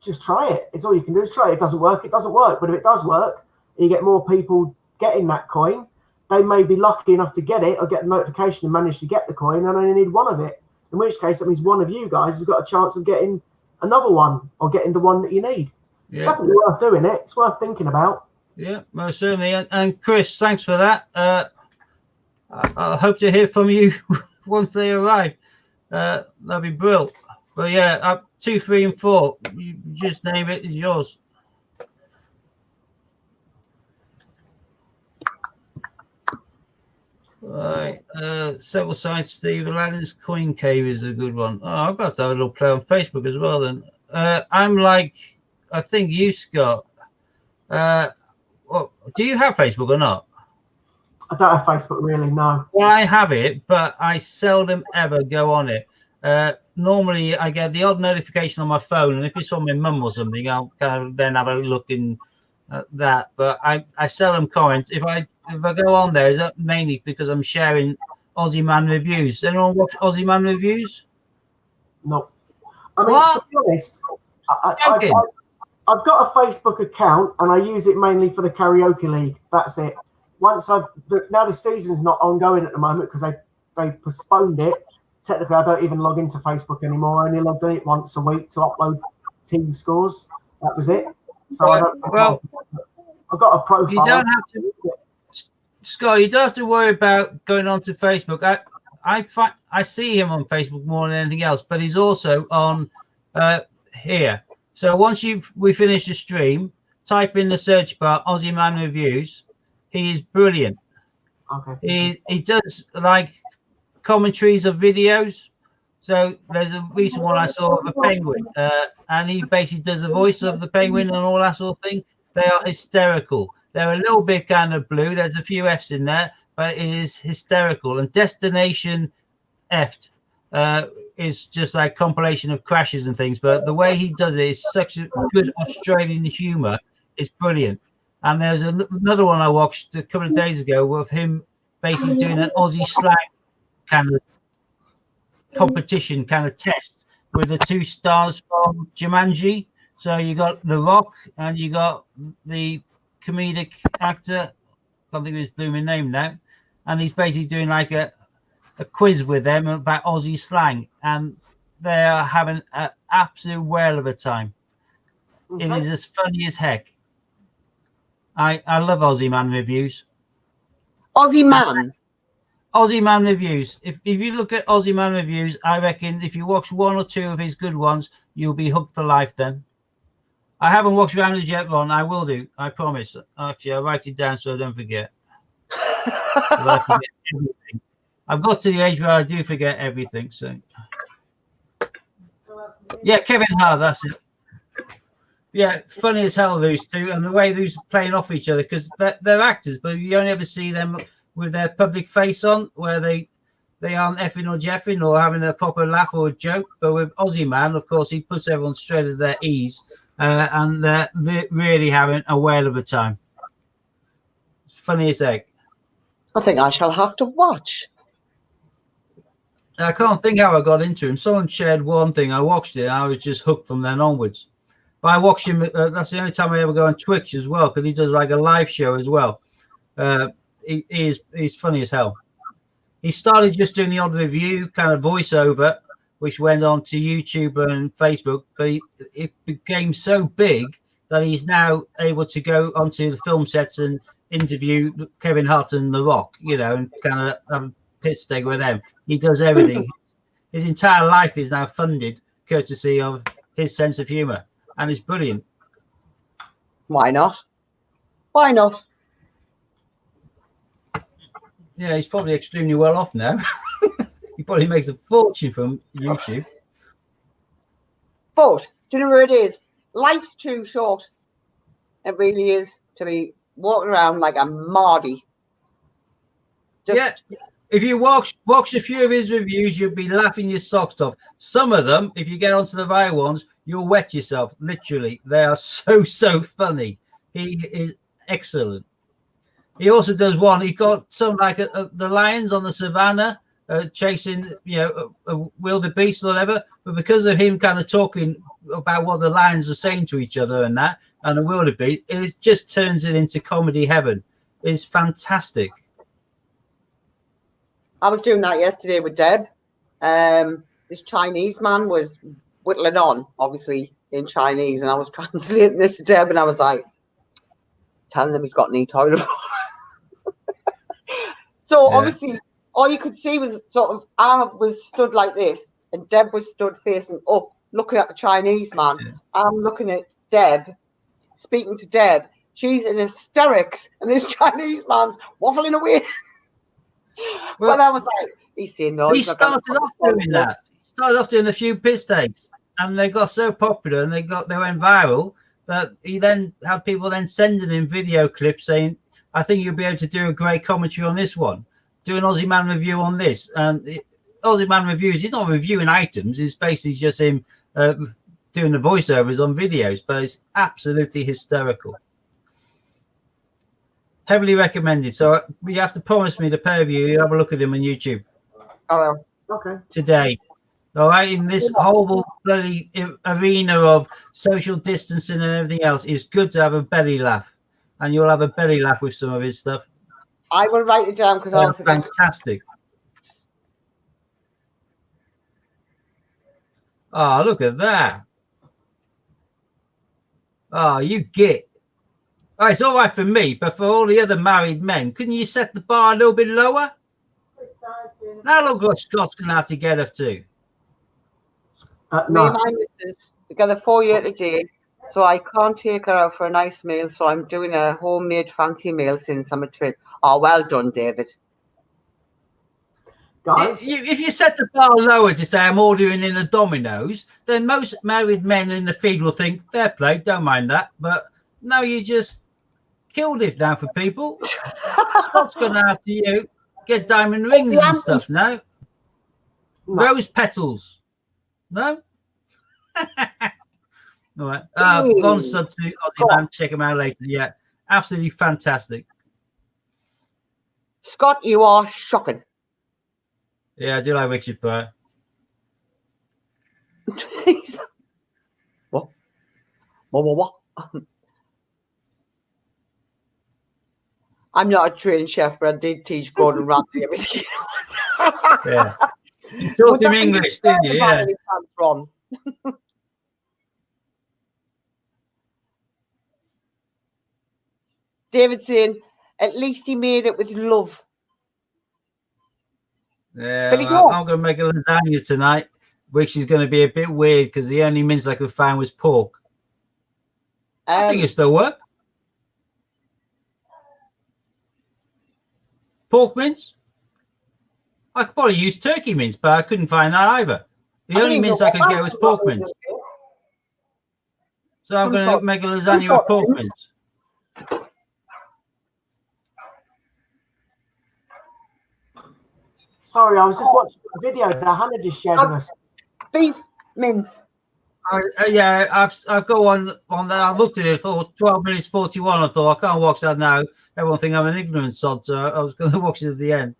just try it. It's all you can do is try it. It doesn't work, it doesn't work. But if it does work, you get more people getting that coin. They may be lucky enough to get it or get a notification and manage to get the coin and only need one of it. In which case, that means one of you guys has got a chance of getting another one or getting the one that you need. It's definitely worth doing it. It's worth thinking about. Yeah, most certainly. And Chris, thanks for that. I hope to hear from you once they arrive. That'd be brilliant. But yeah, 2, 3, and 4. You just name it. It's yours. Right. Several sites, Steve. Aladdin's Coin Cave is a good one. Oh, I've got to have a little play on Facebook as well then. I'm like, I think you, Scott. Do you have Facebook or not? I don't have Facebook really, no. Well, I have it, but I seldom ever go on it. Normally, I get the odd notification on my phone, and if it's on my mum or something, I'll kind of then have a look in that. But I seldom comment. If I go on there, is that mainly because I'm sharing Aussie Man reviews? Anyone watch Aussie Man reviews? No. I mean, to be honest, I've got a Facebook account, and I use it mainly for the karaoke league. That's it. now the season's not ongoing at the moment because they postponed it. Technically, I don't even log into Facebook anymore. I only log in it once a week to upload team scores. That was it. So I don't. Well, I've got a profile. you don't have to, Scott. You don't have to worry about going onto Facebook. I see him on Facebook more than anything else, but he's also on here. So once we finish the stream, type in the search bar Aussie Man Reviews. He is brilliant. Okay. He does like commentaries of videos. So there's a recent one I saw of a penguin, and he basically does the voice of the penguin and all that sort of thing. They are hysterical. They're a little bit kind of blue. There's a few F's in there, but it is hysterical. And Destination F is just like compilation of crashes and things. But the way he does it is such a good Australian humor. It's brilliant. And there's another one I watched a couple of days ago of him basically doing an Aussie slang kind of competition, kind of test with the two stars from Jumanji. So you got The Rock and you got the comedic actor. I can't think of his blooming name now. And he's basically doing like a quiz with them about Aussie slang, and they are having an absolute whale of a time. It is as funny as heck. I love Aussie Man Reviews. Aussie Man. Aussie Man Reviews. If you look at Aussie Man Reviews, I reckon if you watch one or two of his good ones, you'll be hooked for life then. I haven't watched Rounders yet, Ron. I will do. I promise. Actually, I'll write it down so I don't forget. I forget everything. I've got to the age where I do forget everything. So, yeah, Kevin Hart, that's it. Yeah, funny as hell, those two, and the way those playing off each other, because they're actors, but you only ever see them with their public face on, where they aren't effing or jeffing or having a proper laugh or a joke. But with Aussie Man, of course, he puts everyone straight at their ease, and they're really having a whale of a time. It's funny as heck. I think I shall have to watch. I can't think how I got into him. Someone shared one thing. I watched it, and I was just hooked from then onwards. But I watch him. That's the only time I ever go on Twitch as well, because he does like a live show as well. He's funny as hell. He started just doing the odd review kind of voiceover, which went on to YouTube and Facebook. But it became so big that he's now able to go onto the film sets and interview Kevin Hart and The Rock, and kind of have a pit stake with them. He does everything. His entire life is now funded courtesy of his sense of humor. And it's brilliant. Why not? Why not? Yeah, he's probably extremely well off now. He probably makes a fortune from YouTube. But do you know where it is? Life's too short. It really is, to be walking around like a Mardy. Yeah. If you watch a few of his reviews, you'll be laughing your socks off. Some of them, if you get onto the viral ones, you'll wet yourself. Literally, they are so funny. He is excellent. He also does one. He got some like the lions on the savannah chasing, a wildebeest or whatever. But because of him kind of talking about what the lions are saying to each other and that, and the wildebeest, it just turns it into comedy heaven. It's fantastic. I was doing that yesterday with Deb. This Chinese man was whittling on, obviously, in Chinese, and I was translating this to Deb, and I was like, telling him he's got an toilet. So, obviously, all you could see was sort of, I was stood like this, and Deb was stood facing up, looking at the Chinese man. Yeah. I'm looking at Deb, speaking to Deb. She's in hysterics, and this Chinese man's waffling away. Well, I was like, he's saying no. He started off doing that. He started off doing a few piss takes, and they got so popular and they went viral that he then had people then sending him video clips saying, I think you'll be able to do a great commentary on this one. Do an Aussie Man review on this. And Aussie Man reviews, he's not reviewing items. It's basically just him doing the voiceovers on videos, but it's absolutely hysterical. Heavily recommended. So you have to promise me the pair of you have a look at him on YouTube. Oh, okay. Today. All right. In this whole bloody arena of social distancing and everything else, it's good to have a belly laugh. And you'll have a belly laugh with some of his stuff. I will write it down because I'll They're forget. fantastic. Oh, look at that. Oh, you get. Oh, it's all right for me, but for all the other married men, couldn't you set the bar a little bit lower? Chris Dyer's doing Now look what Scott's going to have to get up to. Me and No, my missus together 4 years today, so I can't take her out for a nice meal. So I'm doing a homemade fancy meal since I'm a trip. Oh, well done, David. guys. If you set the bar lower to say I'm ordering in a Domino's, then most married men in the feed will think, fair play, don't mind that. But now you just killed it down for people. Scott's going to have to get diamond rings and stuff now. No. Rose petals. No? All right. On sub to Aussie Man. Check him out later. Yeah. Absolutely fantastic. Scott, you are shocking. Yeah, I do like Richard Pryor. What? What? I'm not a trained chef, but I did teach Gordon Ramsay everything. Yeah. You taught him English, didn't you? Yeah. From. David saying, at least he made it with love. Yeah, Billy well, Goat. I'm going to make a lasagna tonight, which is going to be a bit weird because the only mince I could find was pork. I think it still work. Pork mince? I could probably use turkey mince, but I couldn't find that either. The only mince I could get was pork mince. So I'm going to make a lasagna with pork mince. Sorry, I was just watching a video that Hannah just shared with us. Beef mince. Yeah, I've got one on there. I looked at it, thought 12 minutes 41. I thought I can't watch that now. Everyone think I'm an ignorant sod, so I was going to watch it at the end.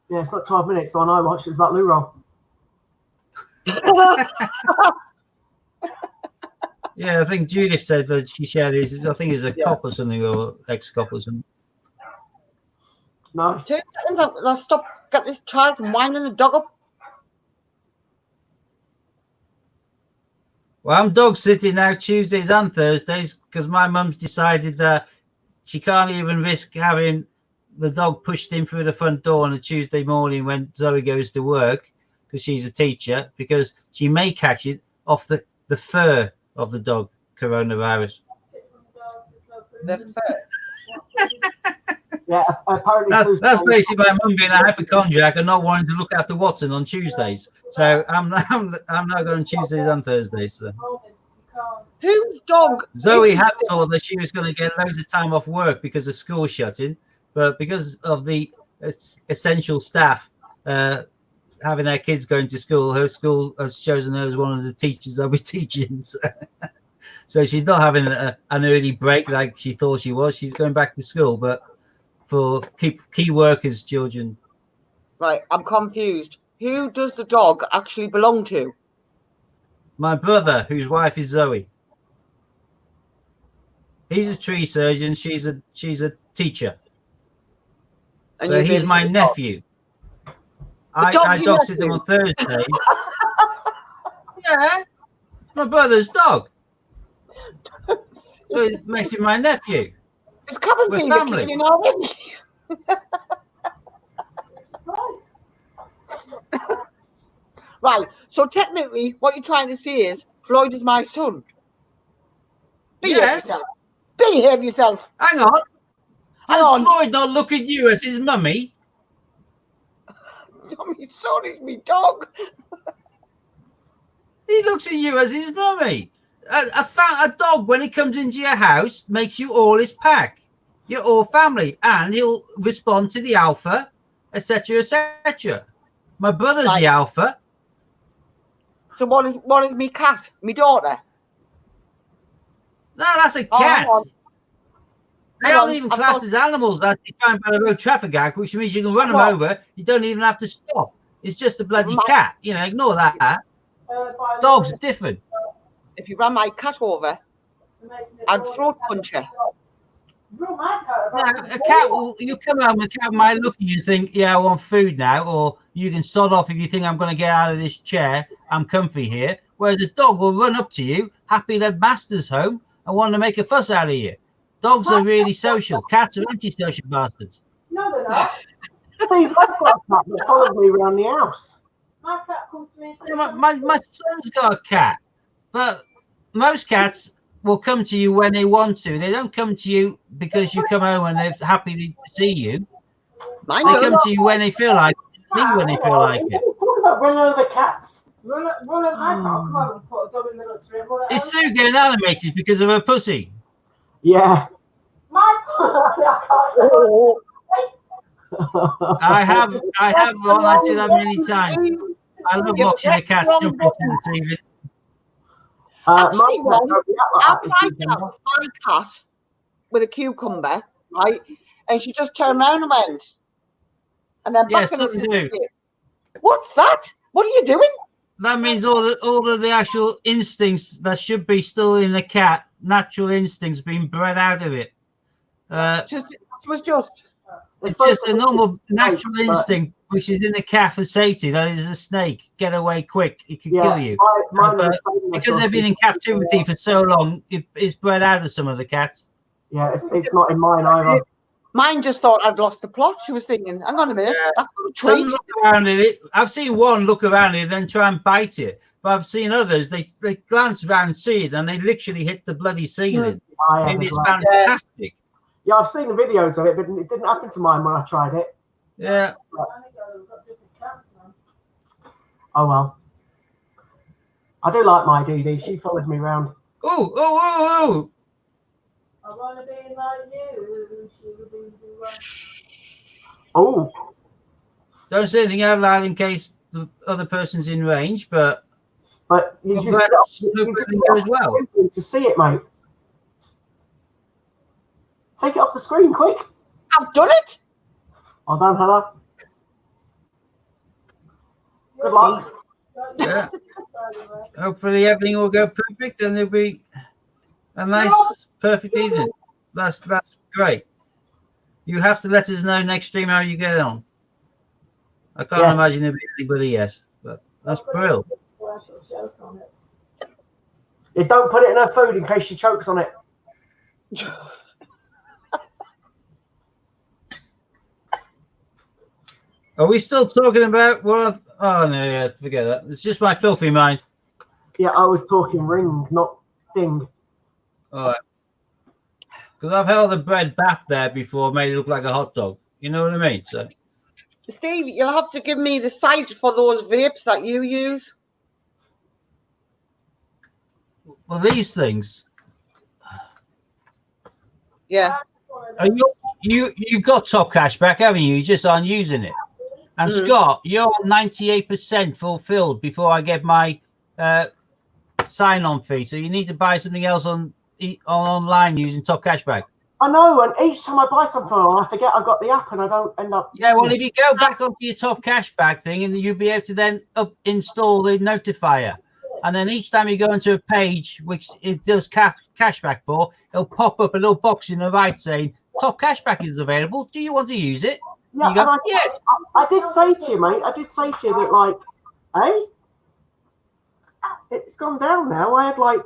Yeah, it's not 12 minutes, so I know I watched it. It's about loo roll. Yeah, I think Judith said that she shared his. I think he's a cop or something, or ex-cop or something. Nice. 2 seconds. Let's stop. Get this child from winding the dog up. Well, I'm dog sitting now Tuesdays and Thursdays because my mum's decided that she can't even risk having the dog pushed in through the front door on a Tuesday morning when Zoe goes to work because she's a teacher, because she may catch it off the fur of the dog, coronavirus. The first. Yeah, apparently That's basically my mum being a hypochondriac and not wanting to look after Watson on Tuesdays. So I'm not going Tuesdays and Thursdays. So. Whose dog? Zoe is had this? thought that she was going to get loads of time off work because of school shutting, but because of the essential staff having their kids going to school, her school has chosen her as one of the teachers they'll be teaching. So she's not having an early break like she thought she was. She's going back to school, but for key workers' children. Right, I'm confused. Who does the dog actually belong to? My brother, whose wife is Zoe. He's a tree surgeon. She's a teacher. And So you he's my babysit the dog. nephew. I dog's your dog sit him nephew? on Thursdays. Yeah, my brother's dog. So it makes him my nephew. Is cabin We're fever family. kicking in already? Right, so technically what you're trying to say is Floyd is my son. Behave Yeah. yourself. Behave yourself. Hang on. Hang Does on. Floyd not look at you as his mummy? My son is my dog. He looks at you as his mummy. A dog, when he comes into your house, makes you all his pack. You're all family, and he'll respond to the alpha, etc., etc. My brother's Right. the alpha. So what is me cat? Me daughter? No, that's a Oh, hang cat. on. They Hang aren't on, even I've classed got- as animals. That's defined by the Road Traffic Act, which means you can run them What? over. You don't even have to stop. It's just a bloody My- cat. You know, ignore that. Dogs are different. If you ran my cat over, I'd throat punch her. Rule my cat No, about a cat will. You come home, a cat might look at you and think, "Yeah, I want food now," or you can sod off if you think I'm going to get out of this chair. I'm comfy here. Whereas a dog will run up to you, happy that master's home, and want to make a fuss out of you. Dogs are really social. Cats are antisocial bastards. No, they're not. Steve, I've got a cat that follows me around the house. My cat comes to me and says, My son's got a cat, but most cats will come to you when they want to. They don't come to you because you come home and they're happy to see you. Mine They does. come to you when they feel like it, leave when they feel like it. Talk about running over cats. run at my cat, come on and put a dog in the middle of the street. Run at Is Sue getting animated because of her pussy? Yeah. my I can't say Oh, I have one. I do that many times. I love watching the cats jump into the ceiling. Actually, my cat Ron, don't react like I that tried with that cucumber. with my cat with a cucumber, right? And she just turned around and went. And then Yeah, back in the some do. city. What's that? What are you doing? That means all of the actual instincts that should be still in the cat, natural instincts, being bred out of it. It was just. It's just a normal Snake, natural but- instinct which is in the cat for safety. That is a snake. Get away quick. It can kill you. Mine But are the same because myself. they've been in captivity for so long, it's bred out of some of the cats. Yeah, it's not in mine either. Mine just thought I'd lost the plot. She was thinking, hang on a minute, Yeah. that's not a Some treat. look around at it. I've seen one look around it and then try and bite it. But I've seen others, they glance around, see it, and they literally hit the bloody ceiling. I have And as it's well. fantastic. Yeah, I've seen the videos of it, but it didn't happen to mine when I tried it. Yeah. We've got different cats now. Oh well. I do like my DD. She follows me around. Oh. I want to be like you. She would be the one. Oh, Don't say anything out loud in case the other person's in range, but but you just perhaps you just everything goes well. to see it, mate. Take it off the screen, quick. I've done it. Well done, Hannah. Good luck. Yeah. Hopefully everything will go perfect and there'll be a nice, perfect evening. That's great. You have to let us know next stream how you get on. I can't Yes. imagine there'll be anybody yes, but that's brilliant. Yeah, don't put it in her food in case she chokes on it. Are we still talking about what? Oh no, yeah, forget that. It's just my filthy mind. Yeah, I was talking ring, not ding. All right. Because I've held a bread bap there before, made it look like a hot dog. You know what I mean? So Steve, you'll have to give me the site for those vapes that you use. well, these things. Yeah. Are you've got top cash back, haven't you? You just aren't using it. And Scott, you're 98% fulfilled before I get my sign-on fee. So you need to buy something else on online using top cashback. I know, and each time I buy something, I forget I've got the app and I don't end up. Yeah, well, using if you go back onto your top cashback thing, and you'll be able to then install the notifier. And then each time you go into a page which it does cashback for, it'll pop up a little box in the right saying top cashback is available. Do you want to use it? Yeah, You go, and yes. I did say to you, mate. I did say to you that, like, hey, it's gone down now. I had like,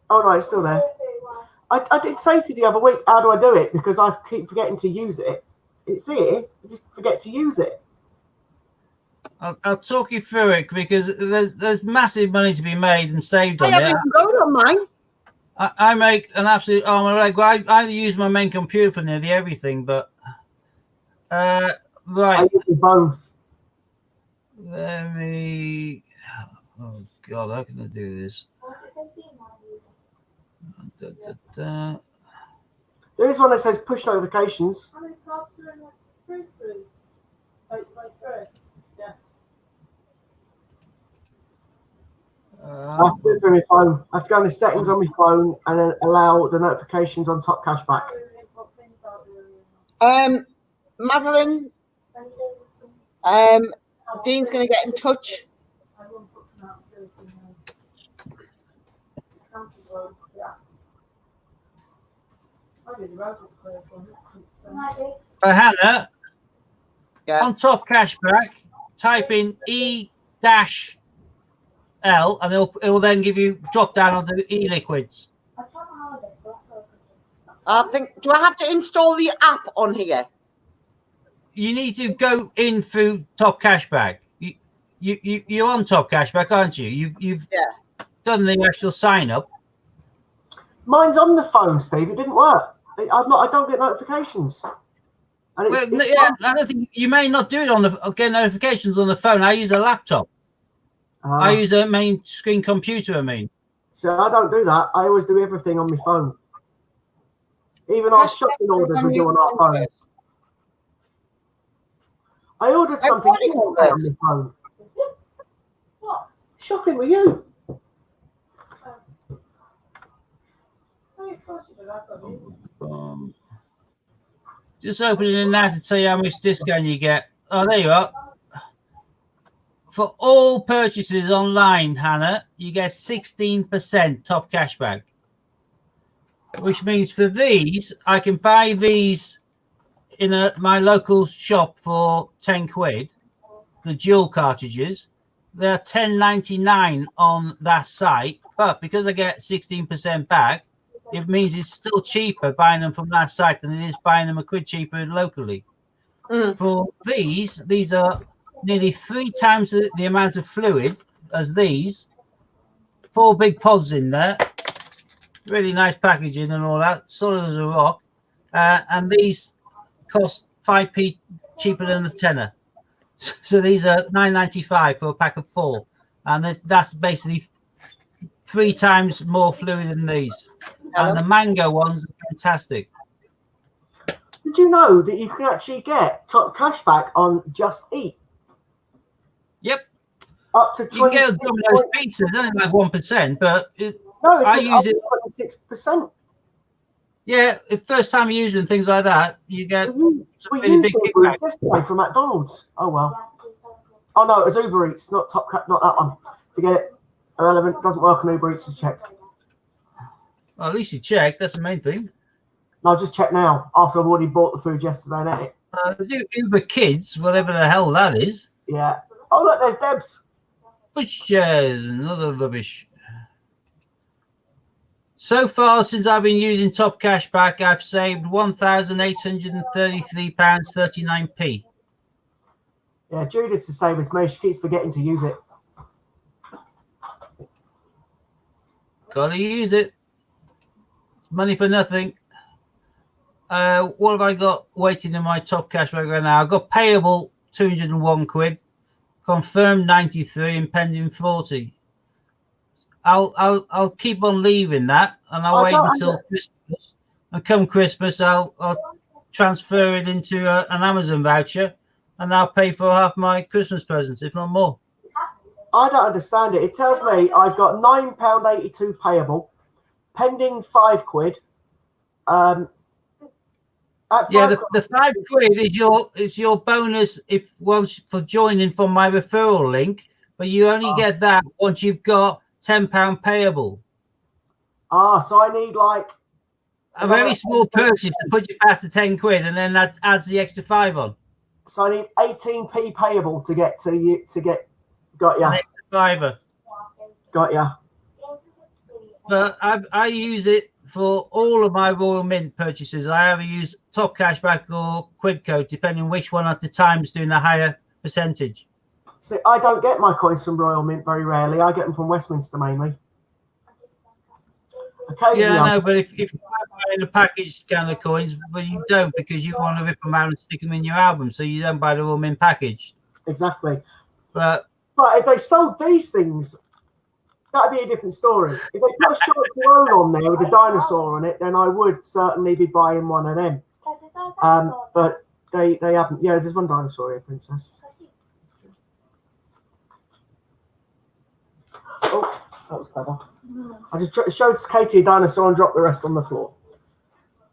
oh no, it's still there. I did say to you the other week, how do I do it? Because I keep forgetting to use it. It's here. I just forget to use it. I'll talk you through it because there's massive money to be made and saved I on haven't it. even got it on mine. I make an absolute arm and leg. Well, I use my main computer for nearly everything, but I right. use the both. Let me. Oh God, how can I do this? Da, da, da. There is one that says push notifications. How many cards are in the fruit food? 8.3. Yeah. I have to do it through my phone. I have to go into settings on my phone and then allow the notifications on top cashback. Madeline, Dean's going to get in touch. I will put some out to some council road. Yeah. I did the road was clear for me. Hannah, Yeah. on Top Cashback, type in E-L and it'll then give you drop down on the e-liquids. I tried my holiday, but that's all I think. Do I have to install the app on here? You need to go in through Top Cashback. You're on Top Cashback, aren't you? You've Yeah. done the actual sign up. Mine's on the phone, Steve. It didn't work. I don't get notifications. And Well, yeah, I don't think you may not do it on the get notifications on the phone. I use a laptop. I use a main screen computer. I mean, so I don't do that. I always do everything on my phone. Even our shopping orders we do on our phone. I ordered something thought it yesterday on was. my phone. What? Shopping with you. Oh, of course you did. I've got it. just opening it now to tell you how much discount you get. Oh, there you are. For all purchases online, Hannah, you get 16% Top Cashback, which means for these, I can buy these in my local shop for 10 quid, the dual cartridges. They're 10.99 on that site, but because I get 16% back, it means it's still cheaper buying them from that site than it is buying them a quid cheaper locally. Mm. For these are nearly 3 times the amount of fluid as these. 4 big pods in there. Really nice packaging and all that. Solid as a rock. And these cost 5p cheaper than a tenner. So these are $9.95 for a pack of 4. And that's basically 3 times more fluid than these. And the mango ones are fantastic. Did you know that you can actually get Top Cashback on Just Eat? Yep. Up to You 20. can get a Domino's pizza, it's only like 1%, but No, it's I use it. 26%. Yeah, if first time you're using things like that, you get some We really used big it kickback. yesterday from McDonald's. Oh well. Oh no, it was Uber Eats, not not that one. Forget it. Irrelevant. Doesn't work on Uber Eats. Just checked. Well, at least you checked. That's the main thing. No, just check now. After I've already bought the food yesterday and ate it. They do Uber Kids, whatever the hell that is. Yeah. Oh look, there's Debs. Which is another rubbish. So far, since I've been using Top Cashback, I've saved £1,833.39p. Yeah, Judith's the same as me. She keeps forgetting to use it. Gotta use it. It's money for nothing. What have I got waiting in my Top Cashback right now? I've got payable 201 quid, confirmed 93, and pending 40. I'll keep on leaving that, and I'll wait until Christmas. And come Christmas, I'll transfer it into an Amazon voucher, and I'll pay for half my Christmas presents, if not more. I don't understand it. It tells me I've got £9.82 payable, pending £5. Yeah, the 5 quid is your bonus if once for joining from my referral link, but you only get that once you've got £10 payable. So I need like A very small purchase to put you past the 10 quid, and then that adds the extra 5 on. So I need 18p payable to get to you to get. Got ya. An extra fiver. Got ya. But I use it for all of my Royal Mint purchases. I either use Top Cashback or Quidco, depending which one at the time is doing a higher percentage. See, I don't get my coins from Royal Mint very rarely. I get them from Westminster mainly. Occasionally, Yeah, I know, but if you're buying a packaged kind of coins, but you don't because you want to rip them out and stick them in your album, so you don't buy the Royal Mint package. Exactly. But if they sold these things, that'd be a different story. If they put a short throne on there with a dinosaur on it, then I would certainly be buying one of them. But they haven't. Yeah, there's one dinosaur here, Princess. Oh, that was clever. I just showed Katie a dinosaur and dropped the rest on the floor.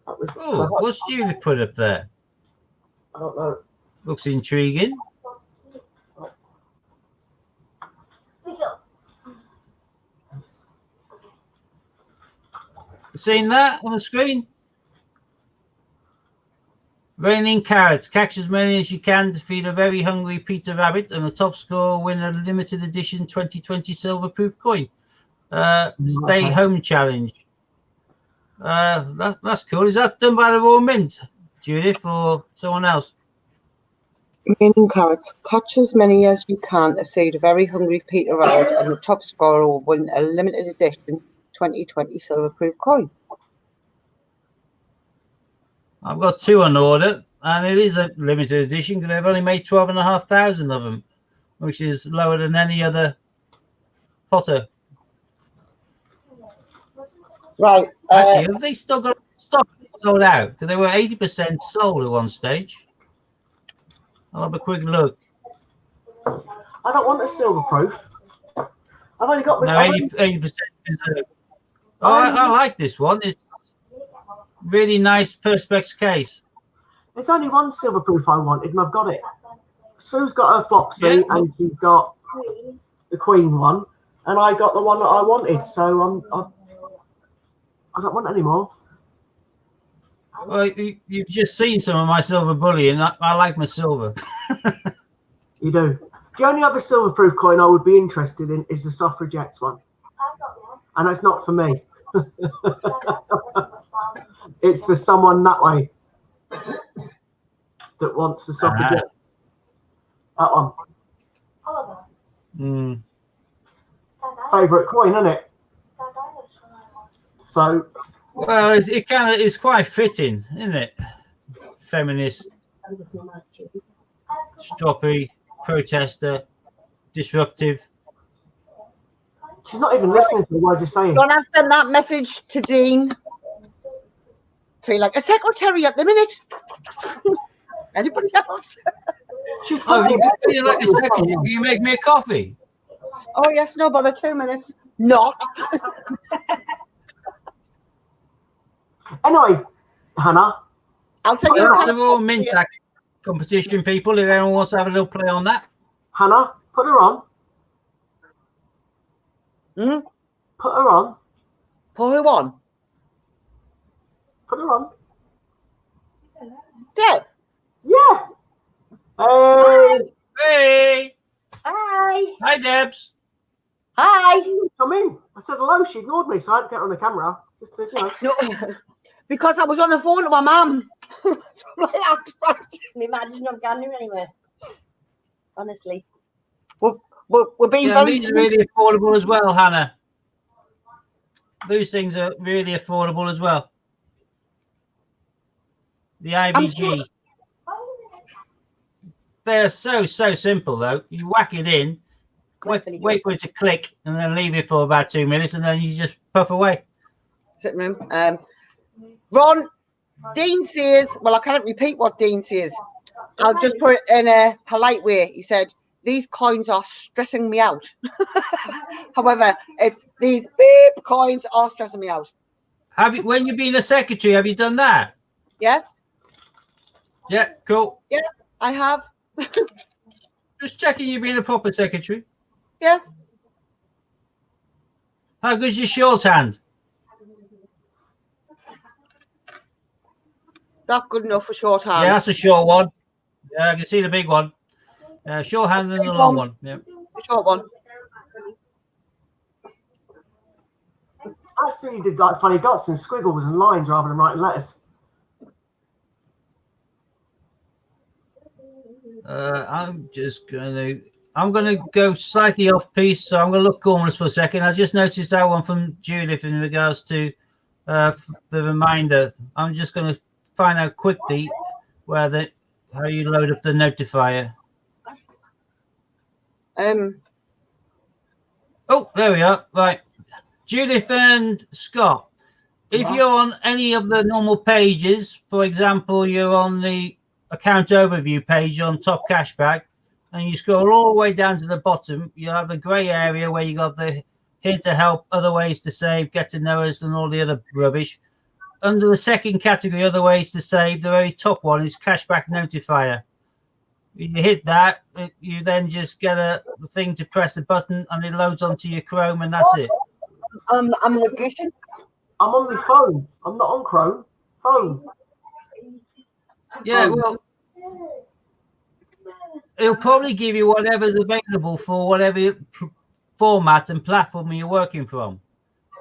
That was clever. what's you put up there? I don't know. Looks intriguing. Seen that on the screen? Raining carrots. Catch as many as you can to feed a very hungry Peter Rabbit, and the top scorer will win a limited edition 2020 silver-proof coin. Stay home challenge. That's cool. Is that done by the Royal Mint, Judith, or someone else? Raining carrots. Catch as many as you can to feed a very hungry Peter Rabbit, and the top scorer will win a limited edition 2020 silver-proof coin. I've got 2 on order, and it is a limited edition because they've only made 12,500 of them, which is lower than any other Potter. Right. Actually, have they still got stock sold out? Because they were 80% sold at one stage. I'll have a quick look. I don't want a silver proof. I've only got. No, 80% is I like this one. It's really nice Perspex case. There's only one silver proof I wanted, and I've got it. Sue's got her Flopsy, Yeah. and she's got the Queen one, and I got the one that I wanted. So I don't want any more. Well, you've just seen some of my silver bullion. I like my silver. You do. The only other silver proof coin I would be interested in is the Suffragettes one, and it's not for me. It's for someone that way that wants the Suffragette. That one. Mm. Favourite coin, isn't it? So Well, it's quite fitting, isn't it? Feminist, stroppy, protester, disruptive. she's not even listening to what you're saying. Gonna send that message to Dean. Feel like a secretary at the minute. Anybody else? She Oh, took you it. feel like a second. You make me a coffee. Oh yes, no bother. 2 minutes. Not. Anyway, Hannah, I'll tell you. That's a Royal Mint Act competition, people. If anyone wants to have a little play on that. Hannah, put her on. Hmm? Put her on. Put who on? Put her on. Deb. Yeah. Hey, Hey, Hi. hi, Debs. Hi. come in. I said hello. She ignored me, so I had to get her on the camera. Just to, No, because I was on the phone to my mum. Right. Imagine I'm going anywhere. Honestly. We're being Yeah, very these are really affordable as well, Hannah. Those things are really affordable as well. The IBG. sure- They're so simple though. You whack it in, wait for it to click, and then leave it for about 2 minutes, and then you just puff away. sitting room. Ron, Dean says, well, I can't repeat what Dean says. I'll just put it in a polite way. He said, these coins are stressing me out. However, it's these beep coins are stressing me out. Have you, when you've been a secretary, have you done that? Yes, Yeah, cool. I have. Just checking you've been a proper secretary. Yes. How good's your shorthand? That's good enough for shorthand. Yeah, that's a short one. Yeah, I can see the big one. Shorthand and the long one. Yeah. Short one. I see you did like funny dots and squiggles and lines rather than writing letters. I'm gonna go slightly off piece, so I'm gonna look gormless for a second. I just noticed that one from Judith in regards to the reminder. I'm just gonna find out quickly how you load up the notifier. Oh, there we are. Right, Judith and Scott. If you're on any of the normal pages, for example, you're on the account overview page on Top Cashback, and you scroll all the way down to the bottom, you have the grey area where you got the here to help, other ways to save, get to know us, and all the other rubbish. Under the second category, other ways to save, the very top one is Cashback Notifier. You hit that, you then just get a thing to press the button, and it loads onto your Chrome, and that's it. I'm location. I'm on my phone. I'm not on Chrome. Phone. Yeah, well, it'll probably give you whatever's available for whatever format and platform you're working from.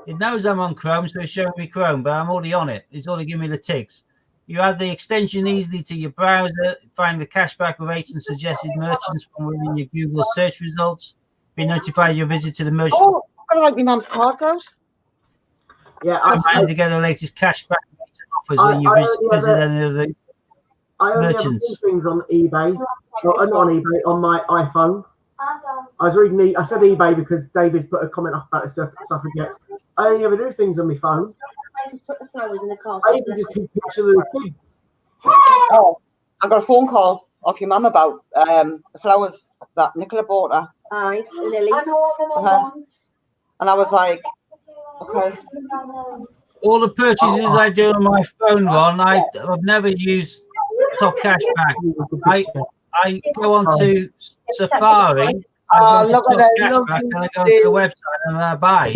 It knows I'm on Chrome, so it's showing me Chrome, but I'm already on it. It's already giving me the ticks. You add the extension easily to your browser, find the cashback rates and suggested merchants from within your Google search results, be notified your visit to the merchant. Oh, I'm gonna write my mum's cards out. Yeah, And to get the latest cashback rates and offers I- when you I only visit ever- any of the I only have merchants. two things on eBay, or not on eBay, on my iPhone. I was reading I said eBay because David put a comment up about the suffragettes. I only ever do things on my phone. I just put the flowers in the car. I even just take pictures of the kids. Oh, I got a phone call off your mum about the flowers that Nicola bought her, Aye, the lilies. and I was like, okay. All the purchases I do on my phone, Ron, I've never used Top Cashback. I go onto Safari, I go onto look Top at that, Cashback, and I go onto the website and I buy.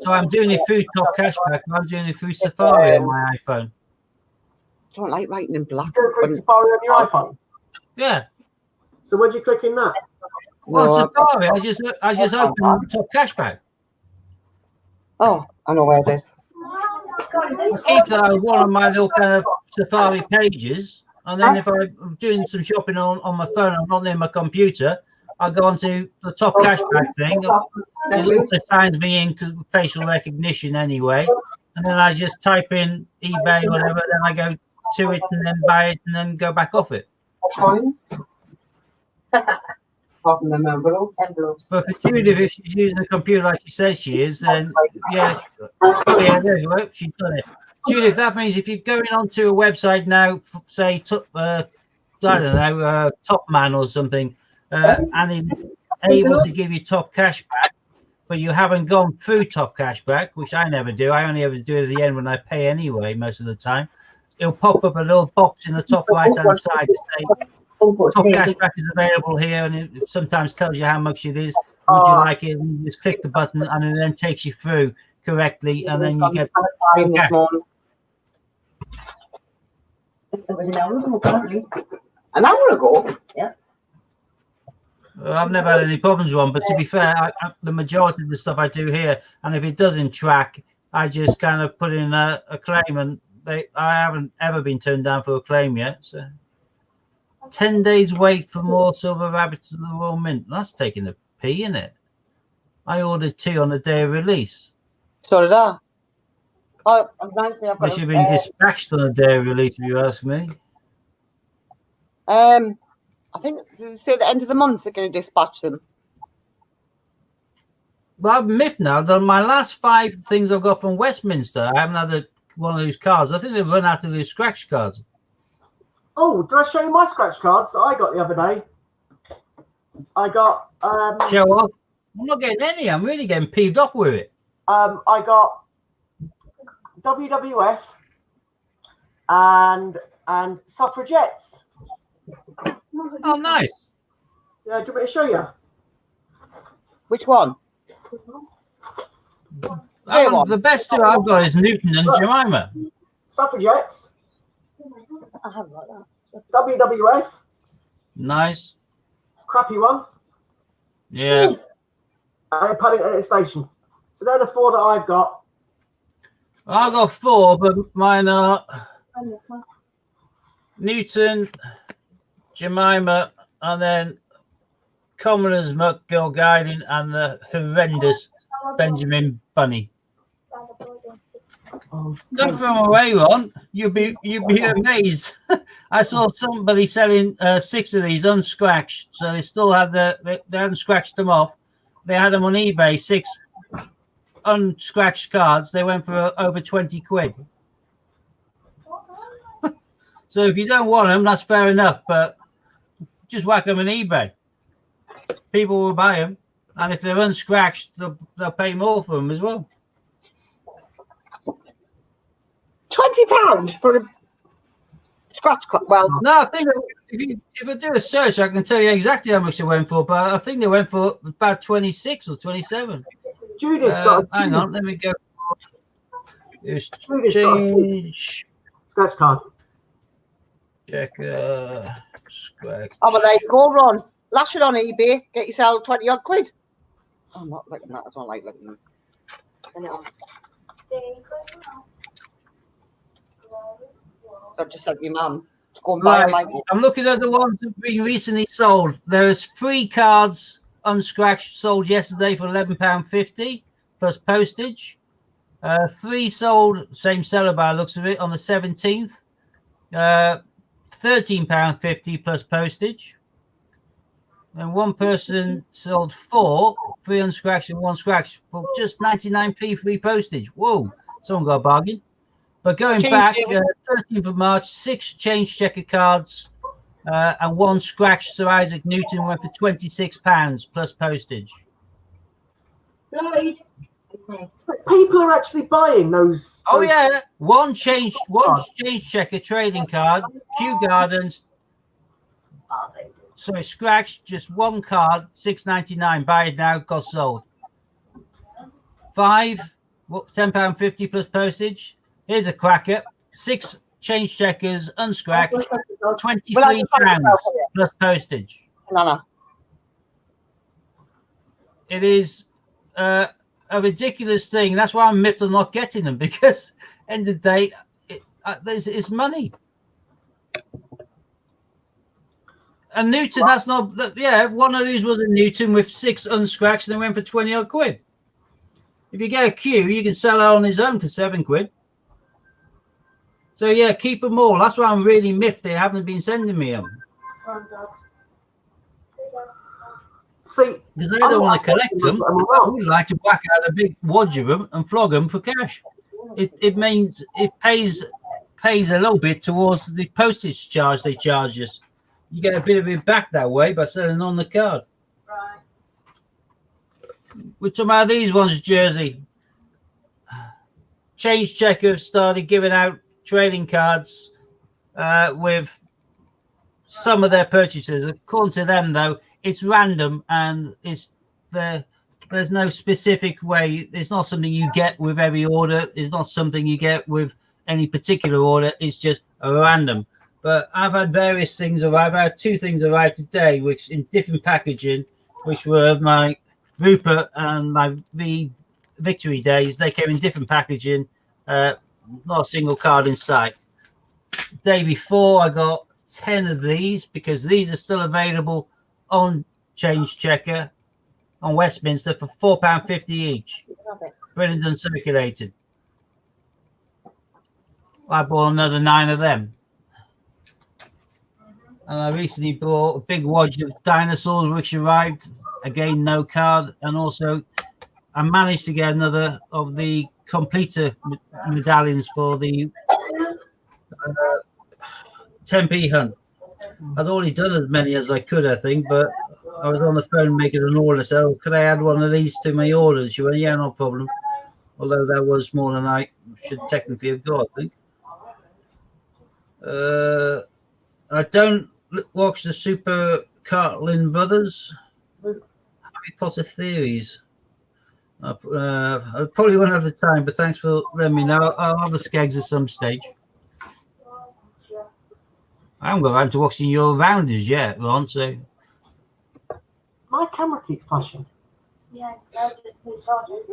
So I'm doing it through Top Cashback, and I'm doing it through Safari on my iPhone. I don't like writing in black. Go through Safari on your iPhone. Yeah. So where'd you click in that? Well, No, Safari, I just open Top Cashback. oh, I know where it is. I keep that as one of my little kind of Safari pages, and then if I'm doing some shopping on my phone, I'm not near my computer, I go onto the Top Cashback thing. It also signs me in because facial recognition anyway, and then I just type in eBay or whatever, then I go to it and then buy it and then go back off it. Coins. Apart from them envelopes. But for Judith, if she's using a computer like she says she is, then yeah, there you go, she's done it. Judith, that means if you're going onto a website now, say, I don't know, Top Man or something, and it's able to give you Top Cashback, but you haven't gone through Top Cashback, which I never do. I only ever do it at the end when I pay anyway, most of the time. It'll pop up a little box in the top right-hand side to say, Top Cashback is available here, and it sometimes tells you how much it is. Would you like it? And you just click the button, and it then takes you through correctly, and then you get. This morning. It was an hour ago, apparently. An hour ago. I've never had any problems with one, but to be fair, the majority of the stuff I do here, and if it doesn't track, I just kind of put in a claim, and I haven't ever been turned down for a claim yet. So 10 days wait for more silver rabbits of the Royal Mint. That's taking a pee, isn't it? I ordered 2 on the day of release. So did I. Oh, it reminds me, I've They got should have been dispatched on the day of release, if you ask me. I think they say the end of the month they're going to dispatch them. Well, I've miffed now. My last 5 things I've got from Westminster, I haven't had one of those cards. I think they've run out of those scratch cards. Oh, did I show you my scratch cards that I got the other day? I got Show off. I'm not getting any. I'm really getting peeved off with it. I got WWF and suffragettes. Oh, nice. Yeah, do you want me to show you? Which one? The best 2 I've got is Newton and Jemima. Suffragettes, I haven't got that. WWF, Nice. crappy one, Yeah. and a Paddington Station. So they're the 4 that I've got. I've got 4, but mine are Newton, Jemima, and then Commoner's Muck Girl Guiding, and the horrendous Benjamin Bunny. Don't throw them away, Ron. You'd be amazed. I saw somebody selling 6 of these unscratched, so they still had they hadn't scratched them off. They had them on eBay, 6 unscratched cards. They went for over 20 quid. So if you don't want them, that's fair enough, but just whack them on eBay. People will buy them, and if they're unscratched, they'll pay more for them as well. £20 for a scratch cut. Well, No, I think if I do a search, I can tell you exactly how much they went for, but I think they went for about 26 or 27. Judith's got a Hang on, let me go. Just Judith's got a change. scratch card. Checker. Scratch. Oh, well, there you go, Ron. Lash it on eBay. Get yourself 20 odd quid. Oh, I'm not looking at that. I don't like looking at that. So I've just said to your mum to go and buy Right. my. I'm looking at the ones that have been recently sold. There's 3 cards unscratched sold yesterday for £11.50 plus postage. 3 sold, same seller by the looks of it, on the 17th. £13.50 plus postage. And one person sold 4, 3 unscratched and 1 scratched for just 99p free postage. Whoa, someone got a bargain. But going Change back, it. 13th of March, 6 change checker cards and 1 scratched Sir Isaac Newton went for £26 plus postage. Lloyd. So people are actually buying those. Oh those- yeah, one change checker trading card, Kew Gardens. Sorry, scratched, just 1 card, £6.99. Buy it now, got sold. 5, £10.50 plus postage. Here's a cracker. 6 change checkers, unscratched, £23 plus postage. Nana. It is a ridiculous thing. That's why I'm miffed on not getting them, because end of the day, it's money. And Newton, that's not, yeah, one of these was a Newton with 6 unscratched and they went for 20 odd quid. If you get a Q, you can sell it on his own for 7 quid. So yeah, keep them all. That's why I'm really miffed they haven't been sending me them. See, Because I don't want to collect them. I would like to whack out a big wad of them and flog them for cash. It means it pays a little bit towards the postage charge they charge us. You get a bit of it back that way by selling on the card. Right. We're talking about these ones, Jersey. Change Checker started giving out trading cards with some of their purchases. According to them, though, it's random and there's no specific way. It's not something you get with every order. It's not something you get with any particular order. It's just a random. But I've had various things arrive. I had 2 things arrive today, which in different packaging, which were my Rupert and my Victory Days. They came in different packaging. Not a single card in sight. The day before, I got 10 of these because these are still available on Change Checker on Westminster for £4.50 each. Printed and circulated. I bought another 9 of them. And I recently bought a big watch of dinosaurs, which arrived. Again, no card. And also, I managed to get another of the completer medallions for the 10p hunt. I'd already done as many as I could, I think, but I was on the phone making an order. So, could I add one of these to my order? She went, yeah, no problem. Although that was more than I should technically have got, I think. I don't watch the Super Cartlin Brothers. Harry Potter Theories. I probably won't have the time, but thanks for letting me know. I'll have the skegs at some stage. I haven't got around to watching your rounders yet, Ron, so... my camera keeps flashing. Yeah, that's just me charging.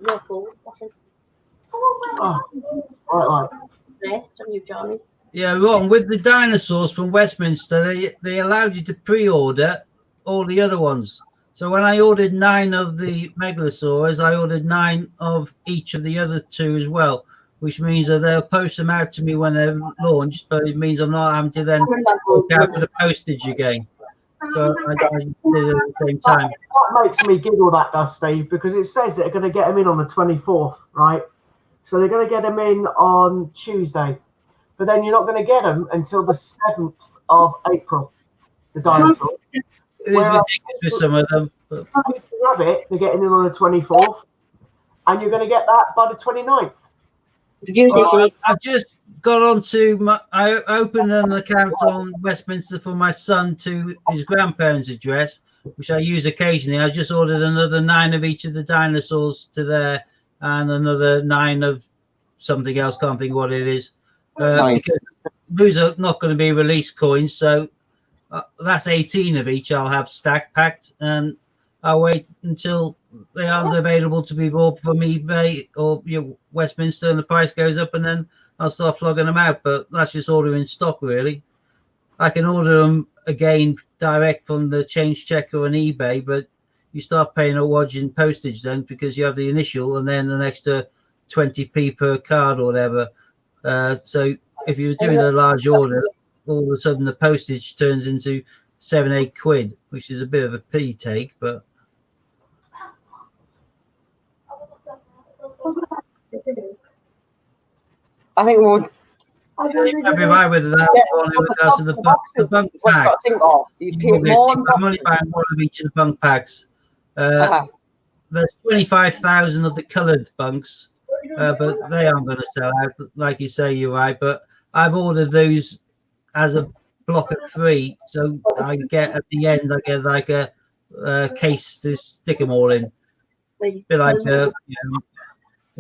Your fault. Oh, right. There, some new jammies. Yeah, Ron, with the dinosaurs from Westminster, they allowed you to pre-order all the other ones. So when I ordered 9 of the Megalosaurs, I ordered 9 of each of the other 2 as well, which means that they'll post them out to me when they're launched, but it means I'm not having to then look out for the postage again. So I did it at the same time. That makes me giggle, that does, Steve, because it says they're going to get them in on the 24th, right? So they're going to get them in on Tuesday. But then you're not going to get them until the 7th of April, the dinosaurs. It is ridiculous with some of them. But... Rabbit, they're getting in on the 24th. And you're going to get that by the 29th. Well, I've just got onto I opened an account on Westminster for my son to his grandparents' address, which I use occasionally. I just ordered another 9 of each of the dinosaurs to there and another 9 of something else. Can't think what it is. Because Blues are not going to be released coins, so that's 18 of each I'll have stack packed, and I'll wait until they aren't available to be bought from eBay or Westminster, and the price goes up, and then I'll start flogging them out. But that's just ordering stock, really. I can order them again direct from the change checker on eBay, but you start paying a wodging postage then, because you have the initial and then an extra 20p per card or whatever. So if you're doing a large order, all of a sudden the postage turns into 7-8 quid, which is a bit of a pity take, but I think we would. I'd be right with that one in regards to the bunk Is what you've got to packs. think of. You pay more on I'm only buying one of each of the bunk packs. There's 25,000 of the coloured bunks, but they aren't going to sell out, like you say, you're right. But I've ordered those as a block of 3, so I get at the end, I get like a case to stick them all in. A bit like a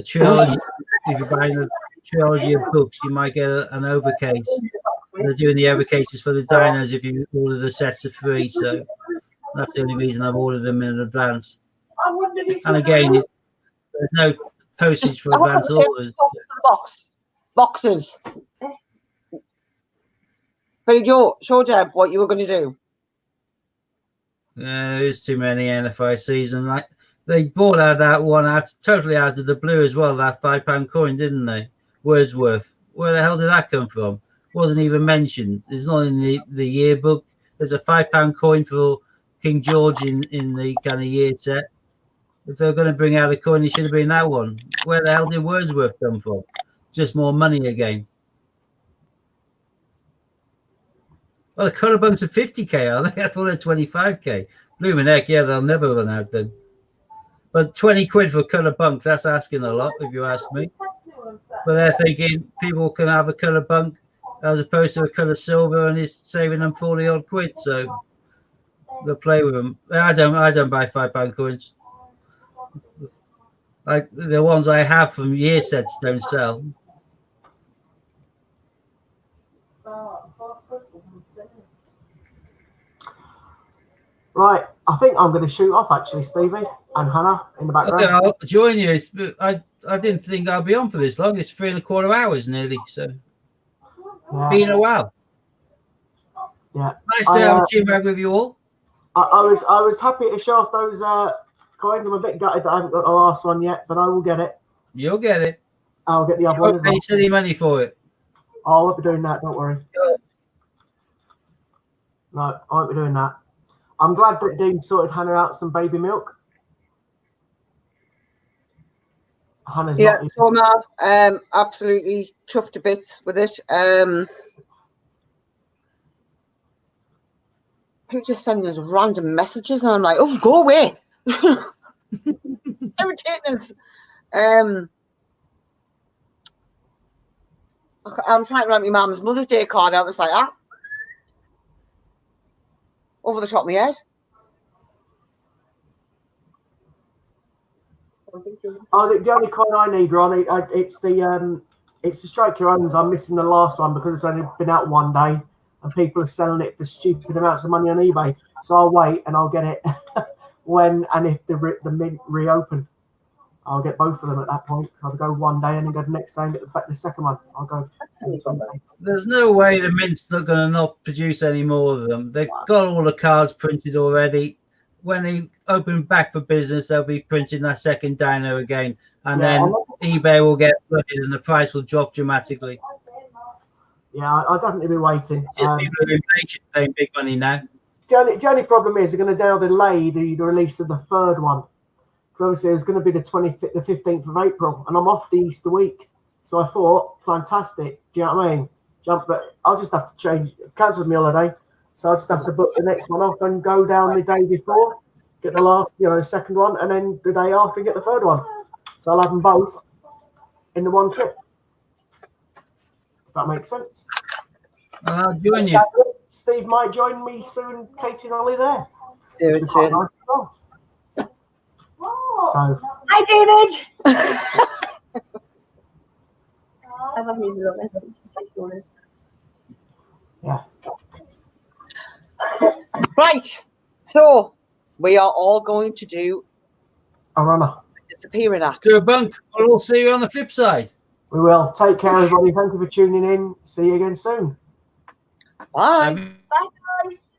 trilogy. If you're buying a trilogy of books, you might get an overcase. They're doing the overcases for the diners if you order the sets of 3, so that's the only reason I've ordered them in advance. And again, there's no postage for advance orders. Boxes. But show Deb what you were going to do. There is too many NFICs, and like they bought out that one totally out of the blue as well. That £5 coin, didn't they? Wordsworth. Where the hell did that come from? Wasn't even mentioned. It's not in the yearbook. There's a £5 coin for King George in the kind of year set. If they're going to bring out a coin, it should have been that one. Where the hell did Wordsworth come from? Just more money again. Well, the colour bunks are 50k, are they? I thought they're 25k. Blooming heck, yeah, they'll never run out then. But 20 quid for colour bunk, that's asking a lot, if you ask me. But they're thinking people can have a colour bunk as opposed to a colour silver, and it's saving them 40 odd quid. So they'll play with them. I don't buy £5 coins. Like the ones I have from year sets don't sell. Right, I think I'm going to shoot off actually, Stevie and Hannah in the background. Okay, I'll join you. I didn't think I'll be on for this long. It's 3¼ hours nearly, so been a while. Yeah, Nice to have a chin bag with you all. I was happy to show off those coins. I'm a bit gutted that I haven't got the last one yet, but I will get it. You'll get it. I'll get the other You one won't as well. pay silly money for it. I won't be doing that. Don't worry. No, I won't be doing that. I'm glad that Dean sorted Hannah out some baby milk. Hannah's not. So absolutely chuffed to bits with it. People just send us random messages, and I'm like, oh, go away. Irritating us. I'm trying to write my mum's Mother's Day card. I was like, over the top of my head. Oh, the only coin I need, Ronnie, it's the Strike Your Owns. I'm missing the last one because it's only been out one day, and people are selling it for stupid amounts of money on eBay. So I'll wait and I'll get it when and if the mint reopen. I'll get both of them at that point. So I'll go one day and then go the next day and get the second one. I'll go. There's no way the Mint's not going to not produce any more of them. They've got all the cards printed already. When they open back for business, they'll be printing that second dino again. And then eBay will get flooded and the price will drop dramatically. Yeah, I'll definitely be waiting. People are impatient, paying big money now. The only problem is they're going to now delay the release of the third one. Because obviously it was going to be the 15th of April, and I'm off the Easter week. So I thought, fantastic. Do you know what I mean? But I'll just have to cancel my holiday. So I'll just have to book the next one off and go down the day before, get the last, the second one, and then the day after get the third one. So I'll have them both in the one trip. If that makes sense. I'll join you. Steve might join me soon. Katie and Ollie there. Doing soon. Nice as well. So, Hi, David. I wasn't even looking. Yeah. Right. So we are all going to do A runner. a disappearing act. To a bunk. We'll all see you on the flip side. We will. Take care, everybody. Thank you for tuning in. See you again soon. Bye. Have Bye, guys.